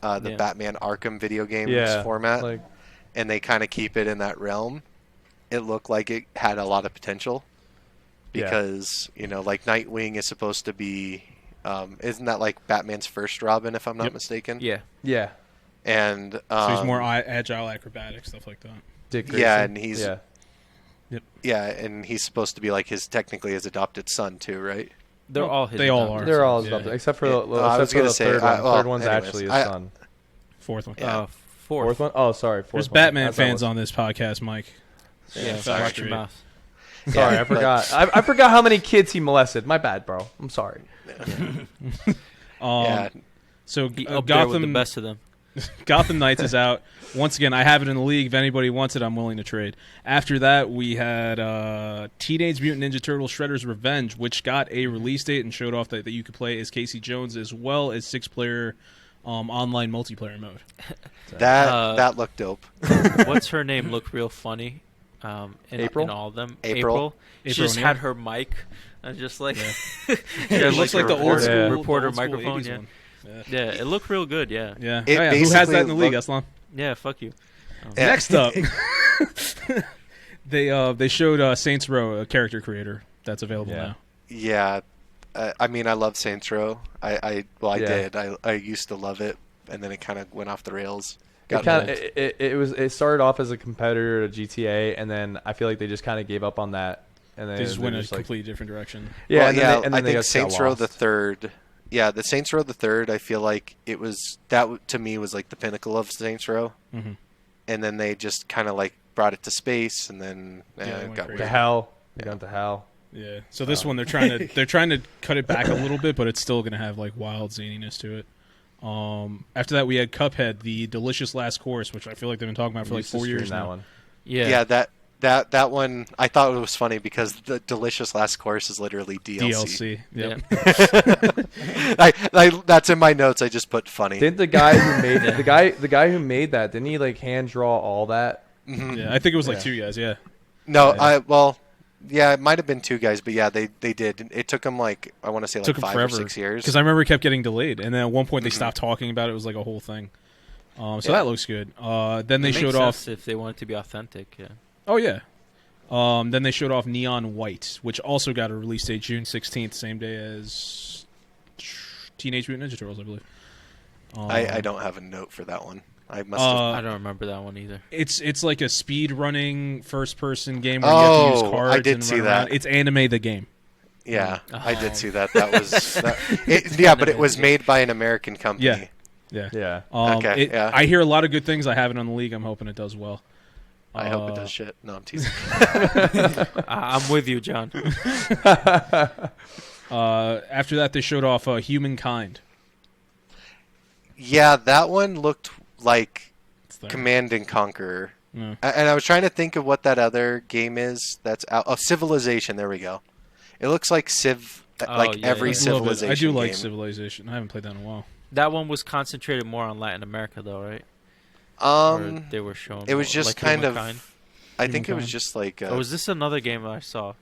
Speaker 4: the
Speaker 1: Yeah.
Speaker 4: Batman Arkham video games
Speaker 2: Yeah,
Speaker 4: format,
Speaker 2: like
Speaker 4: and they kind of keep it in that realm, it looked like it had a lot of potential.
Speaker 2: Yeah.
Speaker 4: Because like Nightwing is supposed to be, isn't that like Batman's first Robin, if I'm not
Speaker 5: Yep.
Speaker 4: mistaken?
Speaker 1: Yeah.
Speaker 2: yeah,
Speaker 4: And
Speaker 5: So he's more agile, acrobatic, stuff like that.
Speaker 2: Dick
Speaker 4: Yeah,
Speaker 2: Grayson.
Speaker 4: and he's-
Speaker 2: yeah.
Speaker 4: yeah, and he's supposed to be like technically his adopted son too, right?
Speaker 1: They're
Speaker 5: Well,
Speaker 1: all his.
Speaker 5: they all
Speaker 1: adopted
Speaker 5: are.
Speaker 2: They're all
Speaker 1: sons,
Speaker 2: adopted,
Speaker 1: yeah.
Speaker 2: except for
Speaker 4: Yeah.
Speaker 2: the,
Speaker 4: I was
Speaker 2: except for
Speaker 4: gonna
Speaker 2: the
Speaker 4: say,
Speaker 2: third one.
Speaker 4: well,
Speaker 2: Third one's
Speaker 4: anyways,
Speaker 2: actually his
Speaker 4: I-
Speaker 2: son.
Speaker 5: Fourth one.
Speaker 4: Yeah.
Speaker 2: Fourth one? Oh, sorry. Fourth
Speaker 5: There's
Speaker 2: one.
Speaker 5: Batman
Speaker 2: That's what it
Speaker 5: fans
Speaker 2: was.
Speaker 5: on this podcast, Mike.
Speaker 1: Yeah,
Speaker 5: sorry.
Speaker 1: watch your mouth.
Speaker 2: Sorry,
Speaker 4: Yeah,
Speaker 2: I
Speaker 4: but-
Speaker 2: forgot. I forgot how many kids he molested. My bad, bro. I'm sorry.
Speaker 4: Yeah,
Speaker 1: He
Speaker 5: So
Speaker 1: up there with the
Speaker 5: Gotham
Speaker 1: best of them.
Speaker 5: Gotham Knights is out. Once again, I have it in the league. If anybody wants it, I'm willing to trade. After that, we had Teenage Mutant Ninja Turtles Shredder's Revenge, which got a release date and showed off that you could play as Casey Jones as well as 6-player online multiplayer mode.
Speaker 4: that looked dope.
Speaker 1: What's her name? Look real funny.
Speaker 2: April?
Speaker 1: In all of them.
Speaker 4: April.
Speaker 1: She
Speaker 5: April
Speaker 1: just
Speaker 5: O'Neil?
Speaker 1: had her mic. And just like
Speaker 5: It looks like the old school
Speaker 2: Yeah.
Speaker 1: reporter
Speaker 5: old school
Speaker 1: microphone.
Speaker 5: 80s
Speaker 1: Yeah.
Speaker 5: one.
Speaker 1: Yeah, it looked real good. Yeah.
Speaker 5: Yeah.
Speaker 4: It
Speaker 5: Oh, yeah. Who has that in the
Speaker 4: basically
Speaker 5: league,
Speaker 4: looked-
Speaker 5: Eslam?
Speaker 1: Yeah. Fuck you.
Speaker 4: Yeah.
Speaker 5: Next up, they showed Saints Row, a character creator that's available
Speaker 2: Yeah.
Speaker 5: now.
Speaker 4: Yeah, I mean, I love Saints Row. I
Speaker 2: Yeah.
Speaker 4: did. I used to love it, and then it kind of went off the rails.
Speaker 2: It
Speaker 4: Got
Speaker 2: kind
Speaker 4: old.
Speaker 2: it started off as a competitor to GTA, and then I feel like they just kind of gave up on that, and then
Speaker 5: They just went in a
Speaker 2: just like,
Speaker 5: completely different direction.
Speaker 2: yeah,
Speaker 4: Well,
Speaker 2: and then
Speaker 4: yeah.
Speaker 2: they, and
Speaker 4: I
Speaker 2: then they
Speaker 4: think
Speaker 2: just got
Speaker 4: Saints Row
Speaker 2: lost.
Speaker 4: the Third. Yeah, the Saints Row the Third. I feel like it was to me was like the pinnacle of Saints Row,
Speaker 5: Mm-hmm.
Speaker 4: and then they just kind of like brought it to space, and then
Speaker 5: Yeah, they
Speaker 4: it
Speaker 5: went
Speaker 4: got
Speaker 5: crazy.
Speaker 2: to
Speaker 4: weird.
Speaker 2: hell. They got to hell.
Speaker 5: Yeah. So this one they're trying to cut it back a little bit, but it's still gonna have like wild zaniness to it. After that, we had Cuphead, the delicious last course, which I feel like they've been talking about for like
Speaker 2: Used to
Speaker 5: 4
Speaker 2: stream
Speaker 5: years
Speaker 2: that
Speaker 5: now.
Speaker 2: one.
Speaker 1: Yeah.
Speaker 4: Yeah, that one I thought it was funny because the delicious last course is literally DLC.
Speaker 5: DLC. Yep.
Speaker 4: That's in my notes. I just put funny.
Speaker 2: Didn't the guy who made the guy who made that? Didn't he like hand draw all that?
Speaker 4: Mhm.
Speaker 5: Yeah. I think it was like
Speaker 2: Yeah.
Speaker 5: 2 guys. Yeah.
Speaker 4: No,
Speaker 2: Yeah.
Speaker 4: Yeah, it might have been 2 guys, but yeah, they did. It took them like I want to say like
Speaker 5: Took 'em
Speaker 4: 5
Speaker 5: forever
Speaker 4: or 6 years.
Speaker 5: because I remember it kept getting delayed, and then at one point they
Speaker 4: Mhm.
Speaker 5: stopped talking about it. It was like a whole thing. So
Speaker 4: Yeah.
Speaker 5: that looks good. Then they
Speaker 1: It makes
Speaker 5: showed
Speaker 1: sense
Speaker 5: off.
Speaker 1: if they want it to be authentic. Yeah.
Speaker 5: Oh yeah. Then they showed off Neon White, which also got a release date June 16th, same day as Teenage Mutant Ninja Turtles, I believe.
Speaker 4: I don't have a note for that one. I must
Speaker 1: I don't remember that one either.
Speaker 5: It's like a speed running first person game where you have to use
Speaker 4: Oh,
Speaker 5: cards.
Speaker 4: I did
Speaker 5: and
Speaker 4: see
Speaker 5: run around.
Speaker 4: that.
Speaker 5: It's anime the game.
Speaker 4: Yeah, I
Speaker 1: Oh.
Speaker 4: did see that. That was yeah, but it was made by an American company.
Speaker 5: Yeah. Yeah.
Speaker 2: Yeah.
Speaker 4: Okay, yeah.
Speaker 5: I hear a lot of good things. I have it on the league. I'm hoping it does well.
Speaker 4: I hope it does shit. No, I'm teasing.
Speaker 1: I'm with you, John.
Speaker 5: After that, they showed off Humankind.
Speaker 4: Yeah, that one looked like
Speaker 5: It's there.
Speaker 4: Command and Conquer.
Speaker 5: Yeah.
Speaker 4: And I was trying to think of what that other game is that's out. Oh, Civilization. There we go. It looks like like
Speaker 1: yeah,
Speaker 4: every
Speaker 1: yeah.
Speaker 5: A little bit.
Speaker 4: Civilization
Speaker 5: I do like
Speaker 4: game.
Speaker 5: Civilization. I haven't played that in a while.
Speaker 1: That one was concentrated more on Latin America, though, right? Or they were showing.
Speaker 4: it was
Speaker 1: more,
Speaker 4: just
Speaker 1: like
Speaker 4: kind
Speaker 1: Humankind?
Speaker 4: of. I think it was
Speaker 5: Humankind?
Speaker 4: just like.
Speaker 1: Or was this another game that I saw?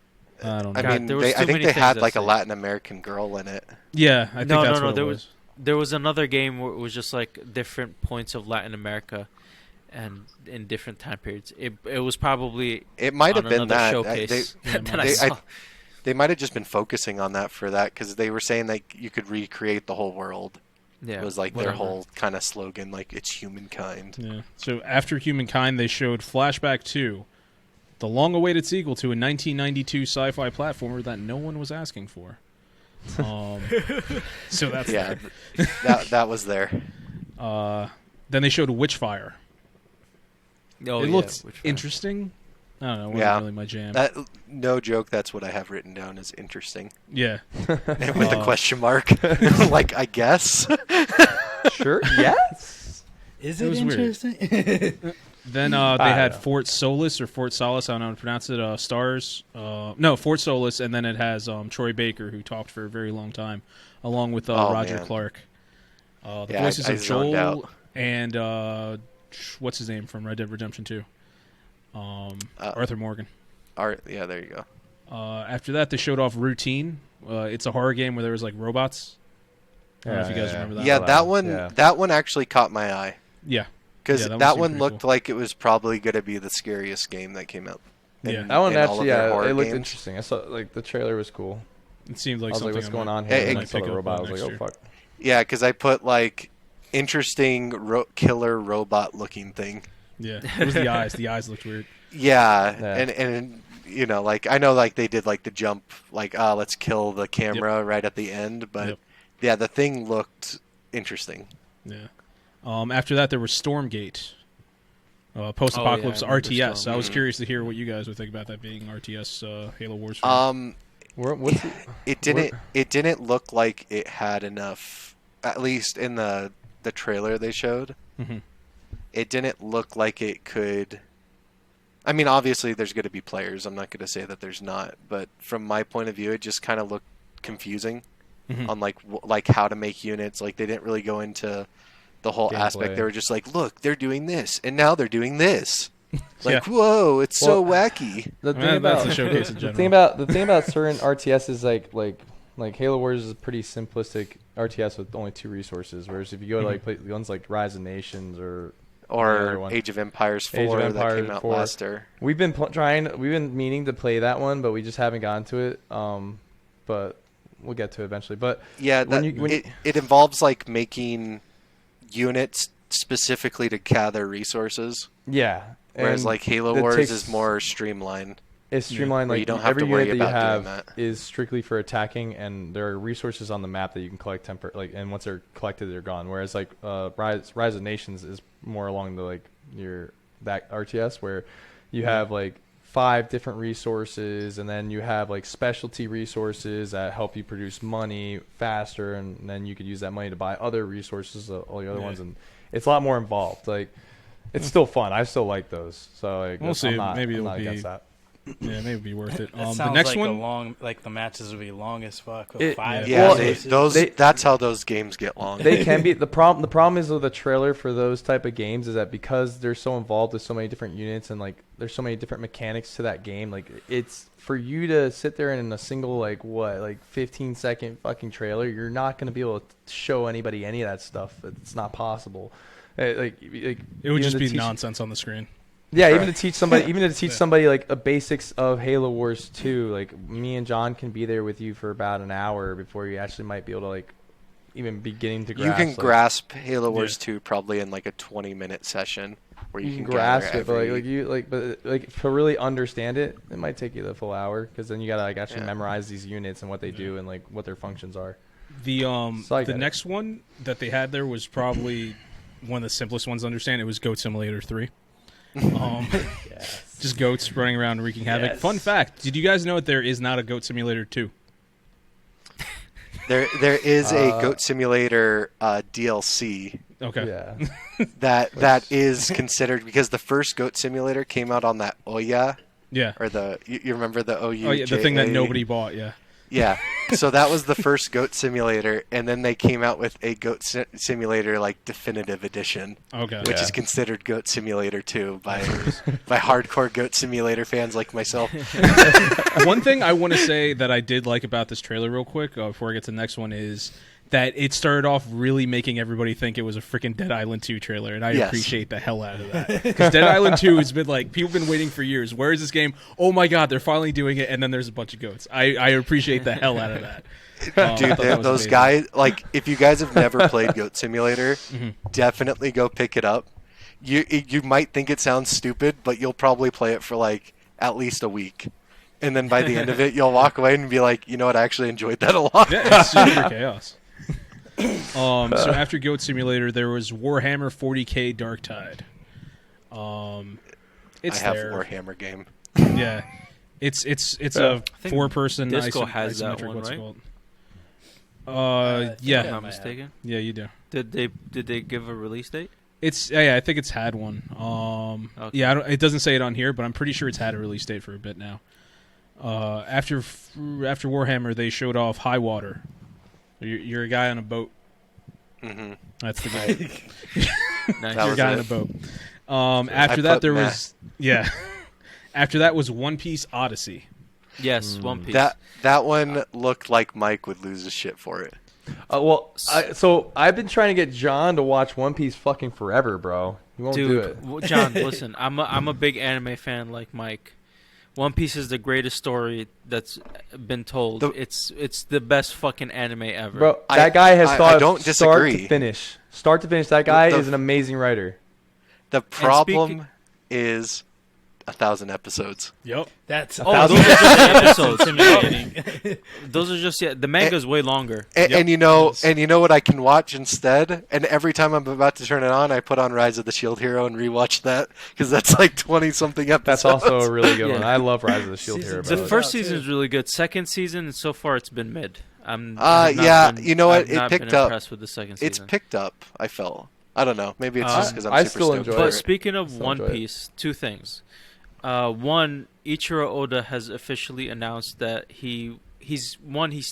Speaker 5: I don't know.
Speaker 4: I
Speaker 1: God,
Speaker 4: mean,
Speaker 1: there was
Speaker 4: I
Speaker 1: too
Speaker 4: think
Speaker 1: many
Speaker 4: they
Speaker 1: things
Speaker 4: had
Speaker 1: that
Speaker 4: like a
Speaker 1: say-
Speaker 4: Latin American girl in it.
Speaker 5: Yeah, I think
Speaker 1: No,
Speaker 5: that's
Speaker 1: no,
Speaker 5: what
Speaker 1: there
Speaker 5: it
Speaker 1: was-
Speaker 5: was.
Speaker 1: there was another game where it was just like different points of Latin America, and in different time periods. It was probably
Speaker 4: It might have
Speaker 1: on
Speaker 4: been
Speaker 1: another
Speaker 4: that.
Speaker 1: showcase that I
Speaker 4: they-
Speaker 1: saw.
Speaker 4: They might have just been focusing on that for that because they were saying like you could recreate the whole world.
Speaker 1: Yeah,
Speaker 4: It was like
Speaker 1: whatever.
Speaker 4: their whole kind of slogan, like it's humankind.
Speaker 5: Yeah. So after Humankind, they showed Flashback 2, the long-awaited sequel to a 1992 sci-fi platformer that no one was asking for. So that's
Speaker 4: Yeah,
Speaker 5: there.
Speaker 4: that was there.
Speaker 5: Then they showed Witchfire.
Speaker 1: Oh,
Speaker 5: It
Speaker 1: yeah,
Speaker 5: looked
Speaker 1: which one?
Speaker 5: interesting. I don't know. It wasn't
Speaker 4: Yeah.
Speaker 5: really my jam.
Speaker 4: That no joke. That's what I have written down as interesting
Speaker 5: Yeah.
Speaker 4: with a question mark. Like I guess.
Speaker 2: Sure. Yes.
Speaker 3: Is
Speaker 5: It
Speaker 3: it
Speaker 5: was weird.
Speaker 3: interesting?
Speaker 5: Then they
Speaker 2: I
Speaker 5: had
Speaker 2: know.
Speaker 5: Fort Solis or Fort Solis. I don't know how to pronounce it. Stars. No, Fort Solis, and then it has Troy Baker, who talked for a very long time, along with
Speaker 4: Oh,
Speaker 5: Roger
Speaker 4: man.
Speaker 5: Clark. The
Speaker 4: Yeah,
Speaker 5: voices
Speaker 4: I
Speaker 5: of
Speaker 4: zoned
Speaker 5: Joel
Speaker 4: out.
Speaker 5: and what's his name from Red Dead Redemption 2? Arthur Morgan.
Speaker 4: Yeah, there you go.
Speaker 5: After that, they showed off Routine. It's a horror game where there was like robots. I don't know if you guys remember that.
Speaker 4: Yeah,
Speaker 2: one.
Speaker 4: that one.
Speaker 2: Yeah.
Speaker 4: That one actually caught my eye
Speaker 5: Yeah.
Speaker 4: because
Speaker 5: Yeah, that one
Speaker 4: that
Speaker 5: seemed
Speaker 4: one
Speaker 5: pretty
Speaker 4: looked
Speaker 5: cool.
Speaker 4: like it was probably going to be the scariest game that came out.
Speaker 5: Yeah.
Speaker 2: That one
Speaker 4: in all of
Speaker 2: actually,
Speaker 4: their
Speaker 2: yeah,
Speaker 4: horror
Speaker 2: it looked
Speaker 4: games.
Speaker 2: interesting. I saw like the trailer was cool.
Speaker 5: It seemed like
Speaker 2: I was
Speaker 5: something
Speaker 2: like, what's
Speaker 5: I
Speaker 2: going
Speaker 5: might-
Speaker 2: on here?
Speaker 4: Hey,
Speaker 2: And
Speaker 5: I
Speaker 2: I saw
Speaker 5: pick
Speaker 2: the
Speaker 5: up
Speaker 2: robot. I was
Speaker 5: next
Speaker 2: like, oh
Speaker 5: year.
Speaker 2: fuck.
Speaker 4: Yeah, because I put like interesting killer robot looking thing.
Speaker 5: Yeah. It was the eyes. The eyes looked weird.
Speaker 4: Yeah,
Speaker 2: Yeah.
Speaker 4: and you know, like I know, like they did like the jump, like let's kill the camera right at the end, but
Speaker 5: Yep.
Speaker 4: yeah, the thing looked interesting.
Speaker 5: Yeah. After that, there was Stormgate, post-apocalypse
Speaker 1: I remember
Speaker 5: RTS.
Speaker 1: Storm.
Speaker 5: I was curious to hear what you guys would think about that being RTS Halo Wars. fan.
Speaker 2: What's
Speaker 4: It didn't look like it had enough, at least in the trailer they showed.
Speaker 5: Mhm.
Speaker 4: It didn't look like it could. I mean, obviously there's going to be players. I'm not going to say that there's not, but from my point of view, it just kind of looked confusing
Speaker 5: Mhm.
Speaker 4: on like how to make units. Like they didn't really go into the whole aspect.
Speaker 2: Gameplay.
Speaker 4: They were just like, look, they're doing this, and now they're doing this. Like,
Speaker 5: Yeah.
Speaker 4: whoa, it's so
Speaker 2: Well,
Speaker 4: wacky.
Speaker 2: The
Speaker 5: I
Speaker 2: thing
Speaker 5: mean, that's
Speaker 2: about
Speaker 5: a showcase in
Speaker 2: the
Speaker 5: general.
Speaker 2: thing about certain RTS is like Halo Wars is a pretty simplistic RTS with only 2 resources. Whereas if you go to like play ones like Rise of Nations or the other
Speaker 4: Or
Speaker 2: one.
Speaker 4: Age of Empires 4
Speaker 2: Age of
Speaker 4: that
Speaker 2: Empires
Speaker 4: came out
Speaker 2: 4.
Speaker 4: last year.
Speaker 2: we've been meaning to play that one, but we just haven't gotten to it. But we'll get to it eventually. But
Speaker 4: Yeah,
Speaker 2: when you-
Speaker 4: it involves like making units specifically to gather resources,
Speaker 2: yeah,
Speaker 4: whereas
Speaker 2: and
Speaker 4: like Halo
Speaker 2: it
Speaker 4: Wars
Speaker 2: takes-
Speaker 4: is more streamlined.
Speaker 2: It's streamlined.
Speaker 4: Where
Speaker 2: Like
Speaker 4: you don't have
Speaker 2: every
Speaker 4: to worry
Speaker 2: unit that you
Speaker 4: about
Speaker 2: have
Speaker 4: doing that.
Speaker 2: is strictly for attacking, and there are resources on the map that you can collect and once they're collected, they're gone. Whereas like Rise of Nations is more along the like that RTS where you have like 5 different resources, and then you have like specialty resources that help you produce money faster, and then you could use that money to buy other resources, all the other
Speaker 5: Yeah.
Speaker 2: ones, and it's a lot more involved. Like it's still fun. I still like those. So like,
Speaker 5: We'll see.
Speaker 2: I'm not,
Speaker 5: Maybe
Speaker 2: I'm
Speaker 5: it'll
Speaker 2: not
Speaker 5: be-
Speaker 2: against that.
Speaker 5: Yeah, maybe it'd be worth it.
Speaker 3: That
Speaker 5: The
Speaker 3: sounds
Speaker 5: next
Speaker 3: like
Speaker 5: one,
Speaker 3: the matches would be long as fuck. With
Speaker 2: It-
Speaker 3: 5
Speaker 4: Yeah,
Speaker 2: Well,
Speaker 3: resources.
Speaker 4: that's how those games get long.
Speaker 2: They can be the problem. The problem is with the trailer for those type of games is that because they're so involved with so many different units and like there's so many different mechanics to that game. Like it's for you to sit there and in a single like 15-second fucking trailer, you're not going to be able to show anybody any of that stuff. It's not possible. Like
Speaker 5: it would
Speaker 2: even
Speaker 5: just
Speaker 2: to
Speaker 5: be
Speaker 2: teach-
Speaker 5: nonsense on the screen.
Speaker 2: Yeah,
Speaker 4: Right.
Speaker 2: even to teach somebody like a basics of Halo Wars 2, like me and John can be there with you for about an hour before you actually might be able to like even beginning to
Speaker 4: You
Speaker 2: grasp.
Speaker 4: can
Speaker 2: like,
Speaker 4: grasp Halo Wars
Speaker 5: Yeah.
Speaker 4: 2 probably in like a 20-minute session where
Speaker 2: you
Speaker 4: can
Speaker 2: can grasp
Speaker 4: gather
Speaker 2: it, but
Speaker 4: every-
Speaker 2: but to really understand it, it might take you the full hour because then you gotta like actually
Speaker 4: Yeah.
Speaker 2: memorize these units and what they do and like what their functions are.
Speaker 5: The
Speaker 2: So I get
Speaker 5: the
Speaker 2: it.
Speaker 5: next one that they had there was probably one of the simplest ones to understand. It was Goat Simulator 3. Just goats running around wreaking havoc.
Speaker 2: Yes.
Speaker 5: Fun fact: did you guys know that there is not a Goat Simulator 2?
Speaker 4: There is a Goat Simulator DLC
Speaker 5: Okay.
Speaker 2: Yeah,
Speaker 4: that is considered because the first Goat Simulator came out on that Ouya
Speaker 5: Yeah.
Speaker 4: or you remember the OU?
Speaker 5: Oh yeah, the thing that nobody bought. Yeah.
Speaker 4: Yeah, so that was the first Goat Simulator, and then they came out with a Goat Simulator like definitive edition,
Speaker 5: Okay.
Speaker 4: which
Speaker 2: Yeah.
Speaker 4: is considered Goat Simulator 2 by hardcore Goat Simulator fans like myself.
Speaker 5: One thing I want to say that I did like about this trailer, real quick, before I get to the next one, is that it started off really making everybody think it was a freaking Dead Island 2 trailer, and I
Speaker 4: Yes.
Speaker 5: appreciate the hell out of that. Because Dead Island 2 has been like, people have been waiting for years. Where is this game? Oh my god, they're finally doing it, and then there's a bunch of goats. I appreciate the hell out of that.
Speaker 4: Dude, those
Speaker 5: amazing.
Speaker 4: guys, like, if you guys have never played Goat Simulator, definitely go pick it up. You might think it sounds stupid, but you'll probably play it for like at least a week, and then by the end of it, you'll walk away and be like, you know what, I actually enjoyed that a lot.
Speaker 5: Yeah, it's super chaos. So after Goat Simulator, there was Warhammer 40k Dark Tide. It's
Speaker 4: I have
Speaker 5: there.
Speaker 4: Warhammer game.
Speaker 5: Yeah, it's a
Speaker 1: think
Speaker 5: 4-person
Speaker 1: Disco has that
Speaker 5: isometric.
Speaker 1: one,
Speaker 5: What's it
Speaker 1: right?
Speaker 5: called?
Speaker 1: If
Speaker 5: Yeah,
Speaker 1: I'm not mistaken.
Speaker 5: yeah, you do.
Speaker 1: Did they give a release date?
Speaker 5: It's yeah, I think it's had one.
Speaker 1: Okay.
Speaker 5: Yeah, it doesn't say it on here, but I'm pretty sure it's had a release date for a bit now. After Warhammer, they showed off High Water. You're a guy on a boat.
Speaker 4: Mm-hmm.
Speaker 5: That's the guy.
Speaker 1: Nice.
Speaker 4: That
Speaker 5: You're a
Speaker 4: was
Speaker 5: guy
Speaker 4: it.
Speaker 5: on a boat. After
Speaker 4: I
Speaker 5: that,
Speaker 4: put
Speaker 5: there
Speaker 4: meh.
Speaker 5: was After that was One Piece Odyssey.
Speaker 1: Yes, One Piece.
Speaker 4: That one looked like Mike would lose his shit for it.
Speaker 2: So I've been trying to get John to watch One Piece fucking forever, bro. He won't do it.
Speaker 1: John, listen, I'm a big anime fan like Mike. One Piece is the greatest story that's been told. It's the best fucking anime ever.
Speaker 2: Bro, that guy has
Speaker 4: I
Speaker 2: thought
Speaker 4: don't
Speaker 2: of start
Speaker 4: disagree.
Speaker 2: to finish. Start to finish, that guy
Speaker 4: The-
Speaker 2: is an amazing writer.
Speaker 4: The problem is 1,000 episodes.
Speaker 5: Yep.
Speaker 3: That's
Speaker 1: those are just episodes.
Speaker 3: intimidating.
Speaker 1: Those are just the manga's way longer.
Speaker 4: And you know what I can watch instead? And every time I'm about to turn it on, I put on Rise of the Shield Hero and rewatch that because that's like 20-something episodes.
Speaker 2: That's also a really good one.
Speaker 1: Yeah.
Speaker 2: I love Rise of the Shield Hero.
Speaker 3: Season
Speaker 1: The
Speaker 2: bro.
Speaker 1: first
Speaker 3: out, too.
Speaker 1: season is really good. Second season, so far, it's been mid. I've
Speaker 4: yeah,
Speaker 1: been-
Speaker 4: you know what?
Speaker 1: I've
Speaker 4: It
Speaker 1: not
Speaker 4: picked
Speaker 1: been
Speaker 4: up.
Speaker 1: impressed with the second season.
Speaker 4: It's picked up, I felt. I don't know. Maybe it's just because I'm
Speaker 2: I
Speaker 4: super
Speaker 2: still
Speaker 4: stoked
Speaker 2: enjoy
Speaker 4: for
Speaker 2: it.
Speaker 1: But
Speaker 4: it.
Speaker 1: speaking of
Speaker 2: Still
Speaker 1: One
Speaker 2: enjoy it.
Speaker 1: Piece, two things. One, Ichiro Oda has officially announced that he's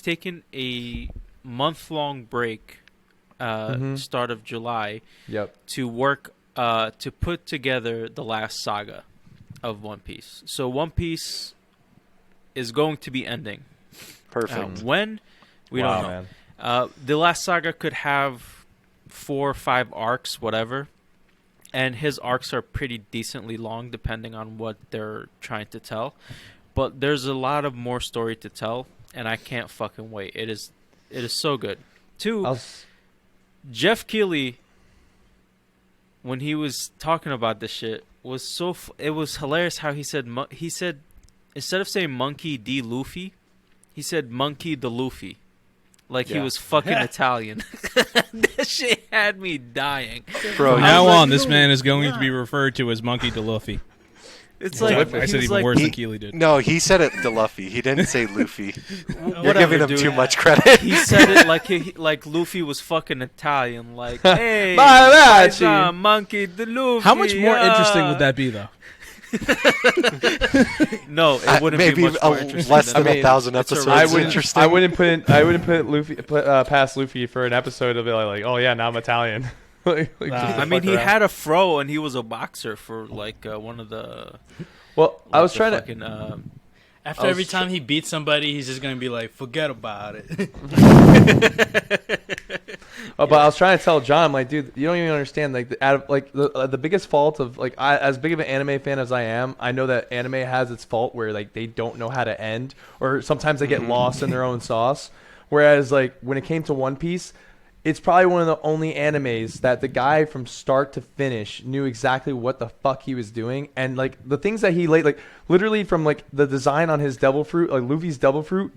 Speaker 1: taken a month-long break, start of July,
Speaker 2: Yep.
Speaker 1: to work to put together the last saga of One Piece. So One Piece is going to be ending.
Speaker 4: Perfect.
Speaker 1: When? We
Speaker 2: Wow,
Speaker 1: don't know.
Speaker 2: man.
Speaker 1: The last saga could have 4 or 5 arcs, whatever. And his arcs are pretty decently long, depending on what they're trying to tell. But there's a lot of more story to tell, and I can't fucking wait. It is so good. 2, Jeff Keighley, when he was talking about this shit, was it was hilarious how he said instead of saying Monkey D. Luffy, he said Monkey the Luffy. Like he
Speaker 2: Yeah.
Speaker 1: was fucking Italian. That shit had me dying.
Speaker 4: Bro,
Speaker 5: From
Speaker 1: I
Speaker 5: now
Speaker 1: was like,
Speaker 5: on, this man is going to be referred to as Monkey DeLuffy.
Speaker 1: It's
Speaker 5: I
Speaker 1: like
Speaker 5: said
Speaker 1: he was
Speaker 5: even
Speaker 1: like,
Speaker 5: worse than Keeley did.
Speaker 4: No, he said it to Luffy. He didn't say Luffy. You're
Speaker 1: whatever,
Speaker 4: giving him
Speaker 1: dude.
Speaker 4: too much credit.
Speaker 1: He said it like Luffy was fucking Italian. Like, hey,
Speaker 2: Malachi.
Speaker 1: Monkey the Luffy.
Speaker 5: How much more interesting would that be, though?
Speaker 1: No, it wouldn't
Speaker 4: Maybe
Speaker 1: be much more interesting.
Speaker 4: less than
Speaker 2: I mean,
Speaker 4: 1,000
Speaker 1: it's a
Speaker 4: episodes.
Speaker 1: I wouldn't-
Speaker 4: Interesting.
Speaker 2: I wouldn't put Luffy past Luffy for an episode of it like, oh yeah, now I'm Italian. Like, just
Speaker 3: Nah.
Speaker 2: to
Speaker 1: I mean,
Speaker 2: fuck
Speaker 1: he
Speaker 2: around.
Speaker 1: had a fro and he was a boxer for like one of the.
Speaker 2: Well, I was
Speaker 1: the
Speaker 2: trying to.
Speaker 1: fucking,
Speaker 3: After every time he beats somebody, he's just gonna be like, "Forget about it."
Speaker 2: Oh, but I was trying to tell John, I'm like, dude, you don't even understand. Like, the biggest fault of like, as big of an anime fan as I am, I know that anime has its fault where like they don't know how to end, or sometimes they get lost in their own sauce. Whereas like when it came to One Piece, it's probably one of the only animes that the guy from start to finish knew exactly what the fuck he was doing, and like the things that he laid, like literally from like the design on his devil fruit, like Luffy's devil fruit.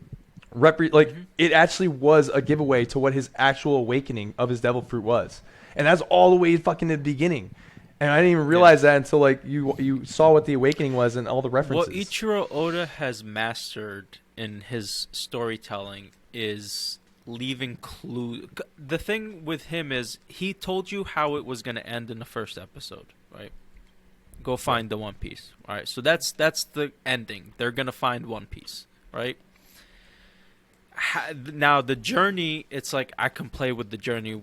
Speaker 2: It actually was a giveaway to what his actual awakening of his devil fruit was, and that's all the way fucking in the beginning. And I didn't even realize that until like you saw what the awakening was and all the references.
Speaker 1: What Ichiro Oda has mastered in his storytelling is leaving clues. The thing with him is he told you how it was going to end in the first episode, right? Go find the One Piece. All right, so that's the ending. They're going to find One Piece, right? Now the journey, it's like I can play with the journey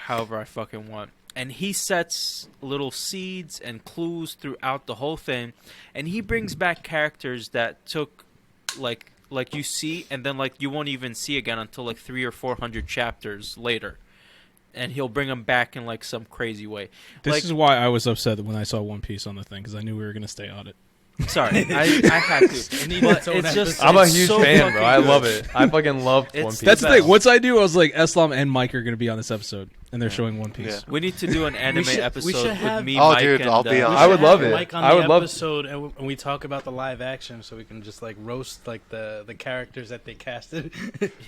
Speaker 1: however I fucking want. And he sets little seeds and clues throughout the whole thing, and he brings back characters that took like like you see, and then like you won't even see again until like 300 or 400 chapters later, and he'll bring them back in like some crazy way.
Speaker 5: This is why I was upset when I saw One Piece on the thing, because I knew we were going to stay on it.
Speaker 1: Sorry, I had to. But it's just,
Speaker 2: I'm a
Speaker 1: it's
Speaker 2: huge
Speaker 1: so
Speaker 2: fan, bro. I
Speaker 1: fucking
Speaker 2: love
Speaker 1: good.
Speaker 2: it. I fucking love
Speaker 1: It's
Speaker 2: One Piece.
Speaker 5: That's the
Speaker 1: best.
Speaker 5: thing. Once I knew, I was like, Eslam and Mike are going to be on this episode, and they're showing One Piece.
Speaker 4: Yeah.
Speaker 1: We need to do an anime episode with
Speaker 3: have-
Speaker 1: me,
Speaker 4: Oh,
Speaker 1: Mike,
Speaker 4: dude,
Speaker 1: and
Speaker 4: I'll be on.
Speaker 3: We
Speaker 2: I would
Speaker 3: should
Speaker 2: love
Speaker 3: have
Speaker 2: it.
Speaker 3: Mike on
Speaker 2: I
Speaker 3: the
Speaker 2: would love-
Speaker 3: episode, and we talk about the live action, so we can just like roast like the characters that they casted.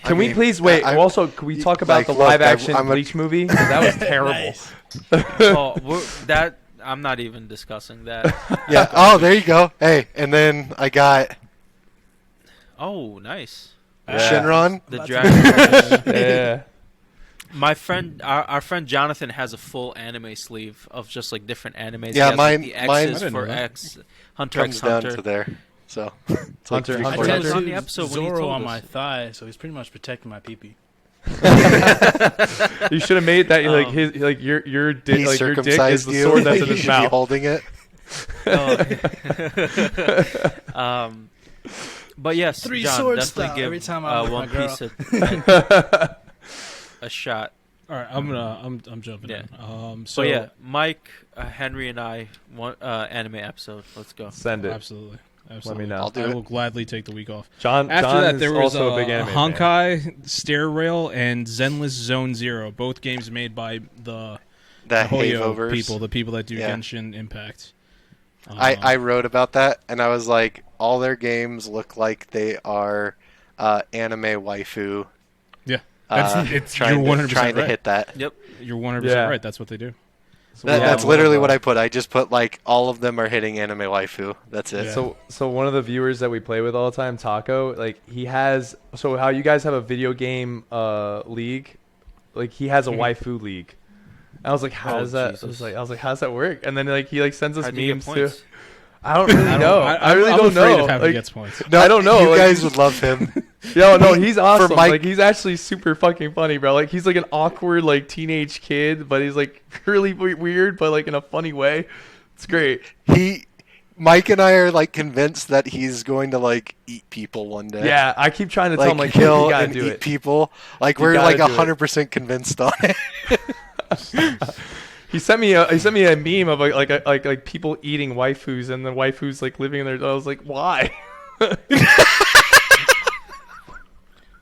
Speaker 2: Can we please wait? Also, can we talk about
Speaker 4: like,
Speaker 2: the
Speaker 4: look,
Speaker 2: live action
Speaker 4: I'm a-
Speaker 2: Bleach movie? 'Cause that was terrible.
Speaker 3: Nice.
Speaker 1: that I'm not even discussing that.
Speaker 4: Yeah. Oh, there you go. Hey, and then I got
Speaker 1: Oh, nice.
Speaker 4: Shinron.
Speaker 1: The dragon.
Speaker 2: Yeah.
Speaker 1: My friend, our friend Jonathan has a full anime sleeve of just like different animes.
Speaker 4: Yeah,
Speaker 1: He has, like,
Speaker 4: mine-
Speaker 1: the
Speaker 4: mine-
Speaker 5: I
Speaker 1: X's
Speaker 5: didn't
Speaker 1: for
Speaker 5: know that.
Speaker 1: X, Hunter
Speaker 4: Comes
Speaker 1: X
Speaker 4: down
Speaker 1: Hunter.
Speaker 4: to there. So it's
Speaker 2: Hunter,
Speaker 4: like
Speaker 2: Hunter,
Speaker 1: I
Speaker 2: Hunter.
Speaker 1: was on the episode when he
Speaker 3: Zoro
Speaker 1: told
Speaker 3: on
Speaker 1: us.
Speaker 3: my thigh, so he's pretty much protecting my pee-pee.
Speaker 2: You should have made that like his like your
Speaker 4: he
Speaker 2: like your dick is
Speaker 4: circumcised
Speaker 2: the
Speaker 4: you.
Speaker 2: sword that's in
Speaker 4: You
Speaker 2: his
Speaker 4: should be
Speaker 2: mouth.
Speaker 4: holding it.
Speaker 1: But yes,
Speaker 3: Three
Speaker 1: John,
Speaker 3: sword
Speaker 1: definitely
Speaker 3: style
Speaker 1: give
Speaker 3: every time I'm with
Speaker 1: One
Speaker 3: my girl.
Speaker 1: Piece a shot.
Speaker 5: All right, I'm jumping
Speaker 1: Yeah.
Speaker 5: in.
Speaker 1: So yeah, Mike, Henry, and I want anime episode. Let's go.
Speaker 2: Send it.
Speaker 5: Absolutely.
Speaker 2: Let me know.
Speaker 4: I'll do
Speaker 5: I
Speaker 4: it.
Speaker 5: will gladly take the week off.
Speaker 2: John.
Speaker 5: After
Speaker 2: John
Speaker 5: that,
Speaker 2: is
Speaker 5: there was
Speaker 2: also a big anime fan.
Speaker 5: Honkai, Stair Rail, and Zenless Zone Zero, both games made by the
Speaker 4: The
Speaker 5: Hoyo
Speaker 4: Hayovers.
Speaker 5: people, the people that do
Speaker 4: Yeah.
Speaker 5: Genshin Impact.
Speaker 4: I wrote about that, and I was like, all their games look like they are anime waifu.
Speaker 5: Yeah, you're
Speaker 4: Trying
Speaker 5: 100%
Speaker 4: to
Speaker 5: right.
Speaker 4: hit that.
Speaker 1: Yep.
Speaker 5: You're 100%
Speaker 2: Yeah.
Speaker 5: right. That's what they do.
Speaker 2: So we have
Speaker 4: That's
Speaker 2: one of
Speaker 4: literally
Speaker 2: the-
Speaker 4: what I put. I just put like all of them are hitting anime waifu. That's it.
Speaker 5: Yeah.
Speaker 2: So one of the viewers that we play with all the time, Taco, like he has. So how you guys have a video game league, like he has a waifu league. And I was like, how
Speaker 1: Oh,
Speaker 2: does that?
Speaker 1: Jesus.
Speaker 2: I was like, how does that work? And then like he like sends us
Speaker 1: How'd you get
Speaker 2: memes too.
Speaker 1: points?
Speaker 2: I don't really know. I really
Speaker 5: I'm
Speaker 2: don't
Speaker 5: afraid
Speaker 2: know.
Speaker 5: of having
Speaker 2: Like,
Speaker 5: gets points.
Speaker 4: No,
Speaker 2: I don't know,
Speaker 4: You
Speaker 2: like-
Speaker 4: guys would love him.
Speaker 2: no, he's awesome.
Speaker 4: Mike-
Speaker 2: Like he's actually super fucking funny, bro. Like he's like an awkward like teenage kid, but he's like really weird, but like in a funny way. It's great.
Speaker 4: Mike and I are like convinced that he's going to like eat people one day.
Speaker 2: Yeah, I keep trying to tell him like, you
Speaker 4: kill
Speaker 2: gotta
Speaker 4: and
Speaker 2: do
Speaker 4: eat
Speaker 2: it.
Speaker 4: people. Like
Speaker 2: You
Speaker 4: we're
Speaker 2: gotta
Speaker 4: like
Speaker 2: do it.
Speaker 4: 100% convinced on it.
Speaker 2: He sent me a meme of like people eating waifus and the waifus like living in their. I was like, why?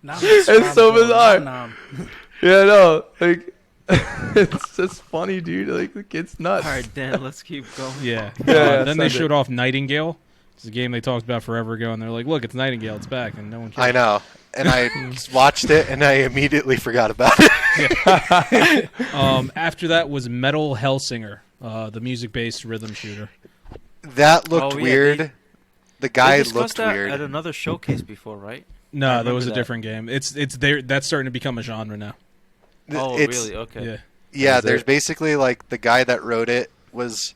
Speaker 2: It's so bizarre. Yeah, no, like it's just funny, dude. Like the kid's nuts.
Speaker 1: All right, Dan, let's keep going.
Speaker 5: Yeah.
Speaker 2: Yeah,
Speaker 5: Then they
Speaker 2: send it.
Speaker 5: showed off Nightingale. It's a game they talked about forever ago, and they're like, "Look, it's Nightingale. It's back," and no one cares.
Speaker 4: I know. And I watched it and I immediately forgot about it.
Speaker 5: After that was Metal Hellsinger, the music-based rhythm shooter.
Speaker 4: That looked
Speaker 1: Oh, yeah,
Speaker 4: weird. The
Speaker 1: They
Speaker 4: guy
Speaker 1: discussed
Speaker 4: looked
Speaker 1: that
Speaker 4: weird.
Speaker 1: at another showcase before, right?
Speaker 5: No,
Speaker 1: I
Speaker 5: that
Speaker 1: remember
Speaker 5: was a
Speaker 1: that.
Speaker 5: different game. It's there. That's starting to become a genre now.
Speaker 1: Oh,
Speaker 4: It's-
Speaker 1: really? Okay.
Speaker 5: Yeah.
Speaker 4: Yeah,
Speaker 2: Is
Speaker 4: there's
Speaker 2: it?
Speaker 4: basically like the guy that wrote it was,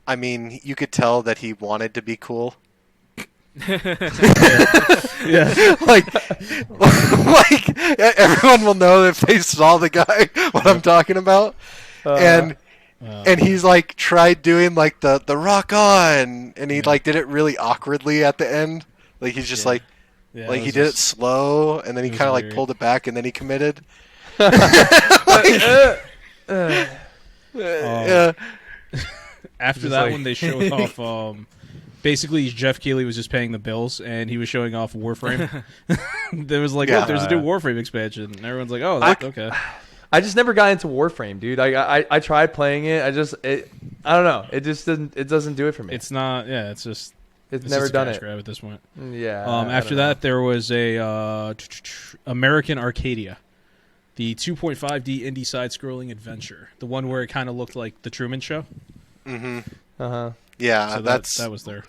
Speaker 4: I mean, you could tell that he wanted to be cool.
Speaker 5: Yeah.
Speaker 4: like everyone will know if they saw the guy what I'm talking about. And he's like tried doing like the rock on, and he like did it really awkwardly at the end. Like he's just like
Speaker 5: Yeah,
Speaker 4: like
Speaker 5: it
Speaker 4: he
Speaker 5: was
Speaker 4: did it
Speaker 5: just-
Speaker 4: slow, and then he
Speaker 5: it was
Speaker 4: kind of like
Speaker 5: weird.
Speaker 4: pulled it back, and then he committed. Yeah.
Speaker 5: After
Speaker 2: Just
Speaker 5: that
Speaker 2: like-
Speaker 5: one, they showed off. Basically, Jeff Keighley was just paying the bills, and he was showing off Warframe. There was like,
Speaker 4: Yeah.
Speaker 5: oh, there's a new Warframe expansion, and everyone's like, oh, that's okay.
Speaker 2: I just never got into Warframe, dude. I tried playing it. I don't know. It just doesn't do it for me.
Speaker 5: It's not. Yeah, it's just.
Speaker 2: It's
Speaker 5: It's
Speaker 2: never
Speaker 5: just a
Speaker 2: done
Speaker 5: cash
Speaker 2: it.
Speaker 5: grab at this point.
Speaker 2: Yeah. I
Speaker 5: After
Speaker 2: don't know.
Speaker 5: that, there was a American Arcadia, the 2.5D indie side-scrolling adventure, the one where it kind of looked like the Truman Show.
Speaker 4: Mm-hmm.
Speaker 2: Uh-huh.
Speaker 4: Yeah,
Speaker 5: So
Speaker 4: that
Speaker 5: was there.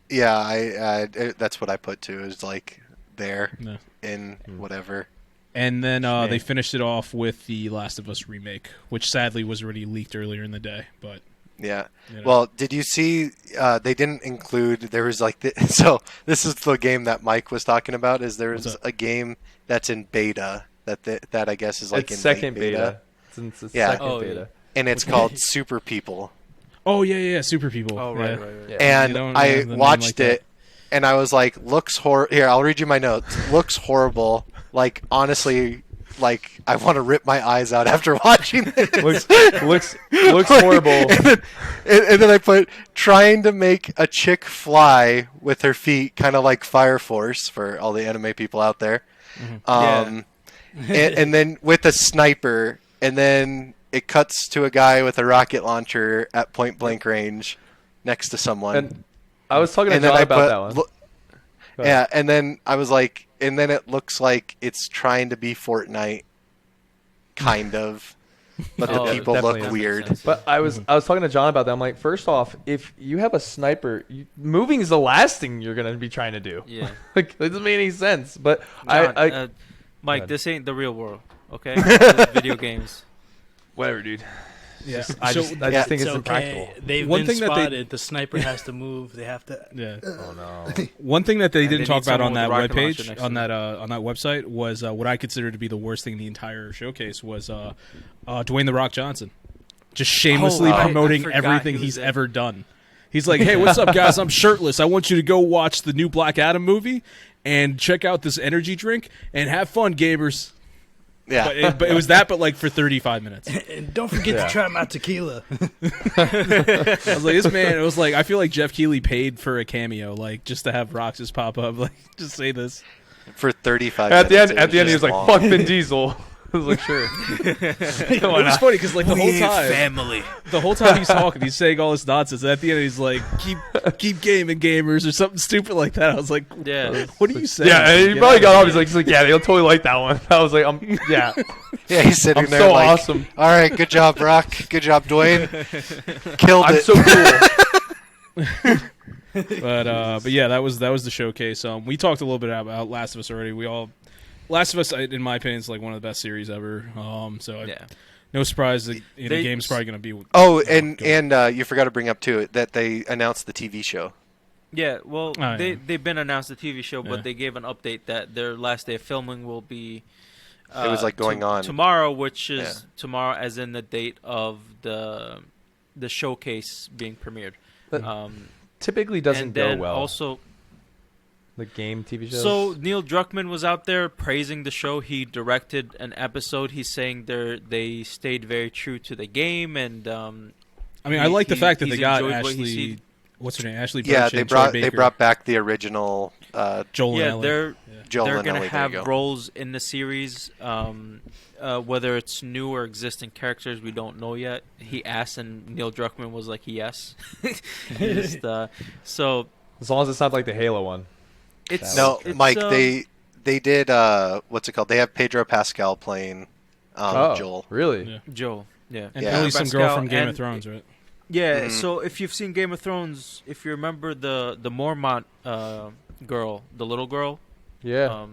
Speaker 4: Yeah, that's what I put too. Is like there
Speaker 5: Yeah.
Speaker 4: in whatever.
Speaker 5: And then
Speaker 2: Shame.
Speaker 5: they finished it off with the Last of Us remake, which sadly was already leaked earlier in the day. But
Speaker 4: Yeah.
Speaker 5: you know.
Speaker 4: Well, did you see? They didn't include. There was like so. This is the game that Mike was talking about. Is there
Speaker 5: What's
Speaker 4: is
Speaker 5: up?
Speaker 4: a game that's in beta that I guess is like
Speaker 2: it's
Speaker 4: in
Speaker 2: second
Speaker 4: late
Speaker 2: beta. It's
Speaker 4: Yeah.
Speaker 2: second
Speaker 1: Oh,
Speaker 2: beta.
Speaker 4: and it's called Super People.
Speaker 5: oh yeah, Super People.
Speaker 1: Oh, right,
Speaker 5: Yeah.
Speaker 1: right, right.
Speaker 2: Yeah.
Speaker 4: And
Speaker 5: You don't
Speaker 4: I
Speaker 5: have the name
Speaker 4: watched
Speaker 5: like that.
Speaker 4: it, and I was like, looks Here, I'll read you my notes. Looks horrible. Like, honestly, like, I want to rip my eyes out after watching this.
Speaker 2: looks horrible.
Speaker 4: And then I put, trying to make a chick fly with her feet, kind of like Fire Force for all the anime people out there. And then with a sniper, and then it cuts to a guy with a rocket launcher at point blank range next to someone.
Speaker 2: And I was talking to John about that one.
Speaker 4: Yeah, and then I was like, and then it looks like it's trying to be Fortnite, kind of, but the people look weird.
Speaker 2: But I was talking to John about that. I'm like, first off, if you have a sniper, moving is the last thing you're gonna be trying to do.
Speaker 1: Yeah,
Speaker 2: like it doesn't make any sense. But
Speaker 1: John, Mike, this ain't the real world, okay? This is video games.
Speaker 2: Whatever, dude.
Speaker 5: Yeah,
Speaker 2: I just think it's impractical.
Speaker 3: They've
Speaker 5: One
Speaker 3: been
Speaker 5: thing that
Speaker 3: spotted. The sniper has to move. They have to.
Speaker 5: Yeah.
Speaker 2: Oh no.
Speaker 5: One thing that they
Speaker 1: And
Speaker 5: didn't
Speaker 1: they
Speaker 5: talk
Speaker 1: need
Speaker 5: about on
Speaker 1: someone
Speaker 5: that
Speaker 1: with a rocket
Speaker 5: webpage,
Speaker 1: launcher next
Speaker 5: on
Speaker 1: to
Speaker 5: that website, was what I consider to be the worst thing in the entire showcase was Dwayne the Rock Johnson, just shamelessly
Speaker 1: I
Speaker 5: promoting
Speaker 1: forgot
Speaker 5: everything
Speaker 1: he was
Speaker 5: he's
Speaker 1: there.
Speaker 5: ever done. He's like, "Hey, what's up, guys? I'm shirtless. I want you to go watch the new Black Adam movie and check out this energy drink and have fun, gamers."
Speaker 4: Yeah.
Speaker 5: But it was that, but like for 35 minutes.
Speaker 3: And don't forget to try my tequila.
Speaker 5: I was like, this man. It was like I feel like Jeff Keighley paid for a cameo, like just to have Rock just pop up, like just say this.
Speaker 4: For 35
Speaker 2: At
Speaker 4: minutes.
Speaker 2: the end, he was like,
Speaker 4: long.
Speaker 2: "Fuck Vin Diesel." I was like, "Sure."
Speaker 5: It was funny because like the whole time he's talking, he's saying all this nonsense. And at the end, he's like, "Keep gaming, gamers," or something stupid like that. I was like,
Speaker 1: Yeah.
Speaker 5: "What are you saying?"
Speaker 2: Yeah, and he probably got off. He's like, "Yeah, they'll totally like that one." I was like, yeah,
Speaker 4: Yeah, he's sitting
Speaker 2: I'm
Speaker 4: there
Speaker 2: so
Speaker 4: like,
Speaker 2: awesome.
Speaker 4: all right, good job, Brock. Good job, Dwayne. Killed
Speaker 2: I'm
Speaker 4: it.
Speaker 2: so cool."
Speaker 5: But yeah, that was the showcase. We talked a little bit about Last of Us already. Last of Us, in my opinion, is like one of the best series ever. No surprise that the game's probably going to be.
Speaker 4: Oh, and you forgot to bring up too that they announced the TV show.
Speaker 1: Yeah, well,
Speaker 5: yeah.
Speaker 1: they've been announced the TV show, but
Speaker 5: Yeah.
Speaker 1: they gave an update that their last day of filming will be.
Speaker 4: It was like going on
Speaker 1: tomorrow, which is tomorrow, as in the date of the showcase being premiered.
Speaker 2: Typically doesn't
Speaker 1: and
Speaker 2: go
Speaker 1: then
Speaker 2: well.
Speaker 1: Also,
Speaker 2: the game TV shows.
Speaker 1: so Neil Druckmann was out there praising the show. He directed an episode. He's saying they stayed very true to the game, and
Speaker 5: I mean, I like the fact that they got
Speaker 1: enjoyed what he's
Speaker 5: Ashley.
Speaker 1: seen.
Speaker 5: What's her name? Ashley.
Speaker 4: Yeah,
Speaker 5: Birch
Speaker 4: they
Speaker 5: and Troy
Speaker 4: they
Speaker 5: Baker.
Speaker 4: brought back the original
Speaker 5: Joel.
Speaker 1: Yeah,
Speaker 5: and Ellie.
Speaker 4: Joel
Speaker 1: they're
Speaker 4: and
Speaker 1: gonna
Speaker 4: Ellie. There
Speaker 1: have
Speaker 4: you go.
Speaker 1: roles in the series. Whether it's new or existing characters, we don't know yet. He asked, and Neil Druckmann was like, "Yes." So
Speaker 2: as long as it's not like the Halo one.
Speaker 1: it's
Speaker 4: No,
Speaker 1: it's,
Speaker 4: Mike, they did what's it called? They have Pedro Pascal playing Joel.
Speaker 2: Really?
Speaker 5: Yeah.
Speaker 1: Joel. Yeah,
Speaker 5: And
Speaker 4: Yeah.
Speaker 5: Ellie's some girl
Speaker 1: Pascal
Speaker 5: from Game of
Speaker 1: and-
Speaker 5: Thrones, right?
Speaker 1: Yeah,
Speaker 4: Mhm.
Speaker 1: so if you've seen Game of Thrones, if you remember the Mormont girl, the little girl,
Speaker 2: Yeah.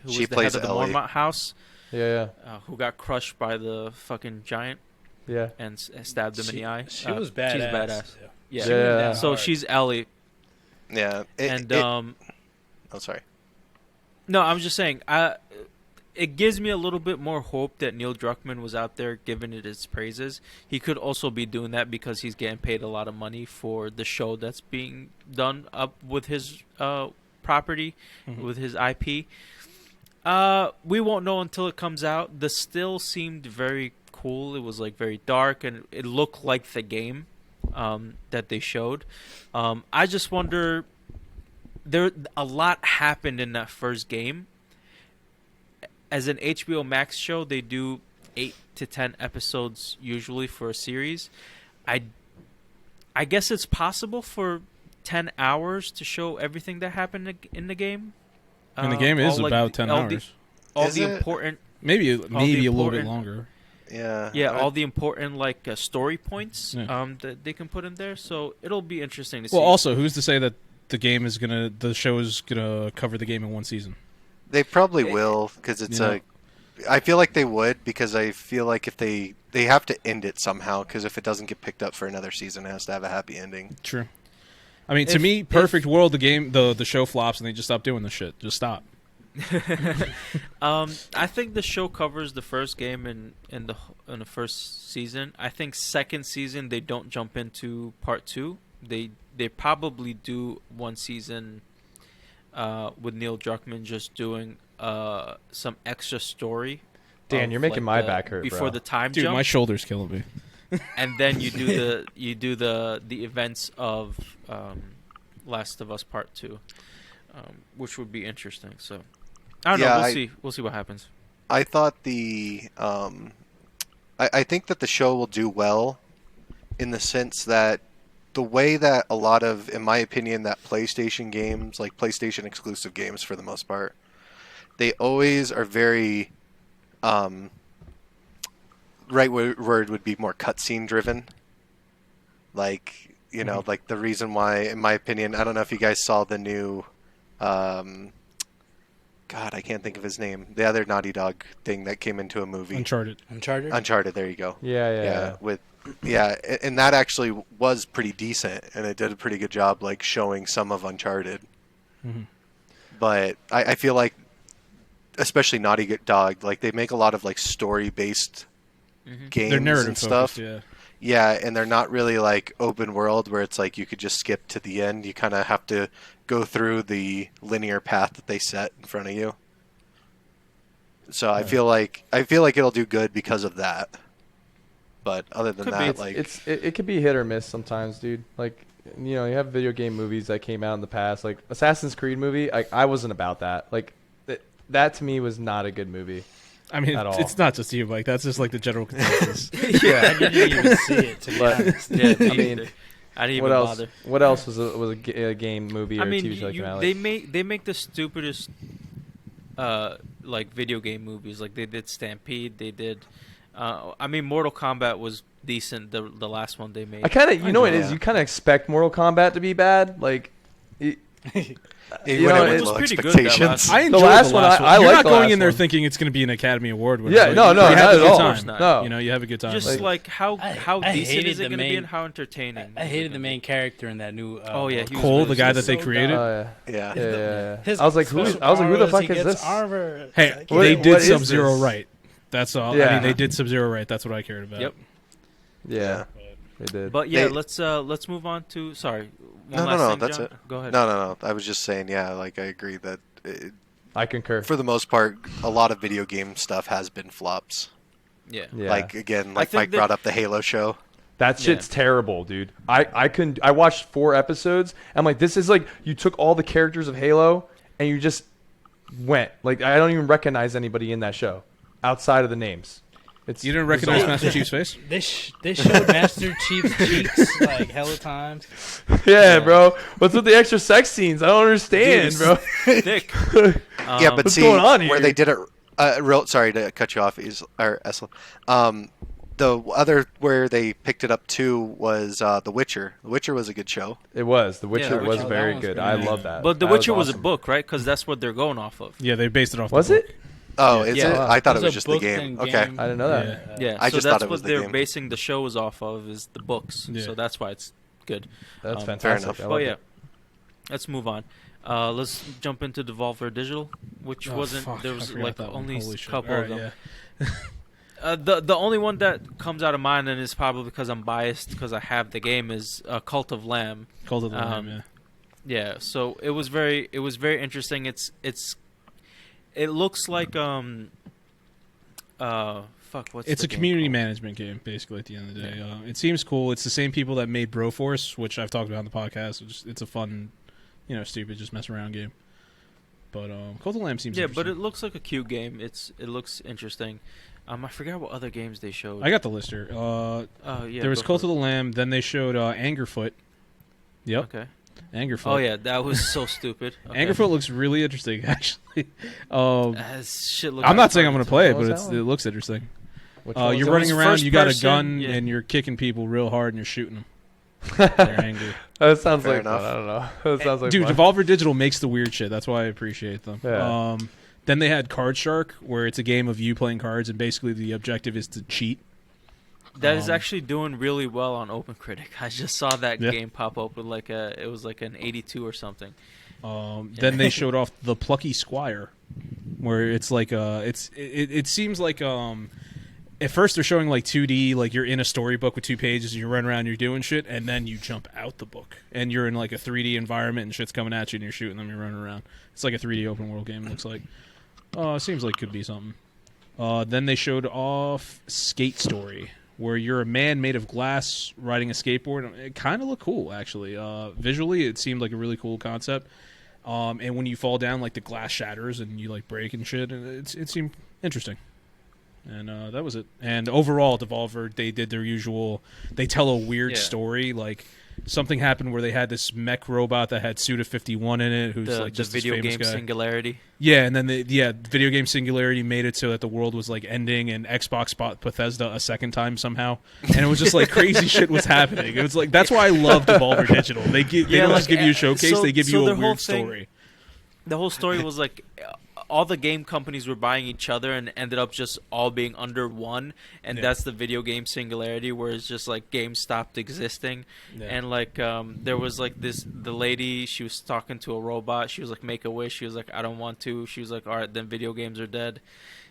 Speaker 1: who
Speaker 4: She
Speaker 1: was the
Speaker 4: plays
Speaker 1: head of the
Speaker 4: Ellie.
Speaker 1: Mormont house,
Speaker 2: Yeah.
Speaker 1: who got crushed by the fucking giant
Speaker 2: Yeah.
Speaker 1: and stabbed him in the eye.
Speaker 3: She was badass.
Speaker 1: She's badass. Yeah.
Speaker 2: She went down
Speaker 1: So
Speaker 3: hard.
Speaker 1: she's Ellie,
Speaker 4: Yeah.
Speaker 1: and
Speaker 4: oh, sorry.
Speaker 1: no, I'm just saying, it gives me a little bit more hope that Neil Druckmann was out there giving it its praises. He could also be doing that because he's getting paid a lot of money for the show that's being done up with his property, with his IP. We won't know until it comes out. The still seemed very cool. It was like very dark, and it looked like the game that they showed. I just wonder, a lot happened in that first game. As an HBO Max show, they do 8 to 10 episodes usually for a series. I guess it's possible for 10 hours to show everything that happened in the game.
Speaker 5: And the game is about 10 hours.
Speaker 1: All
Speaker 4: Is
Speaker 1: the
Speaker 4: it?
Speaker 1: important,
Speaker 5: Maybe a little bit
Speaker 1: important-
Speaker 5: longer.
Speaker 4: Yeah.
Speaker 1: all the important story points
Speaker 5: Yeah.
Speaker 1: that they can put in there. So it'll be interesting to see.
Speaker 5: Well, also, who's to say that the show is gonna cover the game in one season?
Speaker 4: They probably will because it's
Speaker 5: You know.
Speaker 4: I feel like they would because I feel like if they have to end it somehow because if it doesn't get picked up for another season, it has to have a happy ending.
Speaker 5: True. I mean, to
Speaker 1: If-
Speaker 5: me, perfect world. The show flops and they just stop doing the shit. Just stop.
Speaker 1: I think the show covers the first game in the first season. I think second season they don't jump into part 2. They probably do one season with Neil Druckmann just doing some extra story.
Speaker 2: Dan, you're making my back hurt,
Speaker 1: before
Speaker 2: bro.
Speaker 1: the time
Speaker 5: Dude,
Speaker 1: jump.
Speaker 5: my shoulder's killing me.
Speaker 1: And then you do the events of Last of Us Part 2, which would be interesting. So I don't know. We'll see what happens.
Speaker 4: I thought I think that the show will do well in the sense that the way that a lot of, in my opinion, that PlayStation games, like PlayStation exclusive games for the most part, they always are very, right word would be more cutscene driven. Like, you know, like the reason why, in my opinion, I don't know if you guys saw the new, God, I can't think of his name. The other Naughty Dog thing that came into a movie.
Speaker 5: Uncharted.
Speaker 4: There you go.
Speaker 2: Yeah.
Speaker 4: And that actually was pretty decent, and it did a pretty good job, like showing some of Uncharted.
Speaker 5: Mm-hmm.
Speaker 4: But I feel like, especially Naughty Dog, like they make a lot of like story-based games
Speaker 5: They're narrative
Speaker 4: and stuff.
Speaker 5: focused,
Speaker 4: Yeah, and they're not really like open world where it's like you could just skip to the end. You kind of have to go through the linear path that they set in front of you. So I feel like it'll do good because of that. But other than that, like
Speaker 2: it could be hit or miss sometimes, dude. Like, you know, you have video game movies that came out in the past, like Assassin's Creed movie. I wasn't about that. Like that to me was not a good movie.
Speaker 5: I mean,
Speaker 2: at all.
Speaker 5: it's not just you, Mike. That's just like the general consensus.
Speaker 3: I didn't even see it. To be honest.
Speaker 1: Yeah,
Speaker 2: I mean,
Speaker 1: I didn't even
Speaker 2: what else?
Speaker 1: bother.
Speaker 2: What else was a game, movie, or
Speaker 1: I mean,
Speaker 2: TV show that came out?
Speaker 1: they make the stupidest like video game movies. Like they did Stampede. They did. I mean, Mortal Kombat was decent. The last one they made.
Speaker 2: I kind of, you know, what it is. You kind of expect Mortal Kombat to be bad, like.
Speaker 4: you know,
Speaker 1: it
Speaker 4: with
Speaker 1: was
Speaker 4: low
Speaker 1: pretty good,
Speaker 4: expectations.
Speaker 5: I enjoyed
Speaker 2: The last one,
Speaker 5: one.
Speaker 2: I
Speaker 5: You're
Speaker 2: like
Speaker 5: not
Speaker 2: the
Speaker 5: going
Speaker 2: last
Speaker 5: in there
Speaker 2: one.
Speaker 5: thinking it's going to be an Academy Award winner.
Speaker 2: Yeah, no,
Speaker 5: you
Speaker 2: not
Speaker 5: have
Speaker 2: at
Speaker 5: a good
Speaker 2: all.
Speaker 5: time.
Speaker 2: No.
Speaker 5: You know, you have a good time.
Speaker 1: Just like how
Speaker 3: I
Speaker 1: decent
Speaker 3: hated
Speaker 1: is it
Speaker 3: the
Speaker 1: going to be
Speaker 3: main-
Speaker 1: and how entertaining?
Speaker 3: I hated the main character in that new.
Speaker 1: Oh yeah, he was
Speaker 5: Cole,
Speaker 1: really
Speaker 5: the guy
Speaker 1: good.
Speaker 5: that they
Speaker 3: so
Speaker 5: created.
Speaker 2: Oh, yeah.
Speaker 4: Yeah.
Speaker 2: I was like, who the fuck is this?
Speaker 5: Hey,
Speaker 2: What-
Speaker 5: they
Speaker 2: what
Speaker 5: did
Speaker 2: is
Speaker 5: Sub-Zero
Speaker 2: this?
Speaker 5: right. That's all. I
Speaker 2: Yeah.
Speaker 5: mean, they did Sub-Zero right. That's what I cared about.
Speaker 1: Yep.
Speaker 2: Yeah, they did.
Speaker 1: But yeah,
Speaker 4: They-
Speaker 1: let's move on to. Sorry.
Speaker 4: No,
Speaker 1: One last thing,
Speaker 4: that's
Speaker 1: John?
Speaker 4: it.
Speaker 1: Go ahead.
Speaker 4: No. I was just saying, yeah, like I agree that
Speaker 2: I concur.
Speaker 4: for the most part, a lot of video game stuff has been flops.
Speaker 1: Yeah.
Speaker 2: Yeah.
Speaker 4: Like again,
Speaker 1: I
Speaker 4: like
Speaker 1: think
Speaker 4: Mike
Speaker 1: that-
Speaker 4: brought up the Halo show.
Speaker 2: That shit's terrible, dude. I watched 4 episodes. I'm like, this is like you took all the characters of Halo and you just went. Like, I don't even recognize anybody in that show outside of the names. It's
Speaker 5: You didn't recognize
Speaker 2: bizarre.
Speaker 5: Master Chief's face?
Speaker 3: They showed Master Chief's cheeks like hella times.
Speaker 2: Yeah, bro. What's with the extra sex scenes? I don't understand,
Speaker 1: Dude,
Speaker 2: bro.
Speaker 1: Thick.
Speaker 4: Yeah, but
Speaker 2: what's
Speaker 4: see
Speaker 2: going on
Speaker 4: where
Speaker 2: here?
Speaker 4: they did it. Sorry to cut you off, Eslam. The other where they picked it up too was The Witcher. The Witcher was a good show.
Speaker 2: It was. The Witcher
Speaker 1: The
Speaker 2: was
Speaker 1: Witcher.
Speaker 2: very
Speaker 3: That one's
Speaker 2: good.
Speaker 3: pretty
Speaker 2: I
Speaker 3: good.
Speaker 2: love that.
Speaker 1: But The
Speaker 2: That
Speaker 1: Witcher was a
Speaker 2: awesome.
Speaker 1: book, right? Because that's what they're going off of.
Speaker 5: Yeah, they based it off
Speaker 2: Was
Speaker 5: the
Speaker 2: it?
Speaker 5: book.
Speaker 4: Oh, is
Speaker 1: Yeah.
Speaker 4: it? I thought it
Speaker 3: It
Speaker 4: was
Speaker 3: was a
Speaker 4: just the
Speaker 3: book
Speaker 4: game.
Speaker 3: and
Speaker 4: Okay.
Speaker 3: game.
Speaker 2: I didn't know that.
Speaker 1: Yeah,
Speaker 4: I
Speaker 1: so
Speaker 4: just
Speaker 1: that's
Speaker 4: thought it was
Speaker 1: what
Speaker 4: the
Speaker 1: they're
Speaker 4: game.
Speaker 1: basing the shows off of is the books.
Speaker 5: Yeah.
Speaker 1: So that's why it's good.
Speaker 2: That's
Speaker 1: Fair
Speaker 2: fantastic.
Speaker 4: enough.
Speaker 2: I
Speaker 1: But
Speaker 2: love
Speaker 1: yeah,
Speaker 2: it.
Speaker 1: let's move on. Let's jump into Devolver Digital, which
Speaker 5: Oh,
Speaker 1: wasn't.
Speaker 5: fuck,
Speaker 1: There
Speaker 5: I
Speaker 1: was
Speaker 5: forgot
Speaker 1: like
Speaker 5: that one.
Speaker 1: only
Speaker 5: Holy
Speaker 1: a
Speaker 5: shit.
Speaker 1: couple
Speaker 5: All
Speaker 1: of
Speaker 5: right,
Speaker 1: them.
Speaker 5: yeah.
Speaker 1: The only one that comes out of mind, and it's probably because I'm biased because I have the game, is Cult of Lamb.
Speaker 5: Cult of the Lamb, yeah.
Speaker 1: Yeah, so it was very interesting. It looks like what's
Speaker 5: It's
Speaker 1: the
Speaker 5: a
Speaker 1: game
Speaker 5: community
Speaker 1: called?
Speaker 5: management game, basically, at the end of the day. It seems cool. It's the same people that made Broforce, which I've talked about on the podcast. It's a fun, stupid, just mess around game. But Cult of Lamb seems
Speaker 1: Yeah,
Speaker 5: interesting.
Speaker 1: but it looks like a cute game. It looks interesting. I forgot what other games they showed.
Speaker 5: I got the list here.
Speaker 1: Yeah,
Speaker 5: there was
Speaker 1: go
Speaker 5: Cult
Speaker 1: for
Speaker 5: of
Speaker 1: it.
Speaker 5: the Lamb. Then they showed Angerfoot. Yep,
Speaker 1: Okay.
Speaker 5: Angerfoot.
Speaker 1: Oh yeah, that was so stupid. Okay.
Speaker 5: Angerfoot looks really interesting, actually.
Speaker 1: Shit looks
Speaker 5: I'm
Speaker 1: like
Speaker 5: not saying I'm going to play it,
Speaker 2: What
Speaker 5: but
Speaker 2: was that one?
Speaker 5: it looks interesting.
Speaker 2: Which one was
Speaker 5: You're
Speaker 2: it?
Speaker 5: running
Speaker 1: was
Speaker 5: around,
Speaker 1: first
Speaker 5: you got a
Speaker 1: person,
Speaker 5: gun,
Speaker 1: yeah.
Speaker 5: and you're kicking people real hard, and you're shooting them. They're angry.
Speaker 2: That sounds
Speaker 4: Fair
Speaker 2: like
Speaker 4: enough.
Speaker 2: fun. I don't know. That sounds like
Speaker 5: Dude,
Speaker 2: fun.
Speaker 5: Devolver Digital makes the weird shit. That's why I appreciate them.
Speaker 2: Yeah.
Speaker 5: Then they had Card Shark, where it's a game of you playing cards, and basically the objective is to cheat.
Speaker 1: That is actually doing really well on OpenCritic. I just saw that
Speaker 5: Yeah.
Speaker 1: game pop up with it was like an 82 or something.
Speaker 5: Then they showed off the Plucky Squire, where it's like it seems like at first they're showing like 2D, like you're in a storybook with 2 pages and you run around, you're doing shit, and then you jump out the book and you're in like a 3D environment and shit's coming at you and you're shooting them, you're running around. It's like a 3D open world game. It looks like. Seems like could be something. Then they showed off Skate Story, where you're a man made of glass riding a skateboard. It kind of looked cool, actually. Visually, it seemed like a really cool concept. And when you fall down, like the glass shatters and you like break and shit. And it seemed interesting. And that was it. And overall, Devolver, they did their usual. They tell a weird story. Like something happened where they had this mech robot that had Suda51 in it, who's like just
Speaker 1: the video
Speaker 5: this famous
Speaker 1: game
Speaker 5: guy.
Speaker 1: Singularity.
Speaker 5: Yeah, and then video game Singularity made it so that the world was like ending, and Xbox bought Bethesda a second time somehow, and it was just like crazy shit was happening. It was like that's why I love Devolver Digital. They don't just give you a showcase; they give you a weird story.
Speaker 1: The whole story was like all the game companies were buying each other and ended up just all being under one, and that's the video game Singularity, where it's just like games stopped existing. And like there was like the lady, she was talking to a robot, she was like, make a wish, she was like, I don't want to, she was like, all right, then video games are dead.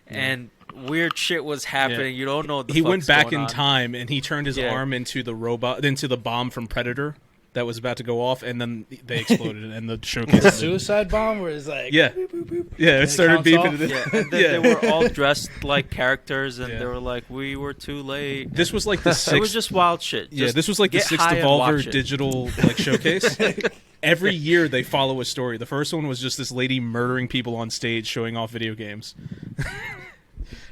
Speaker 1: And weird shit was happening. You don't know what the
Speaker 5: he
Speaker 1: fuck's
Speaker 5: went back
Speaker 1: going
Speaker 5: in
Speaker 1: on.
Speaker 5: time and he turned his arm into the robot, into the bomb from Predator that was about to go off, and then they exploded and the showcase.
Speaker 3: The suicide bomb, where it's like,
Speaker 5: yeah,
Speaker 3: boop, boop, boop,
Speaker 5: it started beeping.
Speaker 1: And then they were all dressed like characters, and they were like, we were too late.
Speaker 5: This was like the sixth.
Speaker 1: It was just wild shit. Just
Speaker 5: this was like the
Speaker 1: get
Speaker 5: sixth
Speaker 1: high and watch
Speaker 5: Devolver
Speaker 1: it.
Speaker 5: Digital like showcase. Every year they follow a story. The first one was just this lady murdering people on stage, showing off video games.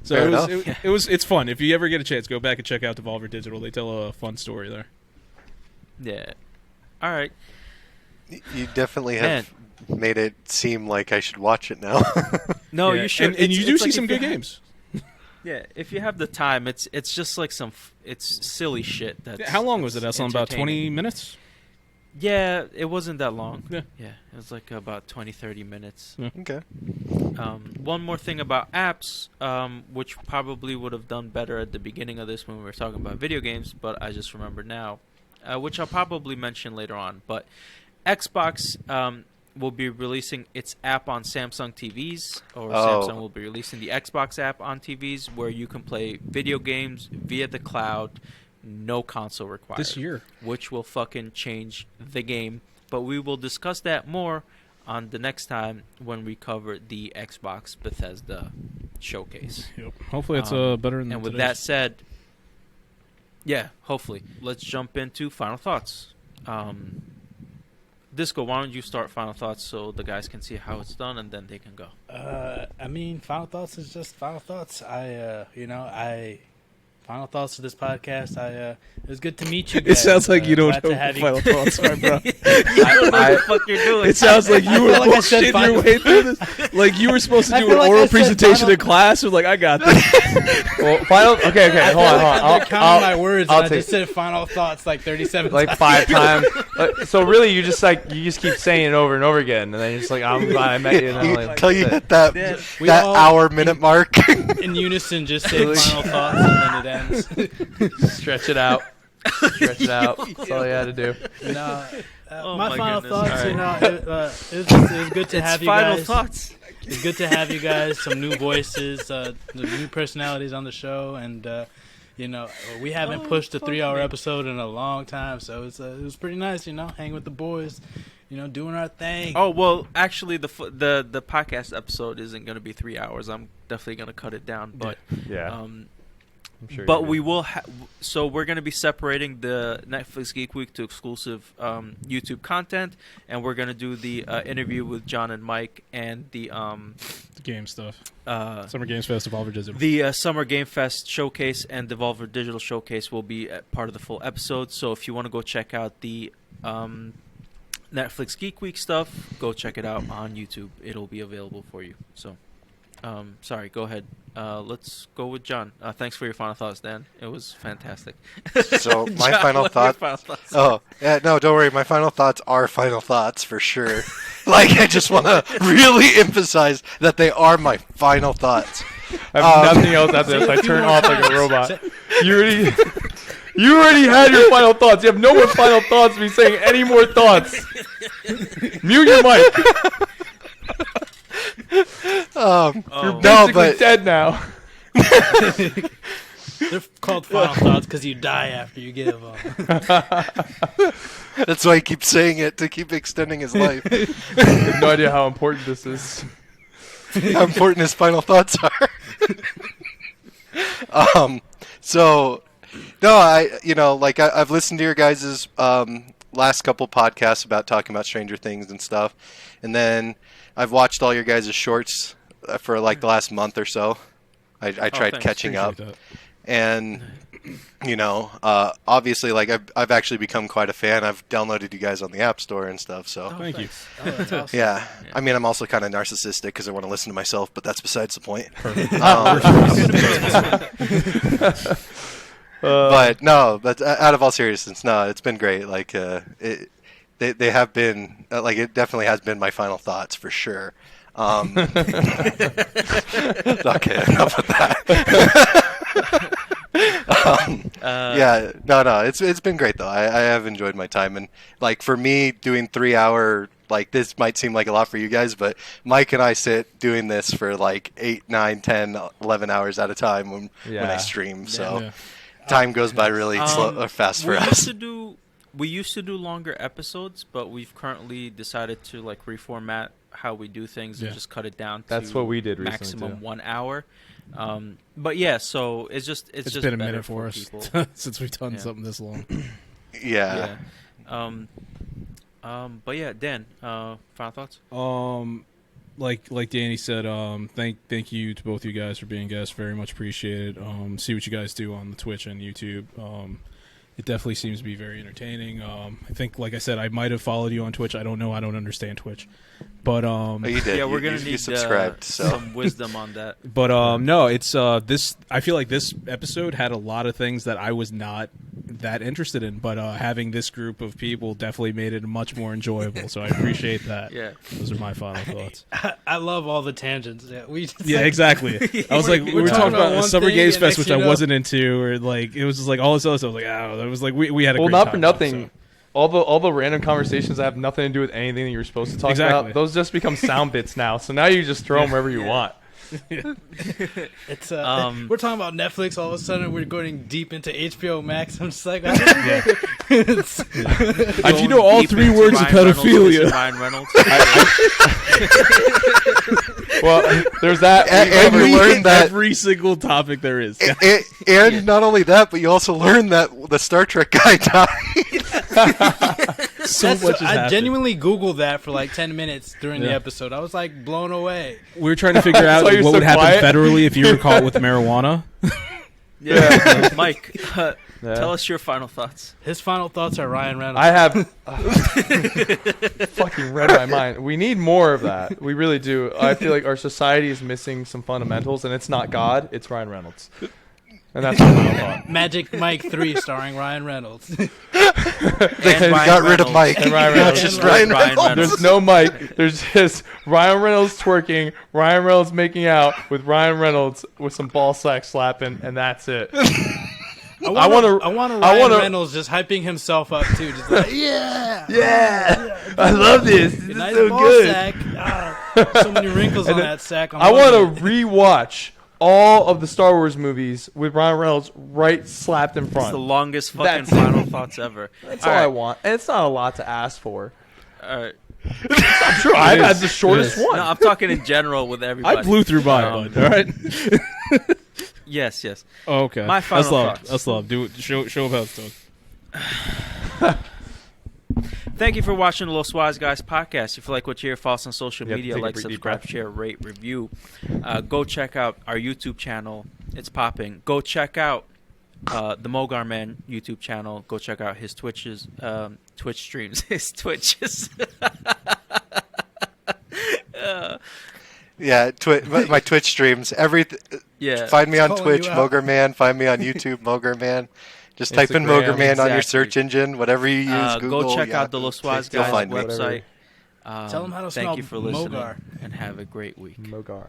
Speaker 5: So it's fun. If you ever get a chance, go back and check out Devolver Digital. They tell a fun story there.
Speaker 1: Yeah. All right.
Speaker 4: You definitely have made it seem like I should watch it now.
Speaker 1: No,
Speaker 5: Yeah,
Speaker 1: you should.
Speaker 5: and you do
Speaker 1: it's
Speaker 5: see
Speaker 1: like
Speaker 5: some
Speaker 1: if you
Speaker 5: good
Speaker 1: have-
Speaker 5: games.
Speaker 1: Yeah, if you have the time, it's just like it's silly shit.
Speaker 5: How long was it, Eslam? About 20
Speaker 1: entertaining.
Speaker 5: minutes?
Speaker 1: Yeah, it wasn't that long.
Speaker 5: Yeah.
Speaker 1: It was like about 20, 30 minutes.
Speaker 4: Okay.
Speaker 1: One more thing about apps, which probably would have done better at the beginning of this when we were talking about video games, but I just remember now, which I'll probably mention later on. But Xbox will be releasing its app on Samsung TVs, or Samsung will be releasing the Xbox app on TVs, where you can play video games via the cloud, no console required.
Speaker 5: This year.
Speaker 1: Which will fucking change the game. But we will discuss that more on the next time when we cover the Xbox Bethesda showcase.
Speaker 5: Yep. Hopefully it's better than
Speaker 1: And with
Speaker 5: today's.
Speaker 1: that said, hopefully. Let's jump into final thoughts. Disco, why don't you start final thoughts so the guys can see how it's done, and then they can go.
Speaker 3: I mean, final thoughts is just final thoughts. Final thoughts to this podcast. It was good to meet you guys.
Speaker 5: It sounds like you don't
Speaker 3: glad to
Speaker 5: know
Speaker 3: have you-
Speaker 5: final thoughts, my bro.
Speaker 1: I don't know what the fuck you're doing.
Speaker 5: It sounds like you were
Speaker 3: feel like I said
Speaker 5: bullshitting your
Speaker 3: final-
Speaker 5: way through this. Like you were supposed to
Speaker 3: I
Speaker 5: do
Speaker 3: feel
Speaker 5: an
Speaker 3: like I
Speaker 5: oral
Speaker 3: said
Speaker 5: presentation
Speaker 3: final-
Speaker 5: in class. Or like, I got this.
Speaker 2: Well, final. Okay,
Speaker 3: I
Speaker 2: hold
Speaker 3: feel
Speaker 2: on.
Speaker 3: like I'm counting my words,
Speaker 2: I'll
Speaker 3: and I
Speaker 2: take-
Speaker 3: just said final thoughts like 37
Speaker 2: like
Speaker 3: times.
Speaker 2: 5 times. So really, you just keep saying it over and over again, and then you're just like, I'm glad I met you. And I'm like,
Speaker 4: Until you
Speaker 2: that's
Speaker 4: hit that
Speaker 1: Yeah.
Speaker 3: We
Speaker 4: that
Speaker 3: all-
Speaker 4: hour-minute mark.
Speaker 3: In unison, just say final thoughts, and then it ends.
Speaker 2: Stretch it out. Stretch it out. That's all you had to do.
Speaker 3: No,
Speaker 1: Oh
Speaker 3: my
Speaker 1: my
Speaker 3: final
Speaker 1: goodness.
Speaker 3: thoughts,
Speaker 1: All right.
Speaker 3: it was good to
Speaker 1: It's
Speaker 3: have you
Speaker 1: final
Speaker 3: guys.
Speaker 1: thoughts.
Speaker 3: It's good to have you guys, some new voices, the new personalities on the show, and we haven't pushed a 3-hour episode in a long time, so it was pretty nice, hanging with the boys, doing our thing.
Speaker 1: Oh well, actually, the podcast episode isn't going to be 3 hours. I'm definitely going to cut it down, but
Speaker 2: Yeah. I'm sure
Speaker 1: but
Speaker 2: you
Speaker 1: we will. So we're going to be separating the Netflix Geek Week to exclusive YouTube content, and we're going to do the interview with John and Mike and the
Speaker 5: Game stuff. Summer Games Fest, Devolver Digital.
Speaker 1: The Summer Game Fest showcase and Devolver Digital showcase will be part of the full episode. So if you want to go check out the Netflix Geek Week stuff, go check it out on YouTube. It'll be available for you. So, sorry, go ahead. Let's go with John. Thanks for your final thoughts, Dan. It was fantastic.
Speaker 4: So my
Speaker 1: John,
Speaker 4: final
Speaker 1: what are your
Speaker 4: thought.
Speaker 1: final thoughts?
Speaker 4: Oh, yeah, no, don't worry. My final thoughts are final thoughts for sure. Like, I just want to really emphasize that they are my final thoughts.
Speaker 2: I have nothing else after this. I turn off like a robot. You already had your final thoughts. You have no more final thoughts to be saying any more thoughts. Mute your mic.
Speaker 4: You're
Speaker 2: Basically dead now.
Speaker 3: They're called final thoughts because you die after you give them.
Speaker 4: That's why he keeps saying it, to keep extending his life.
Speaker 2: I have no idea how important this is.
Speaker 4: How important his final thoughts are. So, no, I've listened to your guys' last couple podcasts about talking about Stranger Things and stuff, and then I've watched all your guys' shorts for like the last month or so. I tried
Speaker 1: thanks.
Speaker 4: catching up,
Speaker 5: Appreciate
Speaker 4: and obviously, like I've actually become quite a fan. I've downloaded you guys on the App Store and stuff. So
Speaker 5: Thank you.
Speaker 3: Oh, that's awesome.
Speaker 4: yeah, I mean, I'm also kind of narcissistic because I want to listen to myself, but that's besides the point. But out of all seriousness, no, it's been great. Like, they have been like, it definitely has been my final thoughts for sure. Okay, enough with that. Yeah, no, it's been great though. I have enjoyed my time, and like for me, doing 3 hour, like this might seem like a lot for you guys, but Mike and I sit doing this for like 8, 9, 10, 11 hours at a time when I stream. So.
Speaker 5: Yeah.
Speaker 4: Time goes by really slow or fast for us.
Speaker 1: We used to do longer episodes, but we've currently decided to like reformat how we do things and just cut it down to
Speaker 2: That's what we did recently,
Speaker 1: maximum
Speaker 2: too.
Speaker 1: 1 hour. But yeah, so it's just
Speaker 5: been a
Speaker 1: better
Speaker 5: minute for us
Speaker 1: people.
Speaker 5: since we've done something this long.
Speaker 4: Yeah.
Speaker 1: But yeah, Dan, final thoughts?
Speaker 5: Like Danny said, thank you to both you guys for being guests. Very much appreciated. See what you guys do on the Twitch and YouTube. It definitely seems to be very entertaining. I think, like I said, I might have followed you on Twitch. I don't know. I don't understand Twitch, but
Speaker 4: Oh, you did.
Speaker 1: Yeah, we're
Speaker 4: You
Speaker 1: gonna need
Speaker 4: subscribed, so.
Speaker 1: some wisdom on that.
Speaker 5: But no, it's this. I feel like this episode had a lot of things that I was not that interested in, but having this group of people definitely made it much more enjoyable. So I appreciate that.
Speaker 1: Yeah,
Speaker 5: those are my final thoughts.
Speaker 3: I love all the tangents. Yeah,
Speaker 5: Exactly. I was like, we were talking about Summer Games Fest, which I wasn't into, or like it was just like all this other stuff. I was like, oh, it was like we had a great
Speaker 2: not
Speaker 5: time,
Speaker 2: for nothing.
Speaker 5: so.
Speaker 2: All the random conversations that have nothing to do with anything that you're supposed to talk about, those just become sound bits now. So now you just throw them wherever you want.
Speaker 3: It's we're talking about Netflix. All of a sudden, we're going deep into HBO Max. I'm just like,
Speaker 5: If you know all
Speaker 1: Deep
Speaker 5: 3
Speaker 1: into
Speaker 5: words of
Speaker 1: Ryan
Speaker 5: pedophilia,
Speaker 1: Ryan Reynolds.
Speaker 2: Well, there's that.
Speaker 4: And we learned that.
Speaker 5: every single topic there is.
Speaker 4: And not only that, but you also learned that the Star Trek guy died.
Speaker 5: So much has
Speaker 3: I
Speaker 5: happened.
Speaker 3: genuinely Googled that for like 10 minutes during the episode. I was like blown away.
Speaker 5: We were trying to figure out
Speaker 2: That's why you're
Speaker 5: what
Speaker 2: so
Speaker 5: would happen
Speaker 2: quiet.
Speaker 5: federally if you were caught with marijuana.
Speaker 1: Yeah, Mike, tell us your final thoughts.
Speaker 3: His final thoughts are Ryan Reynolds.
Speaker 2: I have fucking read my mind. We need more of that. We really do. I feel like our society is missing some fundamentals, and it's not God, it's Ryan Reynolds. And that's my final thought.
Speaker 3: Magic Mike 3 starring Ryan Reynolds.
Speaker 4: They got rid of Mike.
Speaker 2: And Ryan
Speaker 4: Not
Speaker 2: Reynolds.
Speaker 4: just Ryan Reynolds.
Speaker 2: There's no Mike. There's just Ryan Reynolds twerking, Ryan Reynolds making out with Ryan Reynolds with some ball sack slapping, and that's it.
Speaker 3: I want Ryan Reynolds just hyping himself up too, just like
Speaker 2: Yeah, I love this. This
Speaker 3: nice
Speaker 2: is so
Speaker 3: ball
Speaker 2: good.
Speaker 3: sack. So many wrinkles on that sack.
Speaker 2: I want to rewatch all of the Star Wars movies with Ryan Reynolds right slapped in
Speaker 1: It's
Speaker 2: front.
Speaker 1: the longest fucking
Speaker 2: That's-
Speaker 1: final thoughts ever.
Speaker 2: That's all I want. And it's not a lot to ask for.
Speaker 1: All right.
Speaker 2: I'm sure I've had the shortest one.
Speaker 1: No, I'm talking in general with everybody.
Speaker 5: I blew through mine, bud. All right.
Speaker 1: Yes.
Speaker 5: Oh, okay.
Speaker 1: My final thoughts.
Speaker 5: That's love. Do it. Show how it's done.
Speaker 1: Thank you for watching the Los Wise Guys podcast. If you like what you hear, follow us on social
Speaker 2: You have to
Speaker 1: media,
Speaker 2: take a
Speaker 1: like,
Speaker 2: deep
Speaker 1: subscribe,
Speaker 2: breath.
Speaker 1: share, rate, review. Go check out our YouTube channel. It's popping. Go check out the Mogarman YouTube channel. Go check out his Twitch streams. His Twitches.
Speaker 4: Yeah, my Twitch streams.
Speaker 1: Yeah.
Speaker 4: Find me on
Speaker 3: calling
Speaker 4: Twitch,
Speaker 3: you out.
Speaker 4: Mogarman. Find me on YouTube, Mogarman. Just type in
Speaker 2: Instagram.
Speaker 4: Mogarman on your
Speaker 1: Exactly.
Speaker 4: search engine, whatever you use. Google,
Speaker 1: go check
Speaker 4: Yahoo,
Speaker 1: out the Los Wise
Speaker 4: you'll
Speaker 1: Guys
Speaker 4: find me.
Speaker 1: website.
Speaker 3: Tell 'em how to
Speaker 1: Thank
Speaker 3: spell
Speaker 1: you for listening
Speaker 3: Mogar.
Speaker 1: and have a great week.
Speaker 2: Mogar.